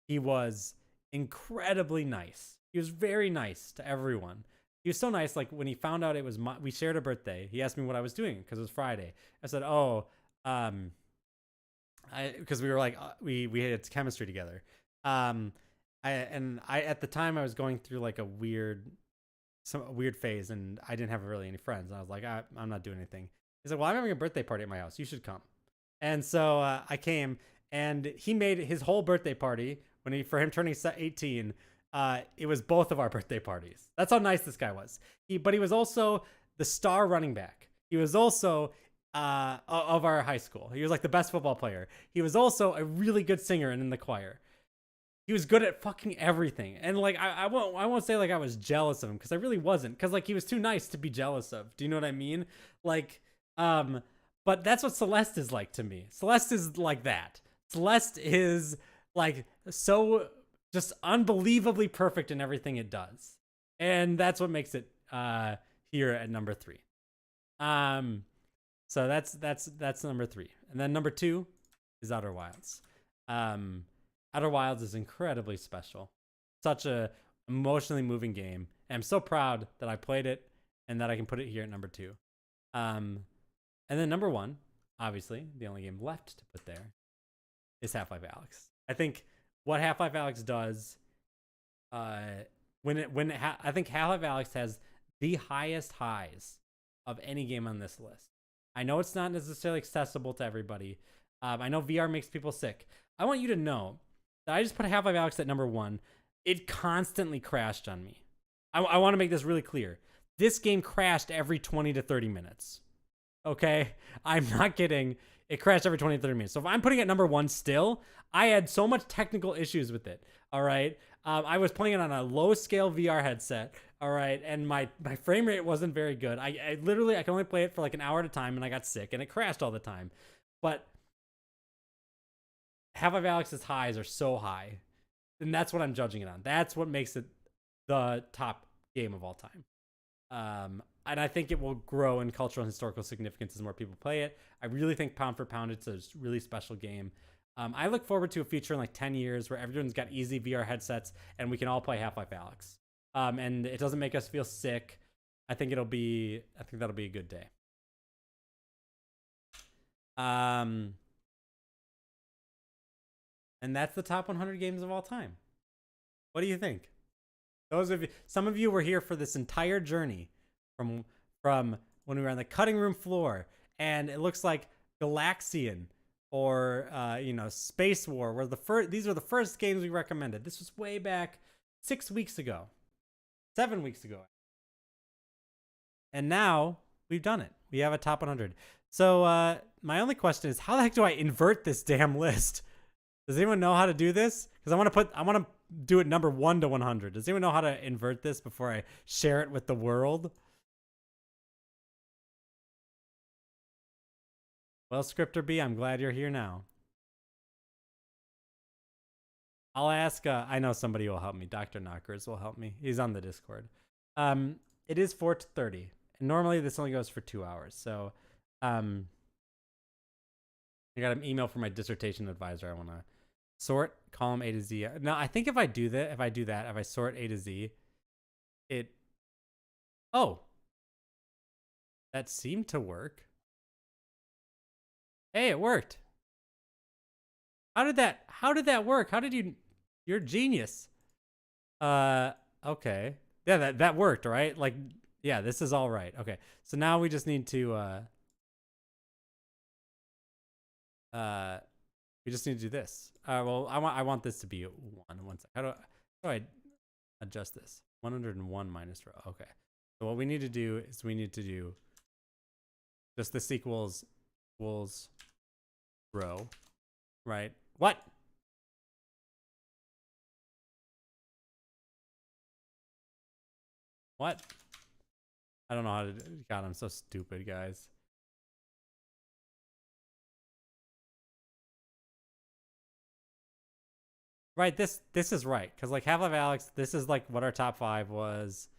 He was incredibly nice. He was very nice to everyone. He was so nice. Like when he found out it was we shared a birthday, he asked me what I was doing because it was Friday. I said, "Oh, because we were like we had chemistry together." I at the time I was going through like a weird phase, and I didn't have really any friends. And I was like, I'm not doing anything. He's like, "Well, I'm having a birthday party at my house. You should come." And so I came, and he made his whole birthday party for him turning 18. It was both of our birthday parties. That's how nice this guy was. But he was also the star running back. He was also of our high school. He was like the best football player. He was also a really good singer and in the choir. He was good at fucking everything. And like I won't say like I was jealous of him, because I really wasn't, because like he was too nice to be jealous of. Do you know what I mean? Like but that's what Celeste is like to me. Celeste is like that. Celeste is like so just unbelievably perfect in everything it does. And that's what makes it here at number 3. So that's number 3. And then number 2 is Outer Wilds. Outer Wilds is incredibly special. Such a emotionally moving game. And I'm so proud that I played it and that I can put it here at number 2. And then number 1, obviously, the only game left to put there, is Half-Life Alyx. I think what Half-Life Alyx does, I think Half-Life Alyx has the highest highs of any game on this list. I know it's not necessarily accessible to everybody. I know VR makes people sick. I want you to know that I just put Half-Life Alyx at number 1. It constantly crashed on me. I want to make this really clear. This game crashed every 20 to 30 minutes. Okay? I'm not kidding. It crashed every 20 to 30 minutes. So if I'm putting it at number 1 still, I had so much technical issues with it. All right? I was playing it on a low-scale VR headset. All right? And my frame rate wasn't very good. I literally, I can only play it for like an hour at a time, and I got sick, and it crashed all the time. But Half-Life Alyx's highs are so high, and that's what I'm judging it on. That's what makes it the top game of all time. And I think it will grow in cultural and historical significance as more people play it. I really think pound for pound, it's a really special game. I look forward to a future in like 10 years where everyone's got easy VR headsets and we can all play Half-Life Alyx. And it doesn't make us feel sick. I think that'll be a good day. And that's the top 100 games of all time. What do you think? Some of you were here for this entire journey from when we were on the cutting room floor, and it looks like Galaxian or Space War were these were the first games we recommended. This was way back 7 weeks ago. And now we've done it. We have a top 100. So my only question is, how the heck do I invert this damn list? Does anyone know how to do this? Because I want to do it number 1 to 100. Does anyone know how to invert this before I share it with the world? Well, Scripter B, I'm glad you're here now. I'll ask. I know somebody will help me. Dr. Knockers will help me. He's on the Discord. It is 4:30, and normally this only goes for 2 hours. So, I got an email from my dissertation advisor. I want to sort column A to Z. No, I think if I sort A to Z, that seemed to work. Hey, it worked. How did that work? You're a genius. Okay. Yeah, that worked, right? Like, yeah, this is all right. Okay. So now we just need to, we just need to do this. Well, I want this to be 1. 1 sec. How do I adjust this? 101 minus row. Okay. So what we need to do is we need to do just this equals row, right? What? What? I don't know how to do. God, I'm so stupid, guys. Right, this is right, because like Half-Life Alyx, this is like what our top 5 was.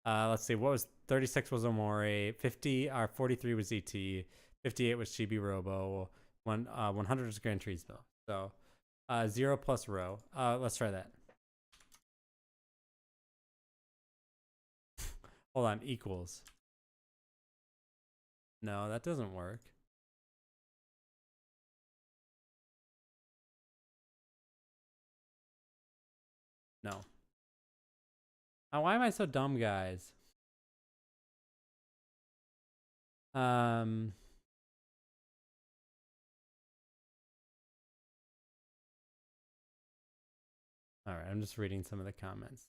Let's see, what was 36 was Omori, 43 was ET, 58 was Chibi Robo, 100 was Gran Turismo. So 0 plus row. Let's try that. Hold on, equals. No, that doesn't work. No. Why am I so dumb, guys? All right, I'm just reading some of the comments.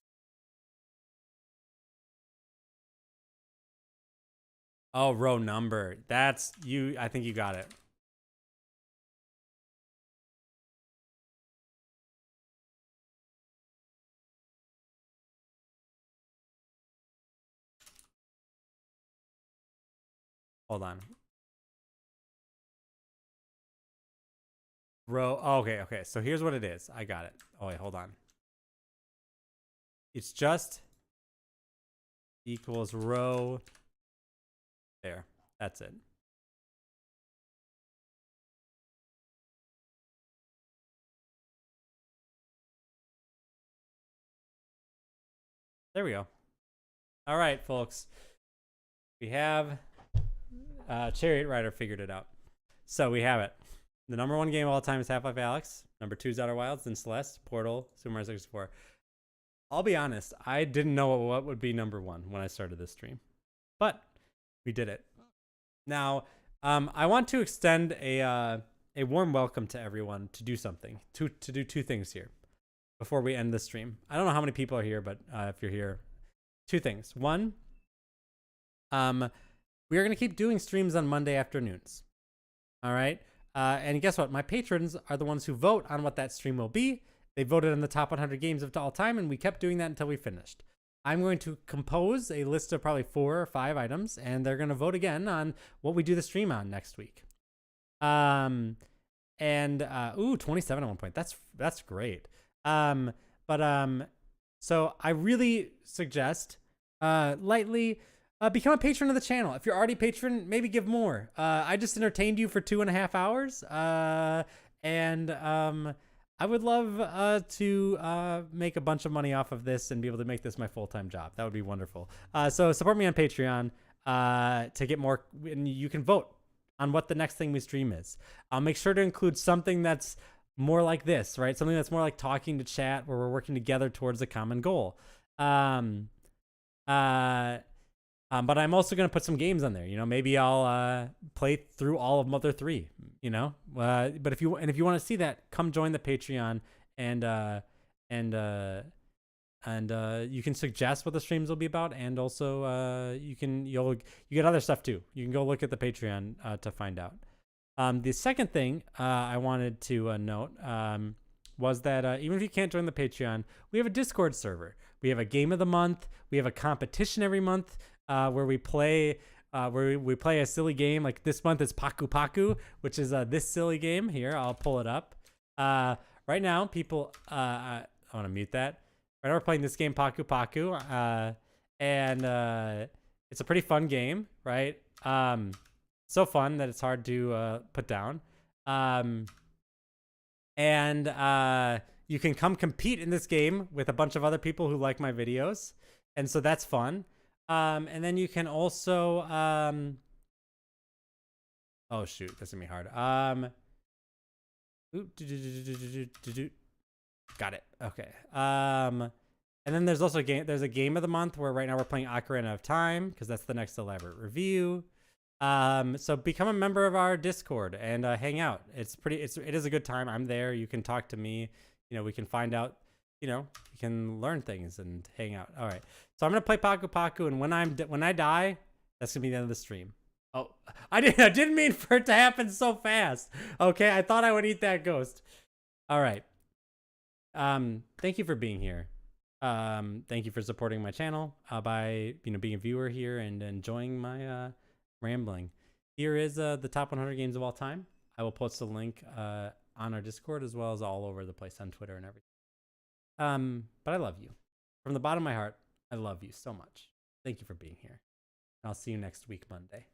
Oh, row number. That's you. I think you got it. Hold on. Row. Oh, okay. So here's what it is. I got it. Oh, wait, hold on. It's just equals row. There. That's it. There we go. All right, folks. We have Chariot Rider figured it out. So we have it. The number 1 game of all time is Half-Life Alyx. Number 2 is Outer Wilds, then Celeste, Portal, Super Mario 64. I'll be honest, I didn't know what would be number 1 when I started this stream, but we did it. Now, I want to extend a warm welcome to everyone to do something, to do 2 things here before we end the stream. I don't know how many people are here, but if you're here, 2 things. 1, we are going to keep doing streams on Monday afternoons. All right. And guess what? My patrons are the ones who vote on what that stream will be. They voted on the top 100 games of all time, and we kept doing that until we finished. I'm going to compose a list of probably 4 or 5 items, and they're going to vote again on what we do the stream on next week. Ooh, 27 at one point. That's great. So I really suggest lightly become a patron of the channel. If you're already a patron, maybe give more. I just entertained you for 2.5 hours. I would love to make a bunch of money off of this and be able to make this my full-time job. That would be wonderful. So support me on Patreon to get more, and you can vote on what the next thing we stream is. I'll make sure to include something that's more like this, right? Something that's more like talking to chat where we're working together towards a common goal. But I'm also going to put some games on there. You know, maybe I'll play through all of Mother 3, you know. But if you want to see that, come join the Patreon and and you can suggest what the streams will be about, and also you get other stuff too. You can go look at the Patreon to find out. The second thing I wanted to note was that even if you can't join the Patreon, we have a Discord server. We have a game of the month. We have a competition every month where we play a silly game. Like this month is Paku Paku, which is this silly game. Here, I'll pull it up. Right now, people, I want to mute that. Right now, we're playing this game, Paku Paku, and it's a pretty fun game, right? So fun that it's hard to put down. And you can come compete in this game with a bunch of other people who like my videos, and so that's fun. And then you can also oh shoot, that's gonna be hard. Got it. Okay. And then there's also a game of the month where right now we're playing Ocarina of Time because that's the next elaborate review. So become a member of our Discord and hang out. It is a good time. I'm there. You can talk to me. We can find out. We can learn things and hang out. All right. So I'm gonna play Paku Paku, and when I die, that's gonna be the end of the stream. Oh, I didn't mean for it to happen so fast. Okay, I thought I would eat that ghost. All right. Thank you for being here. Thank you for supporting my channel by being a viewer here and enjoying my rambling. Here is the top 100 games of all time. I will post a link on our Discord as well as all over the place on Twitter and everything. But I love you. From the bottom of my heart, I love you so much. Thank you for being here. I'll see you next week, Monday.